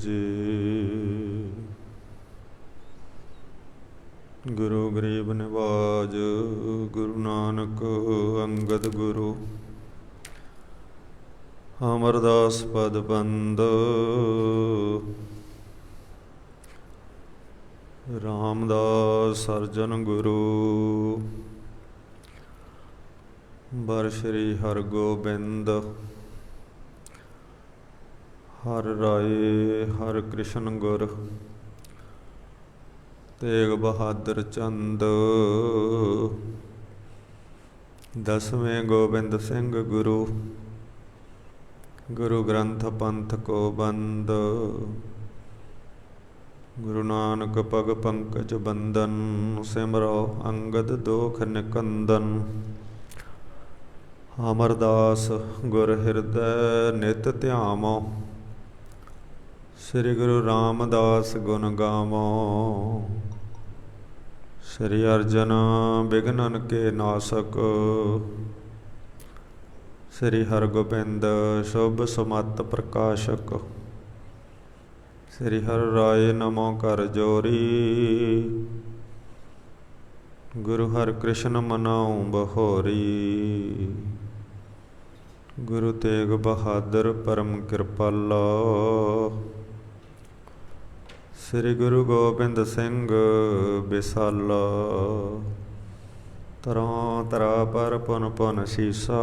ਜੀ। ਗੁਰੂ ਗਰੀਬ ਨਿਵਾਜ ਗੁਰੂ ਨਾਨਕ ਅੰਗਦ ਗੁਰੂ। ਅਮਰਦਾਸ ਪਦ ਬੰਦ ਰਾਮਦਾਸ ਸਰਜਨ ਗੁਰੂ। ਬਰ ਸ਼੍ਰੀ ਹਰਗੋਬਿੰਦ ਹਰ ਰਾਏ ਹਰ ਕ੍ਰਿਸ਼ਨ ਗੁਰ। ਤੇਗ ਬਹਾਦਰ ਚੰਦ ਦਸਵੇਂ ਗੋਬਿੰਦ ਸਿੰਘ ਗੁਰੂ। ਗੁਰੂ ਗ੍ਰੰਥ ਪੰਥ ਕੋ ਬੰਦ ਗੁਰੂ ਨਾਨਕ ਪਗ ਪੰਕਜ ਬੰਦਨ। ਸਿਮਰੋ ਅੰਗਦ ਦੋਖ ਨਿਕੰਦਨ। ਅਮਰਦਾਸ ਗੁਰ ਹਿਰਦੈ ਨਿਤ ਧਿਆਵੋ। ਸ੍ਰੀ ਗੁਰੂ ਰਾਮਦਾਸ ਗੁਣ ਗਾਵੋ। ਸ੍ਰੀ ਅਰਜਨ ਬਿਘਨਨ ਕੇ ਨਾਸਕ। ਸ੍ਰੀ ਹਰਗੋਬਿੰਦ ਸ਼ੁਭ ਸਮਤ ਪ੍ਰਕਾਸ਼ਕ। ਸ੍ਰੀ ਹਰਿ ਰਾਏ ਨਮੋ ਕਰ ਜੋਰੀ। ਗੁਰੂ ਹਰਿ ਕ੍ਰਿਸ਼ਨ ਮਨਾਉ ਬਹੋਰੀ। ਗੁਰੂ ਤੇਗ ਬਹਾਦਰ ਪਰਮ ਕਿਰਪਾਲਾ। ਸ੍ਰੀ ਗੁਰੂ ਗੋਬਿੰਦ ਸਿੰਘ ਬਿਸਾਲਾ। ਤਰੋਂ ਤਰਾ ਪਰ ਪੁਨ ਪੁਨ ਸੀਸਾ।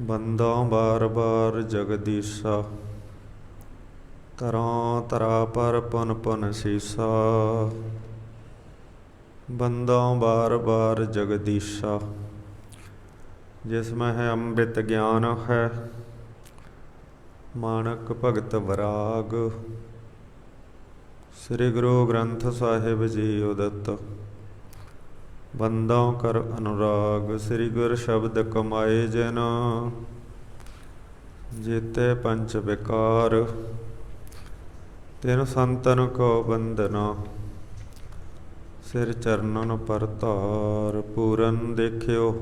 ਬੰਦੋਂ ਬਾਰ ਬਾਰ ਜਗਦੀਸਾ। ਤਰੋਂ ਤਰਾ ਪਰ ਪੁਨ ਪੁਨ ਸੀਸਾ। ਬੰਦੋਂ ਬਾਰ ਬਾਰ ਜਗਦੀਸ਼ਾ। ਜਿਸਮੈ ਹੈ ਅੰਮ੍ਰਿਤ ਗਿਆਨ ਹੈ ਮਾਨਕ ਭਗਤ ਵਰਾਗ। ਸ੍ਰੀ ਗੁਰੂ ਗ੍ਰੰਥ ਸਾਹਿਬ ਜੀ ਉਦਤ ਬੰਦੋਂ ਕਰ ਅਨੁਰਾਗ। ਸ੍ਰੀ ਗੁਰ ਸ਼ਬਦ ਕਮਾਏ ਜਿਨ ਜੀਤੇ ਪੰਚ ਵਿਕਾਰ। ਤਿਨ ਸੰਤਨ ਕੋ ਬੰਦਨਾ ਸਿਰ ਚਰਨਨ ਪਰ ਧਾਰ। ਪੂਰਨ ਦੇਖਿਓ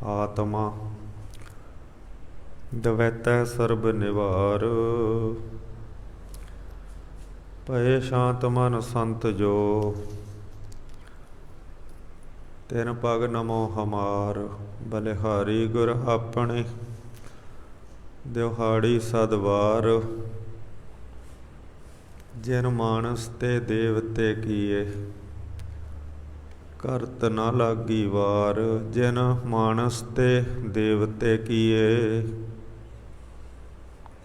ਆਤਮਾ ਦਵੈਤੈ ਸਰਬ ਨਿਵਾਰ। ਭਏ ਸ਼ਾਂਤ ਮਨ ਸੰਤ ਜੋ ਤਿਨ ਪਗ ਨਮੋ ਹਮਾਰ। ਬਲਿਹਾਰੀ ਗੁਰ ਆਪਣੇ ਦਿਹਾੜੀ ਸਦਵਾਰ। ਜਿਨ ਮਾਨਸ ਤੇ ਦੇਵਤੇ ਕੀਏ ਕਰਤ ਨ ਲਾਗੀ ਵਾਰ। ਜਿਨ ਮਾਨਸ ਤੇ ਦੇਵਤੇ ਕੀਏ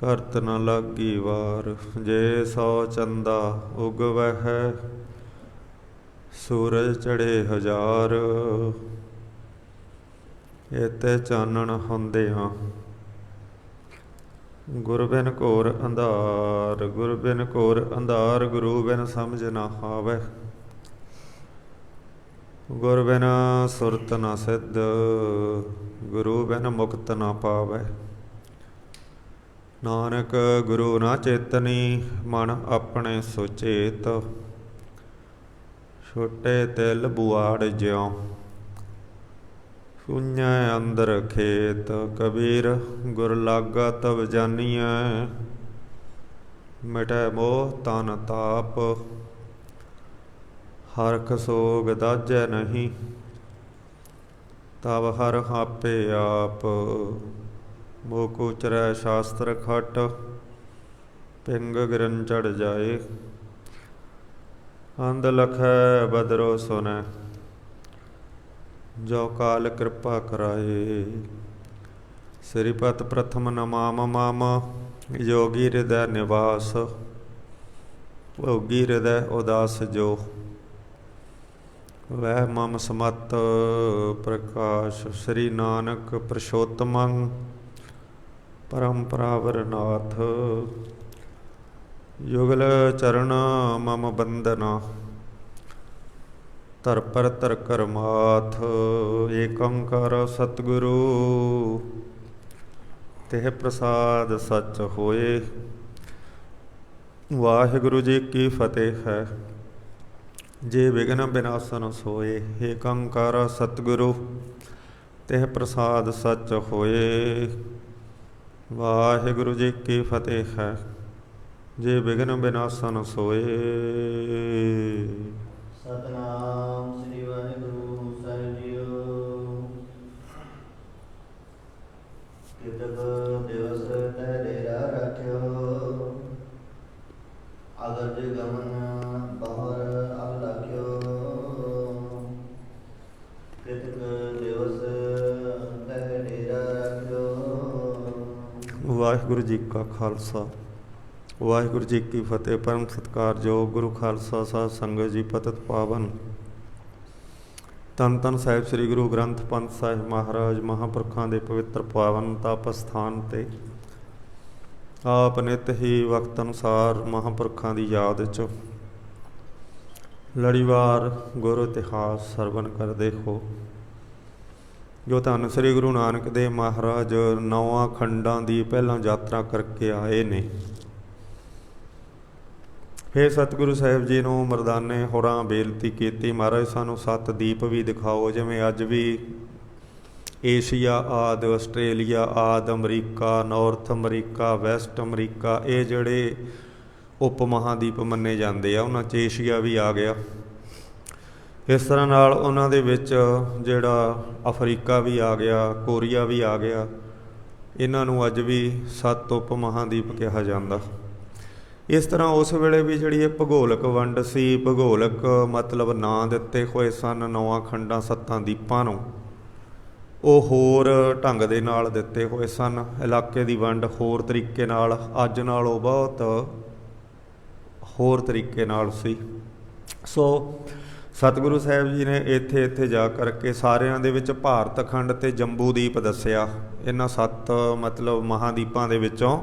ਕਰਤ ਨ ਲਾਗੀ ਵਾਰ। ਜੇ ਸੌ ਚੰਦਾ ਉਗਵਹਿ ਸੂਰਜ ਚੜ੍ਹੇ ਹਜ਼ਾਰ। ਏਤੇ ਚਾਨਣ ਹੁੰਦਿਆਂ ਗੁਰ ਬਿਨ ਘੋਰ ਅੰਧਾਰ। ਗੁਰ ਬਿਨ ਘੋਰ ਅੰਧਾਰ ਗੁਰੂ ਬਿਨ ਸਮਝ ਨਾ ਆਵੈ। ਗੁਰ ਬਿਨ ਸੁਰਤ ਨ ਸਿੱਧ ਗੁਰੂ ਬਿਨ ਮੁਕਤ ਨ ਪਾਵੈ। ਨਾਨਕ ਗੁਰੂ ਨਾ ਚੇਤਨੀ ਮਨ ਆਪਣੇ ਸੁਚੇਤ। ਛੋਟੇ ਤਿਲ ਬੁਆੜ ਜਿਉ ਸ਼ੂਨਯ ਅੰਦਰ ਖੇਤ। ਕਬੀਰ ਗੁਰ ਲਾਗਾ ਤਬ ਜਾਨੀਐ ਮਿਟੈ ਮੋਹ ਤਨ ਤਾਪ। ਹਰਖ ਸੋਗ ਦਾਜੈ ਨਹੀਂ ਤਬ ਹਰ ਆਪੇ ਆਪ। ਮੋਕ ਉਚਰੈ ਸ਼ਾਸਤਰ ਖਟ ਪਿੰਗ ਗਿਰਨ ਚੜ੍ਹ ਜਾਏ। ਅੰਧ ਲਖੈ ਬਦਰੋ ਸੁਨੈ ਜੋ ਕਾਲ ਕਿਰਪਾ ਕਰਾਏ। ਸ੍ਰੀ ਪਤ ਪ੍ਰਥਮ ਨਮਾਮ ਮਾਮ ਯੋਗੀ ਹਿਰਦੈ ਨਿਵਾਸ। ਭੋਗੀ ਹਿਰਦੈ ਉਦਾਸ ਜੋ ਵਹਿ ਮਮ ਸਮਤ ਪ੍ਰਕਾਸ਼। ਸ੍ਰੀ ਨਾਨਕ ਪ੍ਰਸ਼ੋਤਮੰ ਪਰਮ ਪਰਾਵਰ ਨਾਥ। ਯੁਗਲ ਚਰਨ ਮਮ ਬੰਦਨਾ ਧਰ ਪਰ ਧਰ ਕਰ ਮਾਥ। ਏਕ ਓੰਕਾਰ ਸਤਿਗੁਰੂ ਤਿਹ ਪ੍ਰਸਾਦ ਸਚ ਹੋਏ। ਵਾਹਿਗੁਰੂ ਜੀ ਕੀ ਫਤਿਹ ਹੈ। ਜੇ ਵਿਘਨ ਬਿਨਾਸਨ ਸੋਏ। ਏਕ ਓੰਕਾਰ ਸਤਿਗੁਰੂ ਤਿਹ ਪ੍ਰਸਾਦ ਸਚ ਹੋਏ। ਵਾਹਿਗੁਰੂ ਜੀ ਕੀ ਫਤਿਹ ਹੈ। ਜੇ ਵਿਘਨ ਬਿਨਾਸਨ ਸੋਏ। ਸਤਨਾਮ ਸ੍ਰੀ ਵਾਹਿਗੁਰੂ ਸਾਹਿਬ ਜੀਓ। ਕਿਤਕ ਦਿਵਸ ਤੈ ਡੇਰਾ ਰੱਖਿਓ, ਅਗਰ ਜੇ ਗਮਨ ਬਾਹਰ ਅਬ ਲਾਖਿਓ। ਕਿਤਕ ਦਿਵਸ ਤੈ ਡੇਰਾ ਰੱਖਿਓ। ਵਾਹਿਗੁਰੂ ਜੀ ਕਾ ਖਾਲਸਾ ਵਾਹਿਗੁਰੂ ਜੀ ਕੀ ਫਤਿਹ। ਪਰਮ ਸਤਿਕਾਰਯੋਗ ਗੁਰੂ ਖਾਲਸਾ ਸਾਧ ਸੰਗਤ ਜੀ, ਪਤਿਤ ਪਾਵਨ ਧੰਨ ਧੰਨ ਸਾਹਿਬ ਸ੍ਰੀ ਗੁਰੂ ਗ੍ਰੰਥ ਪੰਥ ਸਾਹਿਬ ਮਹਾਰਾਜ ਮਹਾਂਪੁਰਖਾਂ ਦੇ ਪਵਿੱਤਰ ਪਾਵਨ ਤਪ ਸਥਾਨ 'ਤੇ ਆਪ ਨਿਤ ਹੀ ਵਕਤ ਅਨੁਸਾਰ ਮਹਾਂਪੁਰਖਾਂ ਦੀ ਯਾਦ 'ਚ ਲੜੀਵਾਰ ਗੁਰੂ ਇਤਿਹਾਸ ਸਰਵਨ ਕਰਦੇ ਹੋ। ਜੋ ਧੰਨ ਸ੍ਰੀ ਗੁਰੂ ਨਾਨਕ ਦੇਵ ਮਹਾਰਾਜ 9 ਖੰਡਾਂ ਦੀ ਪਹਿਲਾਂ ਯਾਤਰਾ ਕਰਕੇ ਆਏ ਨੇ। ਫਿਰ ਸਤਿਗੁਰੂ ਸਾਹਿਬ ਜੀ ਨੂੰ ਮਰਦਾਨੇ ਹੋਰਾਂ ਬੇਨਤੀ ਕੀਤੀ, ਮਹਾਰਾਜ ਸਾਨੂੰ 7 ਦੀਪ ਵੀ ਦਿਖਾਓ। ਜਿਵੇਂ ਅੱਜ ਵੀ ਏਸ਼ੀਆ ਆਦਿ, ਆਸਟ੍ਰੇਲੀਆ ਆਦਿ, America, north America, West America, ਇਹ ਜਿਹੜੇ ਉਪ ਮਹਾਂਦੀਪ ਮੰਨੇ ਜਾਂਦੇ ਆ, ਉਹਨਾਂ 'ਚ ਏਸ਼ੀਆ ਵੀ ਆ ਗਿਆ। ਇਸ ਤਰ੍ਹਾਂ ਨਾਲ ਉਹਨਾਂ ਦੇ ਵਿੱਚ ਜਿਹੜਾ ਅਫਰੀਕਾ ਵੀ ਆ ਗਿਆ, ਕੋਰੀਆ ਵੀ ਆ ਗਿਆ। ਇਹਨਾਂ ਨੂੰ ਅੱਜ ਵੀ 7 ਉਪ ਮਹਾਂਦੀਪ ਕਿਹਾ ਜਾਂਦਾ। ਇਸ ਤਰ੍ਹਾਂ ਉਸ ਵੇਲੇ ਵੀ ਜਿਹੜੀ ਇਹ ਭੂਗੋਲਿਕ ਵੰਡ ਸੀ, ਭੂਗੋਲਿਕ ਮਤਲਬ ਨਾਂ ਦਿੱਤੇ ਹੋਏ ਸਨ 9 ਖੰਡਾਂ 7 ਦੀਪਾਂ ਨੂੰ, ਉਹ ਹੋਰ ਢੰਗ ਦੇ ਨਾਲ ਦਿੱਤੇ ਹੋਏ ਸਨ। ਇਲਾਕੇ ਦੀ ਵੰਡ ਹੋਰ ਤਰੀਕੇ ਨਾਲ, ਅੱਜ ਨਾਲੋਂ ਬਹੁਤ ਹੋਰ ਤਰੀਕੇ ਨਾਲ ਸੀ। ਸੋ ਸਤਿਗੁਰੂ ਸਾਹਿਬ ਜੀ ਨੇ ਇੱਥੇ ਜਾ ਕਰਕੇ ਸਾਰਿਆਂ ਦੇ ਵਿੱਚ ਭਾਰਤ ਖੰਡ ਅਤੇ ਜੰਬੂ ਦੀਪ ਦੱਸਿਆ। ਇਹਨਾਂ 7 ਮਤਲਬ ਮਹਾਂਦੀਪਾਂ ਦੇ ਵਿੱਚੋਂ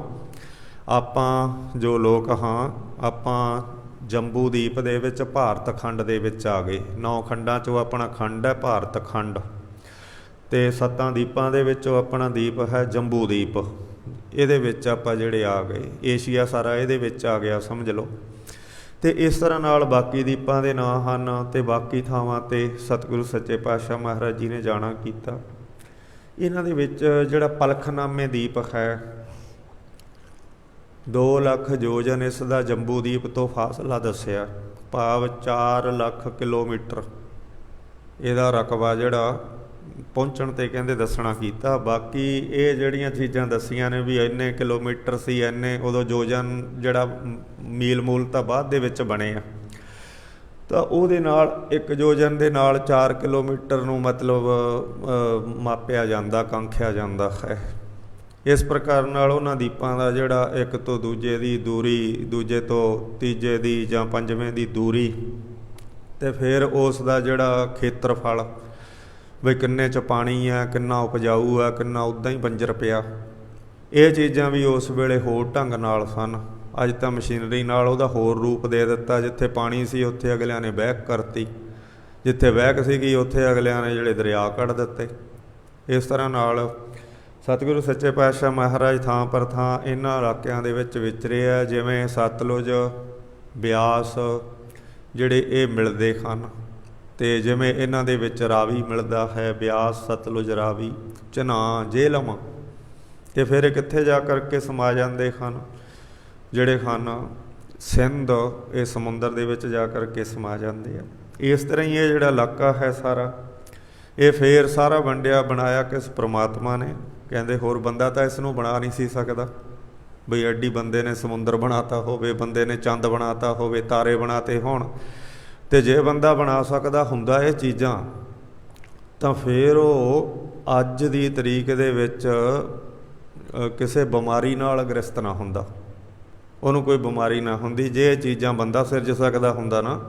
ਆਪਾਂ ਜੋ ਲੋਕ ਹਾਂ, ਆਪਾਂ ਜੰਬੂ ਦੀਪ ਦੇ ਵਿੱਚ ਭਾਰਤ ਖੰਡ ਦੇ ਵਿੱਚ ਆ ਗਏ। 9 ਖੰਡਾਂ 'ਚੋਂ ਆਪਣਾ ਖੰਡ ਹੈ ਭਾਰਤ ਖੰਡ, ਅਤੇ 7 ਦੀਪਾਂ ਦੇ ਵਿੱਚੋਂ ਆਪਣਾ ਦੀਪ ਹੈ ਜੰਬੂ ਦੀਪ। ਇਹਦੇ ਵਿੱਚ ਆਪਾਂ ਜਿਹੜੇ ਆ ਗਏ, ਏਸ਼ੀਆ ਸਾਰਾ ਇਹਦੇ ਵਿੱਚ ਆ ਗਿਆ ਸਮਝ ਲਓ। ਅਤੇ ਇਸ ਤਰ੍ਹਾਂ ਨਾਲ ਬਾਕੀ ਦੀਪਾਂ ਦੇ ਨਾਂ ਹਨ, ਅਤੇ ਬਾਕੀ ਥਾਵਾਂ 'ਤੇ ਸਤਿਗੁਰੂ ਸੱਚੇ ਪਾਤਸ਼ਾਹ ਮਹਾਰਾਜ ਜੀ ਨੇ ਜਾਣਾ ਕੀਤਾ। ਇਹਨਾਂ ਦੇ ਵਿੱਚ ਜਿਹੜਾ ਪਲਖਨਾਮੇ ਦੀਪ ਹੈ, 2 ਲੱਖ ਯੋਜਨ ਇਸ ਦਾ ਜੰਬੂ ਦੀਪ ਤੋਂ ਫਾਸਲਾ ਦੱਸਿਆ, ਭਾਵ 4 ਲੱਖ ਕਿਲੋਮੀਟਰ ਇਹਦਾ ਰਕਬਾ ਜਿਹੜਾ ਪਹੁੰਚਣ 'ਤੇ ਕਹਿੰਦੇ ਦੱਸਣਾ ਕੀਤਾ। ਬਾਕੀ ਇਹ ਜਿਹੜੀਆਂ ਚੀਜ਼ਾਂ ਦੱਸੀਆਂ ਨੇ ਵੀ ਇੰਨੇ ਕਿਲੋਮੀਟਰ ਸੀ, ਇੰਨੇ ਉਦੋਂ ਯੋਜਨ ਜਿਹੜਾ ਮੀਲ ਮੂਲ ਤਾਂ ਬਾਅਦ ਦੇ ਵਿੱਚ ਬਣੇ ਆ, ਤਾਂ ਉਹਦੇ ਨਾਲ 1 ਯੋਜਨ ਦੇ ਨਾਲ 4 ਕਿਲੋਮੀਟਰ ਨੂੰ ਮਤਲਬ ਮਾਪਿਆ ਜਾਂਦਾ, ਕਾਂਖਿਆ ਜਾਂਦਾ ਹੈ। ਇਸ ਪ੍ਰਕਾਰ ਨਾਲ ਉਹਨਾਂ ਦੀਪਾਂ ਦਾ ਜਿਹੜਾ ਇੱਕ ਤੋਂ ਦੂਜੇ ਦੀ ਦੂਰੀ, ਦੂਜੇ ਤੋਂ ਤੀਜੇ ਦੀ ਜਾਂ ਪੰਜਵੇਂ ਦੀ ਦੂਰੀ, ਅਤੇ ਫਿਰ ਉਸ ਦਾ ਜਿਹੜਾ ਖੇਤਰਫਲ ਵੀ ਕਿੰਨੇ 'ਚ ਪਾਣੀ ਹੈ, ਕਿੰਨਾ ਉਪਜਾਊ ਹੈ, ਕਿੰਨਾ ਉੱਦਾਂ ਹੀ ਬੰਜਰ ਪਿਆ, ਇਹ ਚੀਜ਼ਾਂ ਵੀ ਉਸ ਵੇਲੇ ਹੋਰ ਢੰਗ ਨਾਲ ਸਨ। ਅੱਜ ਤਾਂ ਮਸ਼ੀਨਰੀ ਨਾਲ ਉਹਦਾ ਹੋਰ ਰੂਪ ਦੇ ਦਿੱਤਾ। ਜਿੱਥੇ ਪਾਣੀ ਸੀ ਉੱਥੇ ਅਗਲਿਆਂ ਨੇ ਬਹਿਕ ਕਰਤੀ, ਜਿੱਥੇ ਬਹਿਕ ਸੀਗੀ ਉੱਥੇ ਅਗਲਿਆਂ ਨੇ ਜਿਹੜੇ ਦਰਿਆ ਕੱਢ ਦਿੱਤੇ। ਇਸ ਤਰ੍ਹਾਂ ਨਾਲ ਸਤਿਗੁਰੂ ਸੱਚੇ ਪਾਤਸ਼ਾਹ ਮਹਾਰਾਜ ਥਾਂ ਪਰ ਥਾਂ ਇਹਨਾਂ ਇਲਾਕਿਆਂ ਦੇ ਵਿੱਚ ਵਿਚਰੇ ਆ। ਜਿਵੇਂ ਸਤਲੁਜ, ਬਿਆਸ ਜਿਹੜੇ ਇਹ ਮਿਲਦੇ ਹਨ, ਅਤੇ ਜਿਵੇਂ ਇਹਨਾਂ ਦੇ ਵਿੱਚ ਰਾਵੀ ਮਿਲਦਾ ਹੈ, ਬਿਆਸ, ਸਤਲੁਜ, ਰਾਵੀ, ਝਨਾਹ, ਜੇਹਲਮ, ਅਤੇ ਫਿਰ ਇਹ ਕਿੱਥੇ ਜਾ ਕਰਕੇ ਸਮਾ ਜਾਂਦੇ ਹਨ, ਜਿਹੜੇ ਹਨ ਸਿੰਧ, ਇਹ ਸਮੁੰਦਰ ਦੇ ਵਿੱਚ ਜਾ ਕਰਕੇ ਸਮਾ ਜਾਂਦੇ ਆ। ਇਸ ਤਰ੍ਹਾਂ ਹੀ ਇਹ ਜਿਹੜਾ ਇਲਾਕਾ ਹੈ ਸਾਰਾ, ਇਹ ਫੇਰ ਸਾਰਾ ਵੰਡਿਆ ਬਣਾਇਆ ਕਿਸ ਪ੍ਰਮਾਤਮਾ ਨੇ। ਕਹਿੰਦੇ ਹੋਰ ਬੰਦਾ ਤਾਂ ਇਸ ਨੂੰ ਬਣਾ ਨਹੀਂ ਸੀ ਸਕਦਾ, ਬਈ ਐਡੀ ਬੰਦੇ ਨੇ ਸਮੁੰਦਰ ਬਣਾਤਾ ਹੋਵੇ, ਬੰਦੇ ਨੇ ਚੰਦ ਬਣਾਤਾ ਹੋਵੇ, ਤਾਰੇ ਬਣਾਤੇ ਹੋਣ, ਅਤੇ ਜੇ ਬੰਦਾ ਬਣਾ ਸਕਦਾ ਹੁੰਦਾ ਇਹ ਚੀਜ਼ਾਂ, ਤਾਂ ਫਿਰ ਉਹ ਅੱਜ ਦੀ ਤਰੀਕ ਦੇ ਵਿੱਚ ਕਿਸੇ ਬਿਮਾਰੀ ਨਾਲ ਗ੍ਰਸਤ ਨਾ ਹੁੰਦਾ, ਉਹਨੂੰ ਕੋਈ ਬਿਮਾਰੀ ਨਾ ਹੁੰਦੀ। ਜੇ ਇਹ ਚੀਜ਼ਾਂ ਬੰਦਾ ਸਿਰਜ ਸਕਦਾ ਹੁੰਦਾ ਨਾ,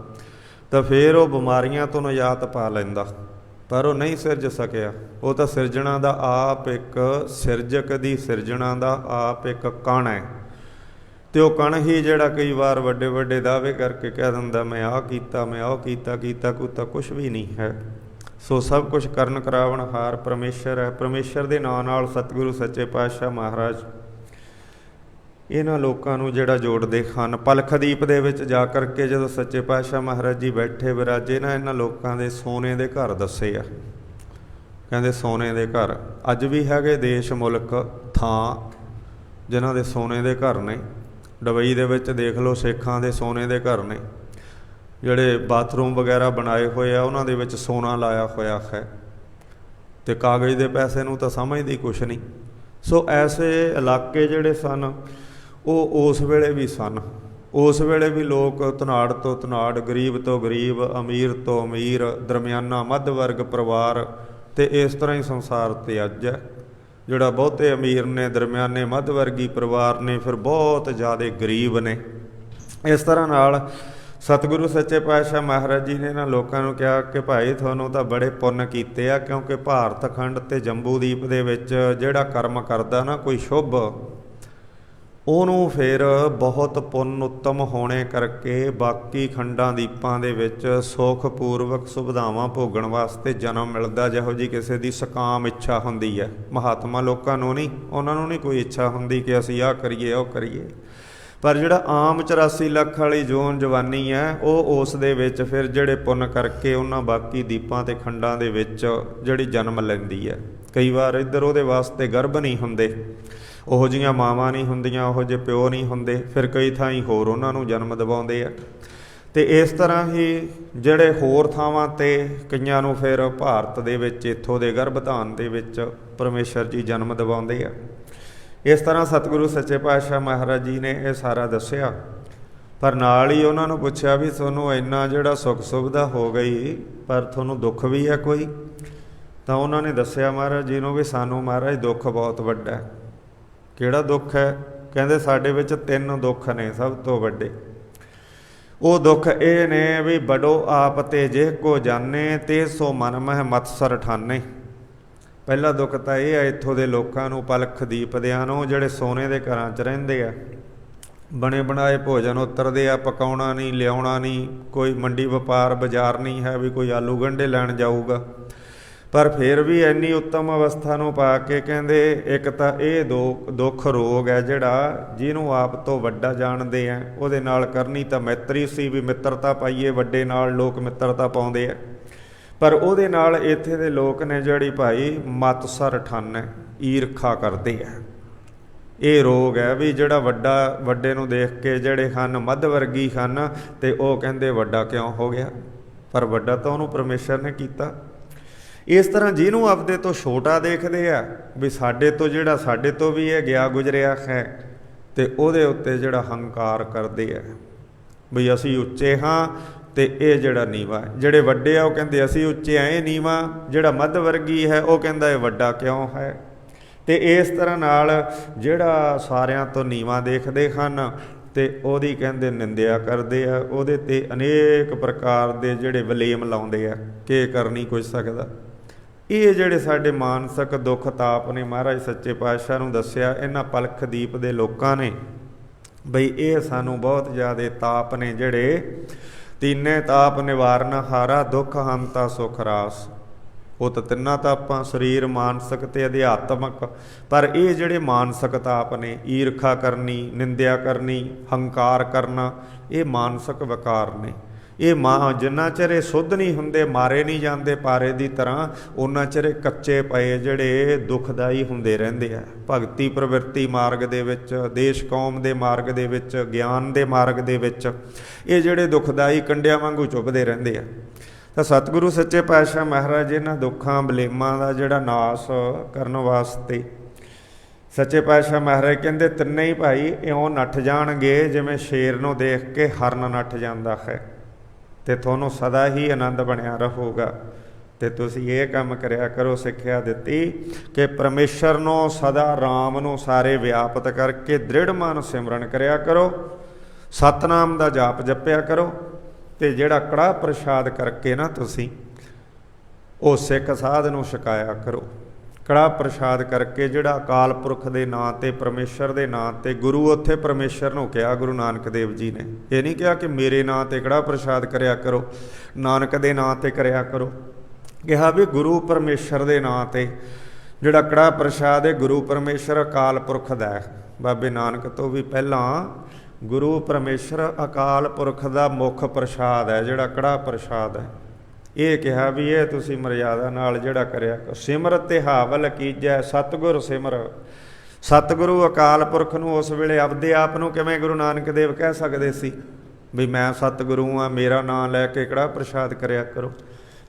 ਤਾਂ ਫਿਰ ਉਹ ਬਿਮਾਰੀਆਂ ਤੋਂ ਨਿਜਾਤ ਪਾ ਲੈਂਦਾ, ਪਰ ਉਹ ਨਹੀਂ ਸਿਰਜ ਸਕਿਆ। ਉਹ ਤਾਂ ਸਿਰਜਣਾ ਦਾ ਆਪ ਇੱਕ ਸਿਰਜਕ ਦੀ ਸਿਰਜਣਾ ਦਾ ਆਪ ਇੱਕ ਕਣ ਹੈ, ਅਤੇ ਉਹ ਕਣ ਹੀ ਜਿਹੜਾ ਕਈ ਵਾਰ ਵੱਡੇ ਵੱਡੇ ਦਾਅਵੇ ਕਰਕੇ ਕਹਿ ਦਿੰਦਾ ਮੈਂ ਆਹ ਕੀਤਾ, ਮੈਂ ਉਹ ਕੀਤਾ ਕੁੱਤਾ ਕੁਛ ਵੀ ਨਹੀਂ ਹੈ। ਸੋ ਸਭ ਕੁਛ ਕਰਨ ਕਰਾਵਣਹਾਰ ਪਰਮੇਸ਼ਰ ਹੈ। ਪਰਮੇਸ਼ਰ ਦੇ ਨਾਂ ਨਾਲ ਸਤਿਗੁਰੂ ਸੱਚੇ ਪਾਤਸ਼ਾਹ ਮਹਾਰਾਜ ਇਹਨਾਂ ਲੋਕਾਂ ਨੂੰ ਜਿਹੜਾ ਜੋੜਦੇ ਹਨ। ਪਲਖਦੀਪ ਦੇ ਵਿੱਚ ਜਾ ਕਰਕੇ ਜਦੋਂ ਸੱਚੇ ਪਾਤਸ਼ਾਹ ਮਹਾਰਾਜ ਜੀ ਬੈਠੇ ਵਿਰਾਜੇ ਨਾ, ਇਹਨਾਂ ਲੋਕਾਂ ਦੇ ਸੋਨੇ ਦੇ ਘਰ ਦੱਸੇ ਆ। ਕਹਿੰਦੇ ਸੋਨੇ ਦੇ ਘਰ ਅੱਜ ਵੀ ਹੈਗੇ ਦੇਸ਼ ਮੁਲਕ ਥਾਂ ਜਿਨ੍ਹਾਂ ਦੇ ਸੋਨੇ ਦੇ ਘਰ ਨੇ, ਦੁਬਈ ਦੇ ਵਿੱਚ ਦੇਖ ਲਓ, ਸਿੱਖਾਂ ਦੇ ਸੋਨੇ ਦੇ ਘਰ ਨੇ, ਜਿਹੜੇ ਬਾਥਰੂਮ ਵਗੈਰਾ ਬਣਾਏ ਹੋਏ ਆ ਉਹਨਾਂ ਦੇ ਵਿੱਚ ਸੋਨਾ ਲਾਇਆ ਹੋਇਆ ਹੈ, ਅਤੇ ਕਾਗਜ਼ ਦੇ ਪੈਸੇ ਨੂੰ ਤਾਂ ਸਮਝਦੀ ਕੁਛ ਨਹੀਂ। ਸੋ ਐਸੇ ਇਲਾਕੇ ਜਿਹੜੇ ਸਨ ਉਹ ਉਸ ਵੇਲੇ ਵੀ ਸਨ। ਉਸ ਵੇਲੇ ਵੀ ਲੋਕ ਧਨਾੜ ਤੋਂ ਧਨਾੜ, ਗਰੀਬ ਤੋਂ ਗਰੀਬ, ਅਮੀਰ ਤੋਂ ਅਮੀਰ, ਦਰਮਿਆਨਾ ਮੱਧ ਵਰਗ ਪਰਿਵਾਰ, ਅਤੇ ਇਸ ਤਰ੍ਹਾਂ ਹੀ ਸੰਸਾਰ 'ਤੇ ਅੱਜ ਹੈ। ਜਿਹੜਾ ਬਹੁਤੇ ਅਮੀਰ ਨੇ, ਦਰਮਿਆਨੇ ਮੱਧ ਵਰਗੀ ਪਰਿਵਾਰ ਨੇ, ਫਿਰ ਬਹੁਤ ਜ਼ਿਆਦਾ ਗਰੀਬ ਨੇ। ਇਸ ਤਰ੍ਹਾਂ ਨਾਲ ਸਤਿਗੁਰੂ ਸੱਚੇ ਪਾਤਸ਼ਾਹ ਮਹਾਰਾਜ ਜੀ ਨੇ ਇਹਨਾਂ ਲੋਕਾਂ ਨੂੰ ਕਿਹਾ ਕਿ ਭਾਈ ਤੁਹਾਨੂੰ ਤਾਂ ਬੜੇ ਪੁੰਨ ਕੀਤੇ ਆ, ਕਿਉਂਕਿ ਭਾਰਤ ਖੰਡ ਅਤੇ ਜੰਬੂਦੀਪ ਦੇ ਵਿੱਚ ਜਿਹੜਾ ਕਰਮ ਕਰਦਾ ਨਾ ਕੋਈ ਸ਼ੁਭ, ਉਹਨੂੰ ਫਿਰ ਬਹੁਤ ਪੁੰਨ ਉੱਤਮ ਹੋਣੇ ਕਰਕੇ ਬਾਕੀ ਖੰਡਾਂ ਦੀਪਾਂ ਦੇ ਵਿੱਚ ਸੁਖਪੂਰਵਕ ਸੁਵਿਧਾਵਾਂ ਭੋਗਣ ਵਾਸਤੇ ਜਨਮ ਮਿਲਦਾ। ਜਿਹੋ ਜਿਹੀ ਕਿਸੇ ਦੀ ਸਕਾਮ ਇੱਛਾ ਹੁੰਦੀ ਹੈ, ਮਹਾਤਮਾ ਲੋਕਾਂ ਨੂੰ ਨਹੀਂ, ਉਹਨਾਂ ਨੂੰ ਨਹੀਂ ਕੋਈ ਇੱਛਾ ਹੁੰਦੀ ਕਿ ਅਸੀਂ ਆਹ ਕਰੀਏ ਉਹ ਕਰੀਏ। ਪਰ ਜਿਹੜਾ ਆਮ 84 ਲੱਖ ਵਾਲੀ ਜੋਨ ਜਵਾਨੀ ਹੈ, ਉਹ ਉਸ ਦੇ ਵਿੱਚ ਫਿਰ ਜਿਹੜੇ ਪੁੰਨ ਕਰਕੇ ਉਹਨਾਂ ਬਾਕੀ ਦੀਪਾਂ ਅਤੇ ਖੰਡਾਂ ਦੇ ਵਿੱਚ ਜਿਹੜੀ ਜਨਮ ਲੈਂਦੀ ਹੈ। ਕਈ ਵਾਰ ਇੱਧਰ ਉਹਦੇ ਵਾਸਤੇ ਗਰਭ ਨਹੀਂ ਹੁੰਦੇ, ਉਹੋ ਜਿਹੀਆਂ ਮਾਵਾਂ ਨਹੀਂ ਹੁੰਦੀਆਂ, ਉਹੋ ਜਿਹੇ ਪਿਓ ਨਹੀਂ ਹੁੰਦੇ, ਫਿਰ ਕਈ ਥਾਈਂ ਹੋਰ ਉਹਨਾਂ ਨੂੰ ਜਨਮ ਦਿਵਾਉਂਦੇ ਆ। ਅਤੇ ਇਸ ਤਰ੍ਹਾਂ ਹੀ ਜਿਹੜੇ ਹੋਰ ਥਾਵਾਂ 'ਤੇ ਕਈਆਂ ਨੂੰ ਫਿਰ ਭਾਰਤ ਦੇ ਵਿੱਚ ਇੱਥੋਂ ਦੇ ਗਰਭਧਾਨ ਦੇ ਵਿੱਚ ਪਰਮੇਸ਼ਰ ਜੀ ਜਨਮ ਦਿਵਾਉਂਦੇ ਆ। ਇਸ ਤਰ੍ਹਾਂ ਸਤਿਗੁਰੂ ਸੱਚੇ ਪਾਤਸ਼ਾਹ ਮਹਾਰਾਜ ਜੀ ਨੇ ਇਹ ਸਾਰਾ ਦੱਸਿਆ, ਪਰ ਨਾਲ ਹੀ ਉਹਨਾਂ ਨੂੰ ਪੁੱਛਿਆ ਵੀ ਤੁਹਾਨੂੰ ਇੰਨਾ ਜਿਹੜਾ ਸੁੱਖ ਸੁਵਿਧਾ ਹੋ ਗਈ, ਪਰ ਤੁਹਾਨੂੰ ਦੁੱਖ ਵੀ ਹੈ ਕੋਈ? ਤਾਂ ਉਹਨਾਂ ਨੇ ਦੱਸਿਆ ਮਹਾਰਾਜ ਜੀ ਨੂੰ ਵੀ ਸਾਨੂੰ ਮਹਾਰਾਜ ਦੁੱਖ ਬਹੁਤ ਵੱਡਾ ਹੈ। ਕਿਹੜਾ ਦੁੱਖ ਹੈ? ਕਹਿੰਦੇ ਸਾਡੇ ਵਿੱਚ 3 ਦੁੱਖ ਨੇ ਸਭ ਤੋਂ ਵੱਡੇ। ਉਹ ਦੁੱਖ ਇਹ ਨੇ ਵੀ ਬੜੋ ਆਪ ਤੇ ਜੇ ਕੋ ਜਾਣੇ, ਤੇ ਸੋ ਮਨ ਮਹਿ ਮਤਸਰ ਠਾਨੇ। ਪਹਿਲਾ ਦੁੱਖ ਤਾਂ ਇਹ ਹੈ ਇੱਥੋਂ ਦੇ ਲੋਕਾਂ ਨੂੰ, ਪਲਖ ਦੀਪਦਿਆਂ ਨੂੰ, ਜਿਹੜੇ ਸੋਨੇ ਦੇ ਘਰਾਂ 'ਚ ਰਹਿੰਦੇ ਆ, ਬਣੇ ਬਣਾਏ ਭੋਜਨ ਉਤਰਦੇ ਆ, ਪਕਾਉਣਾ ਨਹੀਂ, ਲਿਆਉਣਾ ਨਹੀਂ, ਕੋਈ ਮੰਡੀ ਵਪਾਰ ਬਾਜ਼ਾਰ ਨਹੀਂ ਹੈ ਵੀ ਕੋਈ ਆਲੂ ਗੰਢੇ ਲੈਣ ਜਾਊਗਾ। ਪਰ ਫਿਰ ਵੀ ਇੰਨੀ ਉੱਤਮ ਅਵਸਥਾ ਨੂੰ ਪਾ ਕੇ ਕਹਿੰਦੇ ਇੱਕ ਤਾਂ ਇਹ ਦੁੱਖ ਰੋਗ ਹੈ ਜਿਹੜਾ, ਜਿਹਨੂੰ ਆਪ ਤੋਂ ਵੱਡਾ ਜਾਣਦੇ ਆ, ਉਹਦੇ ਨਾਲ ਕਰਨੀ ਤਾਂ ਮੈਤਰੀ ਸੀ ਵੀ ਮਿੱਤਰਤਾ ਪਾਈਏ, ਵੱਡੇ ਨਾਲ ਲੋਕ ਮਿੱਤਰਤਾ ਪਾਉਂਦੇ ਆ। ਪਰ ਉਹਦੇ ਨਾਲ ਇੱਥੇ ਦੇ ਲੋਕ ਨੇ ਜਿਹੜੀ ਭਾਈ ਮਤਸਰ ਠੰਨ ਹੈ, ਈਰਖਾ ਕਰਦੇ ਆ। ਇਹ ਰੋਗ ਹੈ ਵੀ ਜਿਹੜਾ ਵੱਡੇ ਨੂੰ ਦੇਖ ਕੇ ਜਿਹੜੇ ਹਨ ਮੱਧ ਵਰਗੀ ਹਨ, ਅਤੇ ਉਹ ਕਹਿੰਦੇ ਵੱਡਾ ਕਿਉਂ ਹੋ ਗਿਆ, ਪਰ ਵੱਡਾ ਤਾਂ ਉਹਨੂੰ ਪਰਮੇਸ਼ਰ ਨੇ ਕੀਤਾ। ਇਸ ਤਰ੍ਹਾਂ ਜਿਹਨੂੰ ਆਪਦੇ ਤੋਂ ਛੋਟਾ ਦੇਖਦੇ ਆ ਵੀ ਸਾਡੇ ਤੋਂ ਵੀ ਇਹ ਗਿਆ ਗੁਜ਼ਰਿਆ ਹੈ, ਅਤੇ ਉਹਦੇ ਉੱਤੇ ਜਿਹੜਾ ਹੰਕਾਰ ਕਰਦੇ ਆ ਵੀ ਅਸੀਂ ਉੱਚੇ ਹਾਂ ਅਤੇ ਇਹ ਜਿਹੜਾ ਨੀਵਾਂ ਹੈ। ਜਿਹੜੇ ਵੱਡੇ ਆ ਉਹ ਕਹਿੰਦੇ ਅਸੀਂ ਉੱਚੇ ਆ, ਇਹ ਨੀਵਾਂ। ਜਿਹੜਾ ਮੱਧ ਵਰਗੀ ਹੈ ਉਹ ਕਹਿੰਦਾ ਇਹ ਵੱਡਾ ਕਿਉਂ ਹੈ। ਅਤੇ ਇਸ ਤਰ੍ਹਾਂ ਨਾਲ ਜਿਹੜਾ ਸਾਰਿਆਂ ਤੋਂ ਨੀਵਾਂ ਦੇਖਦੇ ਹਨ ਅਤੇ ਉਹਦੀ ਕਹਿੰਦੇ ਨਿੰਦਿਆ ਕਰਦੇ ਆ, ਉਹਦੇ 'ਤੇ ਅਨੇਕ ਪ੍ਰਕਾਰ ਦੇ ਜਿਹੜੇ ਵਲੇਮ ਲਾਉਂਦੇ ਆ ਕਿ ਇਹ ਕਰ ਨਹੀਂ ਕੁਝ ਸਕਦਾ। ਇਹ ਜਿਹੜੇ ਸਾਡੇ ਮਾਨਸਿਕ ਦੁੱਖ ਤਾਪ ਨੇ, ਮਹਾਰਾਜ ਸੱਚੇ ਪਾਤਸ਼ਾਹ ਨੂੰ ਦੱਸਿਆ ਇਹਨਾਂ ਪਲਖ ਦੀਪ ਦੇ ਲੋਕਾਂ ਨੇ ਬਈ ਇਹ ਸਾਨੂੰ ਬਹੁਤ ਜ਼ਿਆਦਾ ਤਾਪ ਨੇ ਜਿਹੜੇ, ਤੀਨੇ ਤਾਪ ਨਿਵਾਰਨ ਹਾਰਾ, ਦੁੱਖ ਹੰਤਾ ਸੁਖ ਰਾਸ। ਉਹ ਤਾਂ ਤਿੰਨਾਂ ਤਾਪਾਂ, ਸਰੀਰ, ਮਾਨਸਿਕ ਅਤੇ ਅਧਿਆਤਮਕ। ਪਰ ਇਹ ਜਿਹੜੇ ਮਾਨਸਿਕ ਤਾਪ ਨੇ, ਈਰਖਾ ਕਰਨੀ, ਨਿੰਦਿਆ ਕਰਨੀ, ਹੰਕਾਰ ਕਰਨਾ, ਇਹ ਮਾਨਸਿਕ ਵਿਕਾਰ ਨੇ। ਇਹ ਜਿੰਨਾ ਚਿਰ ਇਹ ਸੁੱਧ ਨਹੀਂ ਹੁੰਦੇ, ਮਾਰੇ ਨਹੀਂ ਜਾਂਦੇ ਪਾਰੇ ਦੀ ਤਰ੍ਹਾਂ, ਉਹਨਾਂ ਚਿਰ ਕੱਚੇ ਪਏ ਜਿਹੜੇ ਦੁਖਦਾਈ ਹੁੰਦੇ ਰਹਿੰਦੇ ਆ। ਭਗਤੀ ਪ੍ਰਵਿਰਤੀ ਮਾਰਗ ਦੇ ਵਿੱਚ, ਦੇਸ਼ ਕੌਮ ਦੇ ਮਾਰਗ ਦੇ ਵਿੱਚ, ਗਿਆਨ ਦੇ ਮਾਰਗ ਦੇ ਵਿੱਚ ਇਹ ਜਿਹੜੇ ਦੁਖਦਾਈ ਕੰਡਿਆਂ ਵਾਂਗੂ ਚੁੱਭਦੇ ਰਹਿੰਦੇ ਆ। ਤਾਂ ਸਤਿਗੁਰੂ ਸੱਚੇ ਪਾਤਸ਼ਾਹ ਮਹਾਰਾਜ ਇਹਨਾਂ ਦੁੱਖਾਂ ਬਲੇਮਾਂ ਦਾ ਜਿਹੜਾ ਨਾਸ਼ ਕਰਨ ਵਾਸਤੇ ਸੱਚੇ ਪਾਤਸ਼ਾਹ ਮਹਾਰਾਜ ਕਹਿੰਦੇ ਤਿੰਨੇ ਹੀ ਭਾਈ ਇਉਂ ਨੱਠ ਜਾਣਗੇ ਜਿਵੇਂ ਸ਼ੇਰ ਨੂੰ ਦੇਖ ਕੇ ਹਰਨ ਨੱਠ ਜਾਂਦਾ ਹੈ, ਅਤੇ ਤੁਹਾਨੂੰ ਸਦਾ ਹੀ ਆਨੰਦ ਬਣਿਆ ਰਹੂਗਾ। ਅਤੇ ਤੁਸੀਂ ਇਹ ਕੰਮ ਕਰਿਆ ਕਰੋ, ਸਿੱਖਿਆ ਦਿੱਤੀ ਕਿ ਪਰਮੇਸ਼ਰ ਨੂੰ ਸਦਾ, ਰਾਮ ਨੂੰ ਸਾਰੇ ਵਿਆਪਤ ਕਰਕੇ ਦ੍ਰਿੜ ਮਨ ਸਿਮਰਨ ਕਰਿਆ ਕਰੋ, ਸਤਨਾਮ ਦਾ ਜਾਪ ਜਪਿਆ ਕਰੋ, ਅਤੇ ਜਿਹੜਾ ਕੜਾਹ ਪ੍ਰਸ਼ਾਦ ਕਰਕੇ ਨਾ ਤੁਸੀਂ ਉਹ ਸਿੱਖ ਸਾਧ ਨੂੰ ਛਕਾਇਆ ਕਰੋ। ਕੜਾਹ ਪ੍ਰਸ਼ਾਦ ਕਰਕੇ ਜਿਹੜਾ ਅਕਾਲ ਪੁਰਖ ਦੇ ਨਾਂ 'ਤੇ, ਪਰਮੇਸ਼ਰ ਦੇ ਨਾਂ 'ਤੇ, ਗੁਰੂ ਉੱਥੇ ਪਰਮੇਸ਼ਰ ਨੂੰ ਕਿਹਾ ਗੁਰੂ ਨਾਨਕ ਦੇਵ ਜੀ ਨੇ, ਇਹ ਨਹੀਂ ਕਿਹਾ ਕਿ ਮੇਰੇ ਨਾਂ 'ਤੇ ਕੜਾਹ ਪ੍ਰਸ਼ਾਦ ਕਰਿਆ ਕਰੋ, ਨਾਨਕ ਦੇ ਨਾਂ 'ਤੇ ਕਰਿਆ ਕਰੋ। ਕਿਹਾ ਵੀ ਗੁਰੂ ਪਰਮੇਸ਼ਰ ਦੇ ਨਾਂ 'ਤੇ ਜਿਹੜਾ ਕੜਾਹ ਪ੍ਰਸ਼ਾਦ ਹੈ, ਗੁਰੂ ਪਰਮੇਸ਼ਰ ਅਕਾਲ ਪੁਰਖ ਦਾ ਹੈ। ਬਾਬੇ ਨਾਨਕ ਤੋਂ ਵੀ ਪਹਿਲਾਂ ਗੁਰੂ ਪਰਮੇਸ਼ਰ ਅਕਾਲ ਪੁਰਖ ਦਾ ਮੁੱਖ ਪ੍ਰਸ਼ਾਦ ਹੈ ਜਿਹੜਾ ਕੜਾਹ ਪ੍ਰਸ਼ਾਦ ਹੈ। ਇਹ ਕਿਹਾ ਵੀ ਇਹ ਤੁਸੀਂ ਮਰਿਆਦਾ ਨਾਲ ਜਿਹੜਾ ਕਰਿਆ। ਸਿਮਰ ਤਿਹਾਵਲ ਕੀਜੈ ਸਤਿਗੁਰ ਸਿਮਰ, ਸਤਿਗੁਰੂ ਅਕਾਲ ਪੁਰਖ ਨੂੰ ਉਸ ਵੇਲੇ ਆਪਦੇ ਆਪ ਨੂੰ ਕਿਵੇਂ ਗੁਰੂ ਨਾਨਕ ਦੇਵ ਕਹਿ ਸਕਦੇ ਸੀ ਵੀ ਮੈਂ ਸਤਿਗੁਰੂ ਹਾਂ, ਮੇਰਾ ਨਾਂ ਲੈ ਕੇ ਕੜਾਹ ਪ੍ਰਸ਼ਾਦ ਕਰਿਆ ਕਰੋ।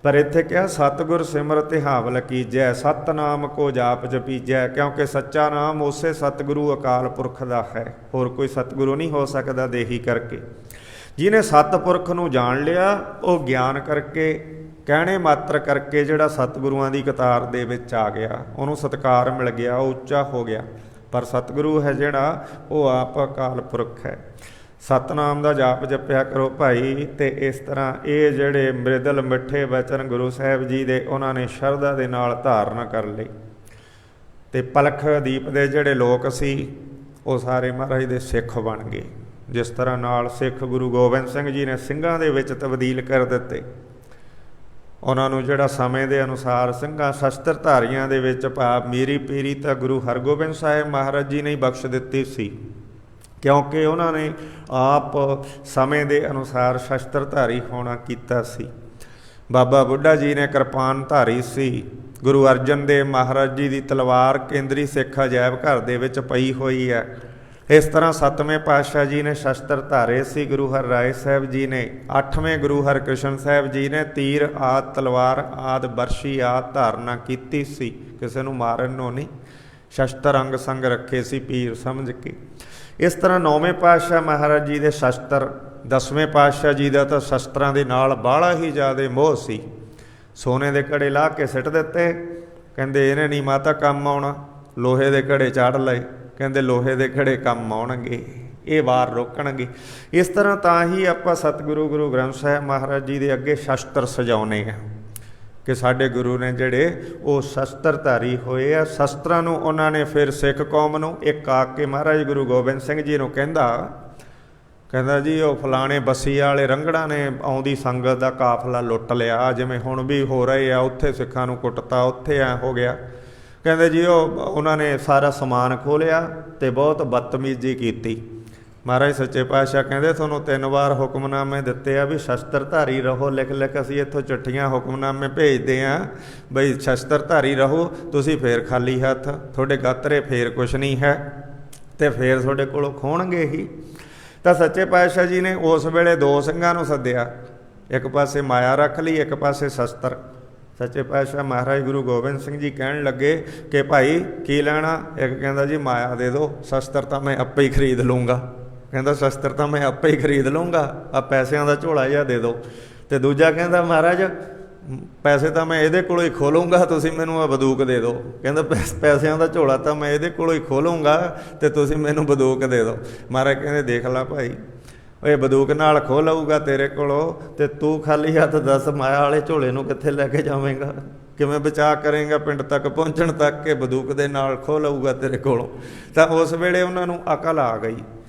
ਪਰ ਇੱਥੇ ਕਿਹਾ ਸਤਿਗੁਰ ਸਿਮਰਤਿ ਹਾਵਲ ਕੀਜੈ, ਸਤਨਾਮ ਕੋ ਜਾਪ ਜਪੀਜੈ, ਕਿਉਂਕਿ ਸੱਚਾ ਨਾਮ ਉਸੇ ਸਤਿਗੁਰੂ ਅਕਾਲ ਪੁਰਖ ਦਾ ਹੈ, ਹੋਰ ਕੋਈ ਸਤਿਗੁਰੂ ਨਹੀਂ ਹੋ ਸਕਦਾ। ਦੇਹੀ ਕਰਕੇ ਜਿਹਨੇ ਸਤਿਪੁਰਖ ਨੂੰ ਜਾਣ ਲਿਆ, ਉਹ ਗਿਆਨ ਕਰਕੇ ਕਹਿਣੇ ਮਾਤਰ ਕਰਕੇ ਜਿਹੜਾ ਸਤਿਗੁਰੂਆਂ ਦੀ ਕਤਾਰ ਦੇ ਵਿੱਚ ਆ ਗਿਆ, ਉਹਨੂੰ ਸਤਿਕਾਰ ਮਿਲ ਗਿਆ, ਉਹ ਉੱਚਾ ਹੋ ਗਿਆ। ਪਰ ਸਤਿਗੁਰੂ ਹੈ ਜਿਹੜਾ ਉਹ ਆਪ ਅਕਾਲ ਪੁਰਖ ਹੈ। ਸਤਨਾਮ ਦਾ ਜਾਪ ਜਪਿਆ ਕਰੋ ਭਾਈ। ਤੇ ਇਸ ਤਰ੍ਹਾਂ ਇਹ ਜਿਹੜੇ ਮ੍ਰਿਦਲ ਮਿੱਠੇ ਵਚਨ ਗੁਰੂ ਸਾਹਿਬ ਜੀ ਦੇ ਉਹਨਾਂ ਨੇ ਸ਼ਰਧਾ ਦੇ ਨਾਲ ਧਾਰਨ ਕਰ ਲਈ। ਤੇ ਪਲਖ ਦੀਪ ਦੇ ਜਿਹੜੇ ਲੋਕ ਸੀ ਉਹ ਸਾਰੇ ਮਹਾਰਾਜ ਦੇ ਸਿੱਖ ਬਣ ਗਏ। ਜਿਸ ਤਰ੍ਹਾਂ ਨਾਲ ਸਿੱਖ ਗੁਰੂ ਗੋਬਿੰਦ ਸਿੰਘ ਜੀ ਨੇ ਸਿੰਘਾਂ ਦੇ ਵਿੱਚ ਤਬਦੀਲ ਕਰ ਦਿੱਤੇ, ਉਹਨਾਂ ਨੂੰ ਜਿਹੜਾ ਸਮੇਂ ਦੇ ਅਨੁਸਾਰ ਸਿੰਘਾਂ ਸ਼ਸਤਰਧਾਰੀਆਂ ਦੇ ਵਿੱਚ ਭਾਵ ਮੀਰੀ ਪੀਰੀ ਤਾਂ ਗੁਰੂ ਹਰਗੋਬਿੰਦ ਸਾਹਿਬ ਮਹਾਰਾਜ ਜੀ ਨੇ ਹੀ ਬਖਸ਼ ਦਿੱਤੀ ਸੀ, ਕਿਉਂਕਿ ਉਹਨਾਂ ਨੇ ਆਪ ਸਮੇਂ ਦੇ ਅਨੁਸਾਰ ਸ਼ਸਤਰਧਾਰੀ ਹੋਣਾ ਕੀਤਾ ਸੀ। ਬਾਬਾ ਬੁੱਢਾ ਜੀ ਨੇ ਕਿਰਪਾਨ ਧਾਰੀ ਸੀ। ਗੁਰੂ ਅਰਜਨ ਦੇਵ ਮਹਾਰਾਜ ਜੀ ਦੀ ਤਲਵਾਰ ਕੇਂਦਰੀ ਸਿੱਖ ਅਜਾਇਬ ਘਰ ਦੇ ਵਿੱਚ ਪਈ ਹੋਈ ਹੈ। ਇਸ ਤਰ੍ਹਾਂ 7ਵੇਂ ਪਾਤਸ਼ਾਹ ਜੀ ਨੇ ਸ਼ਸਤਰ ਧਾਰੇ ਸੀ। ਗੁਰੂ ਹਰਿਰਾਏ ਸਾਹਿਬ ਜੀ ਨੇ, 8ਵੇਂ ਗੁਰੂ ਹਰਕ੍ਰਿਸ਼ਨ ਸਾਹਿਬ ਜੀ ਨੇ ਤੀਰ ਆਦਿ, ਤਲਵਾਰ ਆਦਿ, ਬਰਸ਼ੀ ਆਦਿ ਧਾਰਨਾ ਕੀਤੀ ਸੀ, ਕਿਸੇ ਨੂੰ ਮਾਰਨ ਨੂੰ ਨਹੀਂ। ਸ਼ਸਤਰ ਅੰਗ ਸੰਗ ਰੱਖੇ ਸੀ ਪੀਰ ਸਮਝ ਕੇ। ਇਸ ਤਰ੍ਹਾਂ 9ਵੇਂ ਪਾਤਸ਼ਾਹ ਮਹਾਰਾਜ ਜੀ ਦੇ ਸ਼ਸਤਰ, 10ਵੇਂ ਪਾਤਸ਼ਾਹ ਜੀ ਦਾ ਤਾਂ ਸ਼ਸਤਰਾਂ ਦੇ ਨਾਲ ਬਾਹਲਾ ਹੀ ਜ਼ਿਆਦਾ ਮੋਹ ਸੀ। ਸੋਨੇ ਦੇ ਘੜੇ ਲਾ ਕੇ ਸਿੱਟ ਦਿੱਤੇ, ਕਹਿੰਦੇ ਇਹਨੇ ਨਹੀਂ ਮਾਤਾ ਕੰਮ ਆਉਣਾ। ਲੋਹੇ ਦੇ ਘੜੇ ਚਾੜ ਲਏ, ਕਹਿੰਦੇ ਲੋਹੇ ਦੇ ਘੜੇ ਕੰਮ ਆਉਣਗੇ, ਇਹ ਵਾਰ ਰੋਕਣਗੇ। ਇਸ ਤਰ੍ਹਾਂ ਤਾਂ ਹੀ ਆਪਾਂ ਸਤਿਗੁਰੂ ਗੁਰੂ ਗ੍ਰੰਥ ਸਾਹਿਬ ਮਹਾਰਾਜ ਜੀ ਦੇ ਅੱਗੇ ਸ਼ਸਤਰ ਸਜਾਉਂਦੇ ਹਾਂ ਕਿ ਸਾਡੇ ਗੁਰੂ ਨੇ ਜਿਹੜੇ ਉਹ ਸ਼ਸਤਰਧਾਰੀ ਹੋਏ ਆ। ਸ਼ਸਤਰਾਂ ਨੂੰ ਉਹਨਾਂ ਨੇ ਫਿਰ ਸਿੱਖ ਕੌਮ ਨੂੰ ਇੱਕ ਆ ਕੇ ਮਹਾਰਾਜ ਗੁਰੂ ਗੋਬਿੰਦ ਸਿੰਘ ਜੀ ਨੂੰ ਕਹਿੰਦਾ ਜੀ ਉਹ ਫਲਾਣੇ ਬੱਸੀ ਵਾਲੇ ਰੰਗੜਾਂ ਨੇ ਆਉਂਦੀ ਸੰਗਤ ਦਾ ਕਾਫਲਾ ਲੁੱਟ ਲਿਆ, ਜਿਵੇਂ ਹੁਣ ਵੀ ਹੋ ਰਹੇ ਆ, ਉੱਥੇ ਸਿੱਖਾਂ ਨੂੰ ਕੁੱਟਤਾ, ਉੱਥੇ ਐ ਹੋ ਗਿਆ। ਕਹਿੰਦੇ ਜੀ ਉਹਨਾਂ ਨੇ ਸਾਰਾ ਸਮਾਨ ਖੋਲ੍ਹਿਆ ਅਤੇ ਬਹੁਤ ਬਦਤਮੀਜ਼ੀ ਕੀਤੀ। ਮਹਾਰਾਜ ਸੱਚੇ ਪਾਤਸ਼ਾਹ ਕਹਿੰਦੇ ਤੁਹਾਨੂੰ 3 ਵਾਰ ਹੁਕਮਨਾਮੇ ਦਿੱਤੇ ਆ ਵੀ ਸ਼ਸਤਰਧਾਰੀ ਰਹੋ, ਲਿਖ ਲਿਖ ਅਸੀਂ ਇੱਥੋਂ ਚਿੱਠੀਆਂ ਹੁਕਮਨਾਮੇ ਭੇਜਦੇ ਹਾਂ ਬਈ ਸ਼ਸਤਰਧਾਰੀ ਰਹੋ, ਤੁਸੀਂ ਫੇਰ ਖਾਲੀ ਹੱਥ, ਤੁਹਾਡੇ ਗਾਤਰੇ ਫੇਰ ਕੁਛ ਨਹੀਂ ਹੈ ਅਤੇ ਫੇਰ ਤੁਹਾਡੇ ਕੋਲੋਂ ਖੋਹਣਗੇ ਹੀ। ਤਾਂ ਸੱਚੇ ਪਾਤਸ਼ਾਹ ਜੀ ਨੇ ਉਸ ਵੇਲੇ 2 ਸਿੰਘਾਂ ਨੂੰ ਸੱਦਿਆ, ਇੱਕ ਪਾਸੇ ਮਾਇਆ ਰੱਖ ਲਈ, ਇੱਕ ਪਾਸੇ ਸ਼ਸਤਰ। ਸੱਚੇ ਪਾਤਸ਼ਾਹ ਮਹਾਰਾਜ ਗੁਰੂ ਗੋਬਿੰਦ ਸਿੰਘ ਜੀ ਕਹਿਣ ਲੱਗੇ ਕਿ ਭਾਈ ਕੀ ਲੈਣਾ? ਇੱਕ ਕਹਿੰਦਾ ਜੀ ਮਾਇਆ ਦੇ ਦਿਓ, ਸ਼ਸਤਰ ਤਾਂ ਮੈਂ ਆਪੇ ਹੀ ਖਰੀਦ ਲੂੰਗਾ। ਕਹਿੰਦਾ ਸ਼ਸਤਰ ਤਾਂ ਮੈਂ ਆਪੇ ਹੀ ਖਰੀਦ ਲੂੰਗਾ, ਆ ਪੈਸਿਆਂ ਦਾ ਝੋਲਾ ਜਿਹਾ ਦੇ ਦਿਓ। ਅਤੇ ਦੂਜਾ ਕਹਿੰਦਾ ਮਹਾਰਾਜ ਪੈਸੇ ਤਾਂ ਮੈਂ ਇਹਦੇ ਕੋਲੋਂ ਹੀ ਖੋਲੂੰਗਾ, ਤੁਸੀਂ ਮੈਨੂੰ ਆ ਬੰਦੂਕ ਦੇ ਦਿਓ। ਕਹਿੰਦਾ ਪੈਸਿਆਂ ਦਾ ਝੋਲਾ ਤਾਂ ਮੈਂ ਇਹਦੇ ਕੋਲੋਂ ਹੀ ਖੋਲੂੰਗਾ ਅਤੇ ਤੁਸੀਂ ਮੈਨੂੰ ਬੰਦੂਕ ਦੇ ਦਿਓ। ਮਹਾਰਾਜ ਕਹਿੰਦੇ ਦੇਖ ਲਾ ਭਾਈ, ਇਹ ਬੰਦੂਕ ਨਾਲ ਖੋਹ ਲਊਗਾ ਤੇਰੇ ਕੋਲੋਂ, ਅਤੇ ਤੂੰ ਖਾਲੀ ਹੱਥ ਦੱਸ ਮਾਇਆ ਵਾਲੇ ਝੋਲੇ ਨੂੰ ਕਿੱਥੇ ਲੈ ਕੇ ਜਾਵੇਂਗਾ, ਕਿਵੇਂ ਬਚਾਅ ਕਰੇਂਗਾ ਪਿੰਡ ਤੱਕ ਪਹੁੰਚਣ ਤੱਕ ਕਿ ਬੰਦੂਕ ਦੇ ਨਾਲ ਖੋਹ ਲਊਗਾ ਤੇਰੇ ਕੋਲੋਂ। ਤਾਂ ਉਸ ਵੇਲੇ ਉਹਨਾਂ ਨੂੰ ਅਕਲ ਆ ਗਈ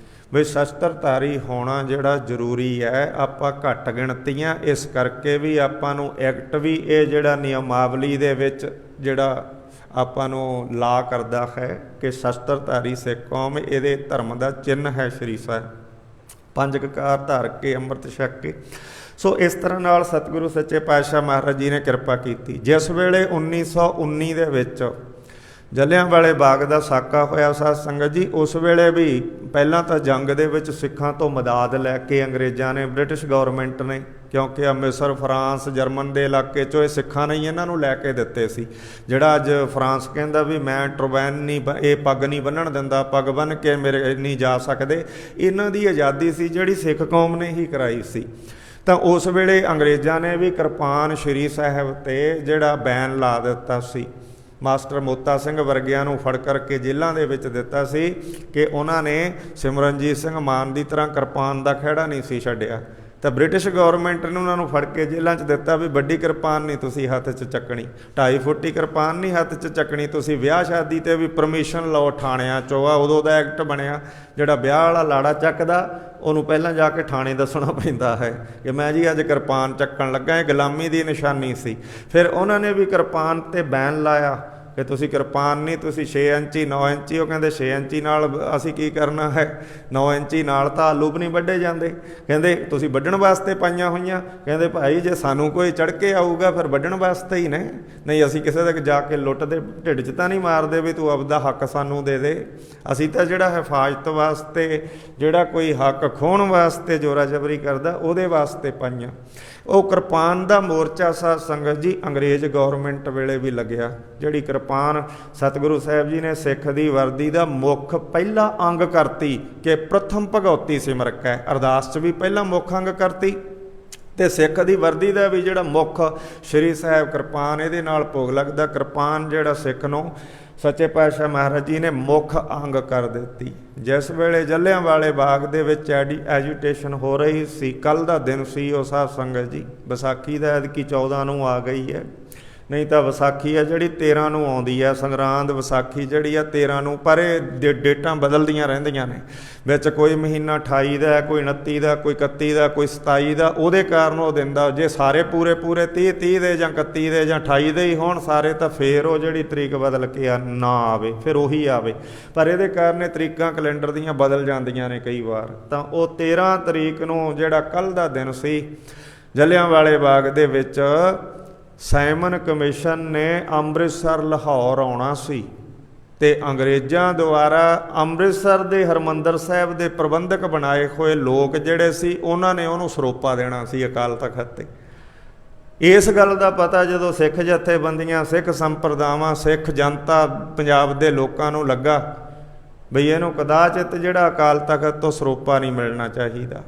ਵੀ ਸ਼ਸਤਰਧਾਰੀ ਹੋਣਾ ਜਿਹੜਾ ਜ਼ਰੂਰੀ ਹੈ। ਆਪਾਂ ਘੱਟ ਗਿਣਤੀਆਂ, ਇਸ ਕਰਕੇ ਵੀ ਆਪਾਂ ਨੂੰ ਐਕਟ ਵੀ ਇਹ ਜਿਹੜਾ ਨਿਯਮਾਵਲੀ ਦੇ ਵਿੱਚ ਜਿਹੜਾ ਆਪਾਂ ਨੂੰ ਲਾ ਕਰਦਾ ਹੈ ਕਿ ਸ਼ਸਤਰਧਾਰੀ ਸਿੱਖ ਕੌਮ, ਇਹਦੇ ਧਰਮ ਦਾ ਚਿੰਨ੍ਹ ਹੈ ਸ਼੍ਰੀ ਸਾਹਿਬ, 5 ਕਕਾਰ ਧਾਰ ਕੇ ਅੰਮ੍ਰਿਤ ਛਕ ਕੇ। ਸੋ ਇਸ ਤਰ੍ਹਾਂ ਨਾਲ ਸਤਿਗੁਰੂ ਸੱਚੇ ਪਾਤਸ਼ਾਹ ਮਹਾਰਾਜ ਜੀ ਨੇ ਕਿਰਪਾ ਕੀਤੀ। ਜਿਸ ਵੇਲੇ 1919 ਦੇ ਵਿੱਚ ਜਲਿਆਂਵਾਲੇ ਬਾਗ ਦਾ ਸਾਕਾ ਹੋਇਆ ਸਾਧ ਸੰਗਤ ਜੀ, ਉਸ ਵੇਲੇ ਵੀ ਪਹਿਲਾਂ ਤਾਂ ਜੰਗ ਦੇ ਵਿੱਚ ਸਿੱਖਾਂ ਤੋਂ ਮਦਦ ਲੈ ਕੇ ਅੰਗਰੇਜ਼ਾਂ ਨੇ, ਬ੍ਰਿਟਿਸ਼ ਗੌਰਮੈਂਟ ਨੇ, ਕਿਉਂਕਿ ਅੰਮ੍ਰਿਤਸਰ ਫਰਾਂਸ ਜਰਮਨ ਦੇ ਇਲਾਕੇ 'ਚੋਂ ਇਹ ਸਿੱਖਾਂ ਨੇ ਹੀ ਇਹਨਾਂ ਨੂੰ ਲੈ ਕੇ ਦਿੱਤੇ ਸੀ। ਜਿਹੜਾ ਅੱਜ ਫਰਾਂਸ ਕਹਿੰਦਾ ਵੀ ਮੈਂ ਟਰਬੈਨ ਨਹੀਂ, ਇਹ ਪੱਗ ਨਹੀਂ ਬੰਨ੍ਹਣ ਦਿੰਦਾ, ਪੱਗ ਬੰਨ੍ਹ ਕੇ ਮੇਰੇ ਨਹੀਂ ਜਾ ਸਕਦੇ, ਇਹਨਾਂ ਦੀ ਆਜ਼ਾਦੀ ਸੀ ਜਿਹੜੀ ਸਿੱਖ ਕੌਮ ਨੇ ਹੀ ਕਰਾਈ ਸੀ। ਤਾਂ ਉਸ ਵੇਲੇ ਅੰਗਰੇਜ਼ਾਂ ਨੇ ਵੀ ਕਿਰਪਾਨ ਸ਼੍ਰੀ ਸਾਹਿਬ 'ਤੇ ਜਿਹੜਾ ਬੈਨ ਲਾ ਦਿੱਤਾ ਸੀ। ਮਾਸਟਰ ਮੋਤਾ ਸਿੰਘ ਵਰਗਿਆਂ ਨੂੰ ਫੜ ਕਰਕੇ ਜੇਲ੍ਹਾਂ ਦੇ ਵਿੱਚ ਦਿੱਤਾ ਸੀ ਕਿ ਉਹਨਾਂ ਨੇ ਸਿਮਰਨਜੀਤ ਸਿੰਘ ਮਾਨ ਦੀ ਤਰ੍ਹਾਂ ਕਿਰਪਾਨ ਦਾ ਖਹਿੜਾ ਨਹੀਂ ਸੀ ਛੱਡਿਆ। ਤਾਂ ਬ੍ਰਿਟਿਸ਼ ਗੌਰਮੈਂਟ ਨੇ ਉਹਨਾਂ ਨੂੰ ਫੜ ਕੇ ਜੇਲ੍ਹਾਂ 'ਚ ਦਿੱਤਾ ਵੀ ਵੱਡੀ ਕਿਰਪਾਨ ਨਹੀਂ ਤੁਸੀਂ ਹੱਥ 'ਚ ਚੱਕਣੀ, 2.5 ਫੁੱਟੀ ਕਿਰਪਾਨ ਨਹੀਂ ਹੱਥ 'ਚ ਚੱਕਣੀ, ਤੁਸੀਂ ਵਿਆਹ ਸ਼ਾਦੀ 'ਤੇ ਵੀ ਪਰਮਿਸ਼ਨ ਲਓ ਥਾਣਿਆਂ 'ਚੋਂ। ਉਦੋਂ ਦਾ ਐਕਟ ਬਣਿਆ, ਜਿਹੜਾ ਵਿਆਹ ਵਾਲਾ ਲਾੜਾ ਚੱਕਦਾ ਉਹਨੂੰ ਪਹਿਲਾਂ ਜਾ ਕੇ ਥਾਣੇ ਦੱਸਣਾ ਪੈਂਦਾ ਹੈ ਕਿ ਮੈਂ ਜੀ ਅੱਜ ਕਿਰਪਾਨ ਚੱਕਣ ਲੱਗਾ। ਇਹ ਗੁਲਾਮੀ ਦੀ ਨਿਸ਼ਾਨੀ ਸੀ। ਫਿਰ ਉਹਨਾਂ ਨੇ ਵੀ ਕਿਰਪਾਨ 'ਤੇ ਬੈਨ ਲਾਇਆ ਕਿ ਤੁਸੀਂ ਕਿਰਪਾਨ ਨਹੀਂ, ਤੁਸੀਂ 6 ਇੰਚੀ 9 ਇੰਚੀ। ਉਹ ਕਹਿੰਦੇ 6 ਇੰਚੀ ਨਾਲ ਅਸੀਂ ਕੀ ਕਰਨਾ ਹੈ, 9 ਇੰਚੀ ਨਾਲ ਤਾਂ ਆਲੂ ਵੀ ਨਹੀਂ ਵੱਢੇ ਜਾਂਦੇ। ਕਹਿੰਦੇ ਤੁਸੀਂ ਵੱਢਣ ਵਾਸਤੇ ਪਾਈਆਂ ਹੋਈਆਂ। ਕਹਿੰਦੇ ਭਾਈ ਜੇ ਸਾਨੂੰ ਕੋਈ ਚੜ੍ਹ ਕੇ ਆਊਗਾ ਫਿਰ ਵੱਢਣ ਵਾਸਤੇ ਹੀ ਨੇ, ਨਹੀਂ ਅਸੀਂ ਕਿਸੇ ਦੇ ਜਾ ਕੇ ਲੁੱਟ ਦੇ ਢਿੱਡ 'ਚ ਤਾਂ ਨਹੀਂ ਮਾਰਦੇ ਵੀ ਤੂੰ ਆਪਦਾ ਹੱਕ ਸਾਨੂੰ ਦੇ ਦੇ। ਅਸੀਂ ਤਾਂ ਜਿਹੜਾ ਹਿਫਾਜ਼ਤ ਵਾਸਤੇ, ਜਿਹੜਾ ਕੋਈ ਹੱਕ ਖੋਹਣ ਵਾਸਤੇ ਜ਼ੋਰਾ ਜ਼ਬਰੀ ਕਰਦਾ ਉਹਦੇ ਵਾਸਤੇ ਪਾਈਆਂ। ਉਹ ਕਿਰਪਾਨ ਦਾ ਮੋਰਚਾ ਸਾਧ ਸੰਗਤ ਜੀ ਅੰਗਰੇਜ਼ ਗੌਰਮੈਂਟ ਵੇਲੇ ਵੀ ਲੱਗਿਆ। ਜਿਹੜੀ ਕਿਰਪਾਨ ਸਤਿਗੁਰੂ ਸਾਹਿਬ ਜੀ ਨੇ ਸਿੱਖ ਦੀ ਵਰਦੀ ਦਾ ਮੁੱਖ ਪਹਿਲਾ ਅੰਗ ਕਰਤੀ ਕਿ ਪ੍ਰਥਮ ਭਗਉਤੀ ਸਿਮਰਕੈ, ਅਰਦਾਸ 'ਚ ਵੀ ਪਹਿਲਾਂ ਮੁੱਖ ਅੰਗ ਕਰਤੀ। ਤੇ ਸਿੱਖ ਦੀ ਵਰਦੀ ਦਾ ਵੀ ਜਿਹੜਾ ਮੁੱਖ ਸ਼੍ਰੀ ਸਾਹਿਬ ਕਿਰਪਾਨ, ਇਹਦੇ ਨਾਲ ਭੋਗ ਲੱਗਦਾ। ਕਿਰਪਾਨ ਜਿਹੜਾ ਸਿੱਖ ਨੂੰ ਸੱਚੇ ਪਾਤਸ਼ਾਹ ਮਹਾਰਾਜ ਜੀ ਨੇ ਮੁੱਖ ਅੰਗ ਕਰ ਦਿੱਤੀ। ਜਿਸ ਵੇਲੇ ਜਲ੍ਹਿਆਂਵਾਲੇ ਬਾਗ ਦੇ ਵਿੱਚ ਐਜੀਟੇਸ਼ਨ ਹੋ ਰਹੀ ਸੀ, ਕੱਲ੍ਹ ਦਾ ਦਿਨ ਸੀ ਉਹ ਸਾਧ ਸੰਗਤ ਜੀ, ਵਿਸਾਖੀ ਦਾ ਐਤਕੀ 14 ਨੂੰ ਆ ਗਈ ਹੈ, ਨਹੀਂ ਤਾਂ ਵਿਸਾਖੀ ਹੈ ਜਿਹੜੀ 13 ਨੂੰ ਆਉਂਦੀ ਹੈ। ਸੰਗਰਾਂਦ ਵਿਸਾਖੀ ਜਿਹੜੀ ਆ 13 ਨੂੰ, ਪਰ ਇਹ ਡੇਟਾਂ ਬਦਲਦੀਆਂ ਰਹਿੰਦੀਆਂ ਨੇ। ਵਿੱਚ ਕੋਈ ਮਹੀਨਾ 28 ਦਾ, ਕੋਈ 29 ਦਾ, ਕੋਈ 31 ਦਾ, ਕੋਈ 27 ਦਾ। ਉਹਦੇ ਕਾਰਨ ਉਹ ਦਿਨ ਦਾ ਜੇ ਸਾਰੇ ਪੂਰੇ 30 ਦੇ ਜਾਂ 31 ਦੇ ਜਾਂ 28 ਦੇ ਹੀ ਹੋਣ ਸਾਰੇ, ਤਾਂ ਫੇਰ ਉਹ ਜਿਹੜੀ ਤਰੀਕ ਬਦਲ ਕੇ ਨਾ ਆਵੇ, ਫਿਰ ਉਹੀ ਆਵੇ। ਪਰ ਇਹਦੇ ਕਾਰਨ ਇਹ ਤਰੀਕਾਂ ਕੈਲੰਡਰ ਦੀਆਂ ਬਦਲ ਜਾਂਦੀਆਂ ਨੇ ਕਈ ਵਾਰ। ਤਾਂ ਉਹ 13 ਤਰੀਕ ਨੂੰ ਜਿਹੜਾ ਕੱਲ੍ਹ ਦਾ ਦਿਨ ਸੀ, ਜਲ੍ਹਿਆਂਵਾਲੇ ਬਾਗ ਦੇ ਵਿੱਚ ਸਾਈਮਨ ਕਮਿਸ਼ਨ ਨੇ ਅੰਮ੍ਰਿਤਸਰ ਲਾਹੌਰ ਆਉਣਾ ਸੀ, ਤੇ ਅੰਗਰੇਜ਼ਾਂ ਦੁਆਰਾ ਅੰਮ੍ਰਿਤਸਰ ਦੇ ਹਰਿਮੰਦਰ ਸਾਹਿਬ ਦੇ ਪ੍ਰਬੰਧਕ ਬਣਾਏ ਹੋਏ ਲੋਕ ਜਿਹੜੇ ਸੀ, ਉਹਨਾਂ ਨੇ ਉਹਨੂੰ ਸਰੋਪਾ ਦੇਣਾ ਸੀ ਅਕਾਲ ਤਖਤ 'ਤੇ। ਇਸ ਗੱਲ ਦਾ ਪਤਾ ਜਦੋਂ ਸਿੱਖ ਜਥੇਬੰਦੀਆਂ, ਸਿੱਖ ਸੰਪਰਦਾਵਾਂ, ਸਿੱਖ ਜਨਤਾ ਪੰਜਾਬ ਦੇ ਲੋਕਾਂ ਨੂੰ ਲੱਗਾ ਬਈ ਇਹਨੂੰ ਕਦਾਚਿਤ ਜਿਹੜਾ ਅਕਾਲ ਤਖਤ ਤੋਂ ਸਰੋਪਾ ਨਹੀਂ ਮਿਲਣਾ ਚਾਹੀਦਾ,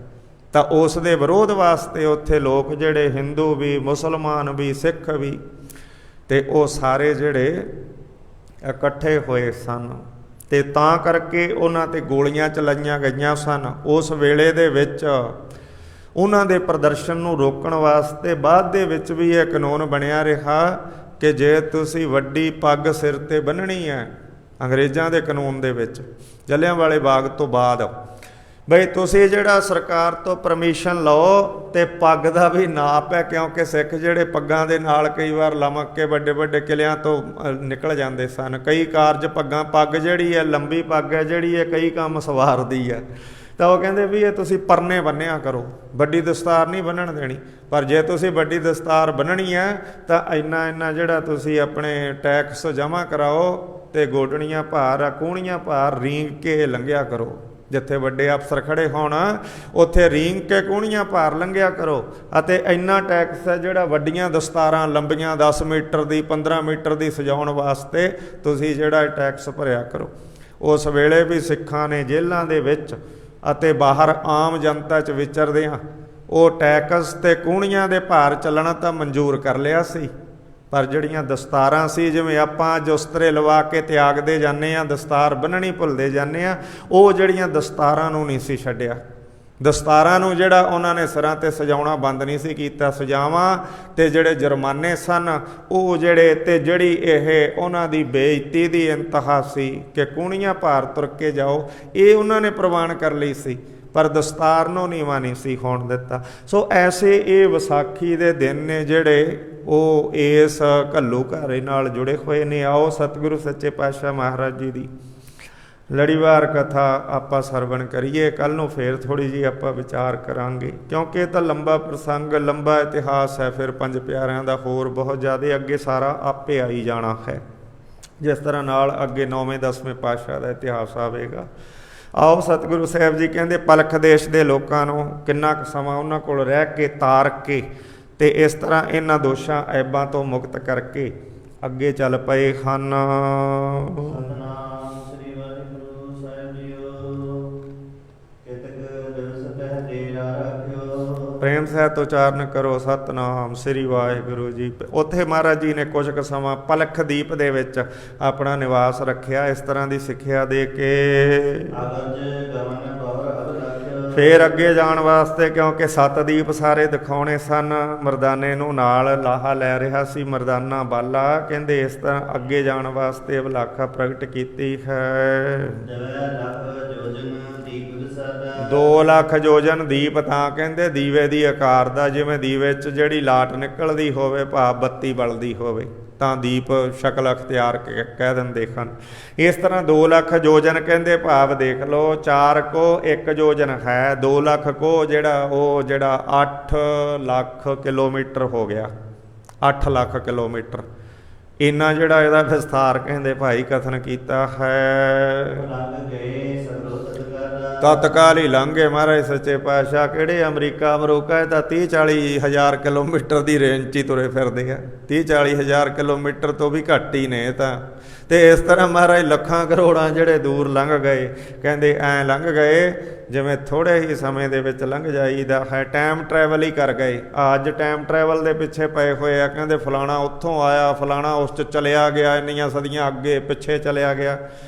ਤਾਂ ਉਸ ਦੇ ਵਿਰੋਧ ਵਾਸਤੇ ਉੱਥੇ ਲੋਕ ਜਿਹੜੇ ਹਿੰਦੂ ਵੀ, ਮੁਸਲਮਾਨ ਵੀ, ਸਿੱਖ ਵੀ, ਤੇ ਉਹ ਸਾਰੇ ਜਿਹੜੇ ਇਕੱਠੇ ਹੋਏ ਸਨ। ਤੇ ਤਾਂ ਕਰਕੇ ਉਹਨਾਂ 'ਤੇ ਗੋਲੀਆਂ ਚਲਾਈਆਂ ਗਈਆਂ ਸਨ। ਉਸ ਵੇਲੇ ਦੇ ਵਿੱਚ ਉਹਨਾਂ ਦੇ ਪ੍ਰਦਰਸ਼ਨ ਨੂੰ ਰੋਕਣ ਵਾਸਤੇ ਬਾਅਦ ਦੇ ਵਿੱਚ ਵੀ ਇਹ ਕਾਨੂੰਨ ਬਣਿਆ ਰਿਹਾ ਕਿ ਜੇ ਤੁਸੀਂ ਵੱਡੀ ਪੱਗ ਸਿਰ 'ਤੇ ਬੰਨ੍ਹਣੀ ਹੈ, ਅੰਗਰੇਜ਼ਾਂ ਦੇ ਕਾਨੂੰਨ ਦੇ ਵਿੱਚ ਜਲ੍ਹਿਆਂਵਾਲੇ ਬਾਗ ਤੋਂ ਬਾਅਦ, ਬਈ ਤੁਸੀਂ ਜਿਹੜਾ ਸਰਕਾਰ ਤੋਂ ਪਰਮਿਸ਼ਨ ਲਓ ਤੇ ਪੱਗ ਦਾ ਵੀ ਨਾਪ ਹੈ, ਕਿਉਂਕਿ ਸਿੱਖ ਜਿਹੜੇ ਪੱਗਾਂ ਦੇ ਨਾਲ ਕਈ ਵਾਰ ਲਮਕ ਕੇ ਵੱਡੇ ਵੱਡੇ ਕਿਲਿਆਂ ਤੋਂ ਨਿਕਲ ਜਾਂਦੇ ਸਨ। ਕਈ ਕਾਰਜ ਪੱਗ ਜਿਹੜੀ ਹੈ, ਲੰਬੀ ਪੱਗ ਹੈ ਜਿਹੜੀ ਹੈ, ਕਈ ਕੰਮ ਸਵਾਰਦੀ ਹੈ। ਤਾਂ ਉਹ ਕਹਿੰਦੇ ਵੀ ਇਹ ਤੁਸੀਂ ਪਰਨੇ ਬੰਨਿਆ ਕਰੋ, ਵੱਡੀ ਦਸਤਾਰ ਨਹੀਂ ਬੰਨ੍ਹਣ ਦੇਣੀ। ਪਰ ਜੇ ਤੁਸੀਂ ਵੱਡੀ ਦਸਤਾਰ ਬੰਨ੍ਹਣੀ ਹੈ ਤਾਂ ਇੰਨਾ ਜਿਹੜਾ ਤੁਸੀਂ ਆਪਣੇ ਟੈਕਸ ਜਮ੍ਹਾਂ ਕਰਾਓ, ਤੇ ਗੋਡਣੀਆਂ ਭਾਰ, ਕੂਹਣੀਆਂ ਭਾਰ ਰੀਂਗ ਕੇ ਲੰਘਿਆ ਕਰੋ। ਜਿੱਥੇ ਵੱਡੇ ਅਫਸਰ ਖੜੇ ਹੋਣ ਉੱਥੇ ਰੀਂਗ ਕੇ ਕੂਹਣੀਆਂ ਭਾਰ ਲੰਘਿਆ ਕਰੋ। ਅਤੇ ਇੰਨਾ ਟੈਕਸ ਹੈ ਜਿਹੜਾ ਵੱਡੀਆਂ ਦਸਤਾਰਾਂ ਲੰਬੀਆਂ 10 ਮੀਟਰ ਦੀ, 15 ਮੀਟਰ ਦੀ ਸਜਾਉਣ ਵਾਸਤੇ ਤੁਸੀਂ ਜਿਹੜਾ ਟੈਕਸ ਭਰਿਆ ਕਰੋ। ਉਸ ਵੇਲੇ ਵੀ ਸਿੱਖਾਂ ਨੇ ਜੇਲ੍ਹਾਂ ਦੇ ਵਿੱਚ ਅਤੇ ਬਾਹਰ ਆਮ ਜਨਤਾ 'ਚ ਵਿਚਰਦਿਆਂ ਉਹ ਟੈਕਸ ਤੇ ਕੂਹਣੀਆਂ ਦੇ ਭਾਰ ਚੱਲਣਾ ਤਾਂ ਮਨਜ਼ੂਰ ਕਰ ਲਿਆ ਸੀ, ਪਰ ਜਿਹੜੀਆਂ ਦਸਤਾਰਾਂ ਸੀ, ਜਿਵੇਂ ਆਪਾਂ ਅੱਜ ਉਸਤਰੇ ਲਵਾ ਕੇ ਤਿਆਗਦੇ ਜਾਂਦੇ ਹਾਂ, ਦਸਤਾਰ ਬੰਨ੍ਹਣੀ ਭੁੱਲਦੇ ਜਾਂਦੇ ਹਾਂ, ਉਹ ਜਿਹੜੀਆਂ ਦਸਤਾਰਾਂ ਨੂੰ ਨਹੀਂ ਸੀ ਛੱਡਿਆ। ਦਸਤਾਰਾਂ ਨੂੰ ਜਿਹੜਾ ਉਹਨਾਂ ਨੇ ਸਿਰਾਂ 'ਤੇ ਸਜਾਉਣਾ ਬੰਦ ਨਹੀਂ ਸੀ ਕੀਤਾ। ਸਜਾਵਾਂ ਤੇ ਜਿਹੜੇ ਜੁਰਮਾਨੇ ਸਨ ਉਹ ਜਿਹੜੇ, ਤੇ ਜਿਹੜੀ ਇਹ ਉਹਨਾਂ ਦੀ ਬੇਇੱਜ਼ਤੀ ਦੀ ਇੰਤਹਾ ਸੀ ਕਿ ਕੂਹਣੀਆਂ ਭਾਰ ਤੁਰ ਕੇ ਜਾਓ, ਇਹ ਉਹਨਾਂ ਨੇ ਪ੍ਰਵਾਨ ਕਰ ਲਈ ਸੀ, ਪਰ ਦਸਤਾਰ ਨੂੰ ਨੀਵਾਂ ਨਹੀਂ ਸੀ ਹੋਣ ਦਿੱਤਾ। ਸੋ ਐਸੇ ਇਹ ਵਿਸਾਖੀ ਦੇ ਦਿਨ ਨੇ ਜਿਹੜੇ ਉਹ ਇਸ ਘੱਲੂਘਾਰੇ ਨਾਲ ਜੁੜੇ ਹੋਏ ਨੇ। ਆਓ ਸਤਿਗੁਰੂ ਸੱਚੇ ਪਾਤਸ਼ਾਹ ਮਹਾਰਾਜ ਜੀ ਦੀ ਲੜੀਵਾਰ ਕਥਾ ਆਪਾਂ ਸਰਵਣ ਕਰੀਏ। ਕੱਲ੍ਹ ਨੂੰ ਫੇਰ ਥੋੜ੍ਹੀ ਜਿਹੀ ਆਪਾਂ ਵਿਚਾਰ ਕਰਾਂਗੇ, ਕਿਉਂਕਿ ਇਹ ਤਾਂ ਲੰਬਾ ਪ੍ਰਸੰਗ, ਲੰਬਾ ਇਤਿਹਾਸ ਹੈ। ਫਿਰ ਪੰਜ ਪਿਆਰਿਆਂ ਦਾ ਹੋਰ ਬਹੁਤ ਜ਼ਿਆਦਾ ਅੱਗੇ ਸਾਰਾ ਆਪੇ ਆਈ ਜਾਣਾ ਹੈ, ਜਿਸ ਤਰ੍ਹਾਂ ਨਾਲ ਅੱਗੇ 9ਵੇਂ 10ਵੇਂ ਪਾਤਸ਼ਾਹ ਦਾ ਇਤਿਹਾਸ ਆਵੇਗਾ। ਆਓ ਸਤਿਗੁਰੂ ਸਾਹਿਬ ਜੀ ਕਹਿੰਦੇ ਪਲਖ ਦੇਸ਼ ਦੇ ਲੋਕਾਂ ਨੂੰ ਕਿੰਨਾ ਕੁ ਸਮਾਂ ਉਹਨਾਂ ਕੋਲ ਰਹਿ ਕੇ ਤਾਰ ਕੇ ਤੇ ਇਸ ਤਰ੍ਹਾਂ ਇਹਨਾਂ ਦੋਸ਼ਾਂ ਐਬਾਂ ਤੋਂ ਮੁਕਤ ਕਰਕੇ ਅੱਗੇ ਚੱਲ ਪਏ ਹਨ। ਸਤਿਨਾਮ ਸ੍ਰੀ ਵਾਹਿਗੁਰੂ ਸਾਹਿਬ ਜੀਓ। ਕਿਤਕ ਦਿਵਸ ਪਹਿਰੇਰਾ ਰੱਖਿਓ। ਪ੍ਰੇਮ ਸਹਿਤ ਉਚਾਰਨ ਕਰੋ ਸਤਨਾਮ ਸ੍ਰੀ ਵਾਹਿਗੁਰੂ ਜੀ। ਉੱਥੇ ਮਹਾਰਾਜ ਜੀ ਨੇ ਕੁਝ ਕੁ ਸਮਾਂ ਪਲਖ ਦੀਪ ਦੇ ਵਿੱਚ ਆਪਣਾ ਨਿਵਾਸ ਰੱਖਿਆ, ਇਸ ਤਰ੍ਹਾਂ ਦੀ ਸਿੱਖਿਆ ਦੇ ਕੇ ਫੇਰ ਅੱਗੇ ਜਾਣ ਵਾਸਤੇ, ਕਿਉਂਕਿ 7 ਦੀਪ ਸਾਰੇ ਦਿਖਾਉਣੇ ਸਨ। ਮਰਦਾਨੇ ਨੂੰ ਨਾਲ ਲਾਹਾ ਲੈ ਰਿਹਾ ਸੀ, ਮਰਦਾਨਾ ਬਾਲਾ। ਕਹਿੰਦੇ ਇਸ ਤਰ੍ਹਾਂ ਅੱਗੇ ਜਾਣ ਵਾਸਤੇ ਅਭਿਲਾਖਾ ਪ੍ਰਗਟ ਕੀਤੀ ਹੈ। 2 ਲੱਖ ਯੋਜਨ ਦੀਪ, ਤਾਂ ਕਹਿੰਦੇ ਦੀਵੇ ਦੀ ਆਕਾਰ ਦਾ, ਜਿਵੇਂ ਦੀਵੇ 'ਚ ਜਿਹੜੀ ਲਾਟ ਨਿਕਲਦੀ ਹੋਵੇ, ਭਾਵ ਬੱਤੀ ਬਲਦੀ ਹੋਵੇ। ਤਾਂ ਦੀਪ ਸ਼ਕਲ ਅਖਤਿਆਰ ਕਹਿ ਦਿੰਦੇ ਹਨ। ਇਸ ਤਰ੍ਹਾਂ 2 ਲੱਖ ਯੋਜਨ ਕਹਿੰਦੇ ਭਾਵ ਦੇਖ ਲਓ 4 ਕੋ 1 ਯੋਜਨ ਹੈ, 2 ਲੱਖ ਕੋ ਜਿਹੜਾ 8 ਲੱਖ ਕਿਲੋਮੀਟਰ ਹੋ ਗਿਆ, 8 ਲੱਖ ਕਿਲੋਮੀਟਰ ਇੰਨਾ ਜਿਹੜਾ ਇਹਦਾ ਵਿਸਥਾਰ ਕਹਿੰਦੇ ਭਾਈ ਕਥਨ ਕੀਤਾ ਹੈ। ਲੰਘ ਗਏ ਸਗਰੋ ਤਤਕਾਲ, ਤਤਕਾਲ ਹੀ ਲੰਘ ਗਏ ਮਹਾਰਾਜ ਸੱਚੇ ਪਾਤਸ਼ਾਹ। ਕਿਹੜੇ ਅਮਰੀਕਾ ਅਮਰੂਕਾ, ਇਹ ਤਾਂ 30-40 ਹਜ਼ਾਰ ਕਿਲੋਮੀਟਰ ਦੀ ਰੇਂਜ 'ਚ ਹੀ ਤੁਰੇ ਫਿਰਦੇ ਆ, 30-40 ਹਜ਼ਾਰ ਕਿਲੋਮੀਟਰ ਤੋਂ ਵੀ ਘੱਟ ਹੀ ਨੇ ਤਾਂ। ਤੇ ਇਸ ਤਰ੍ਹਾਂ ਮਹਾਰਾਜ ਲੱਖਾਂ ਕਰੋੜਾਂ ਜਿਹੜੇ ਦੂਰ ਲੰਘ ਗਏ, ਕਹਿੰਦੇ ਐਂ ਲੰਘ ਗਏ ਜਿਵੇਂ ਥੋੜ੍ਹੇ ਹੀ ਸਮੇਂ ਦੇ ਵਿੱਚ ਲੰਘ ਜਾਈਦਾ ਹੈ। ਟਾਈਮ ਟਰੈਵਲ ਹੀ ਕਰ ਗਏ। ਅੱਜ ਟਾਈਮ ਟਰੈਵਲ ਦੇ ਪਿੱਛੇ ਪਏ ਹੋਏ ਆ, ਕਹਿੰਦੇ ਫਲਾਣਾ ਉੱਥੋਂ ਆਇਆ, ਫਲਾਣਾ ਉਸ 'ਚ ਚਲਿਆ ਗਿਆ, ਇੰਨੀਆਂ ਸਦੀਆਂ ਅੱਗੇ ਪਿੱਛੇ ਚਲਿਆ ਗਿਆ।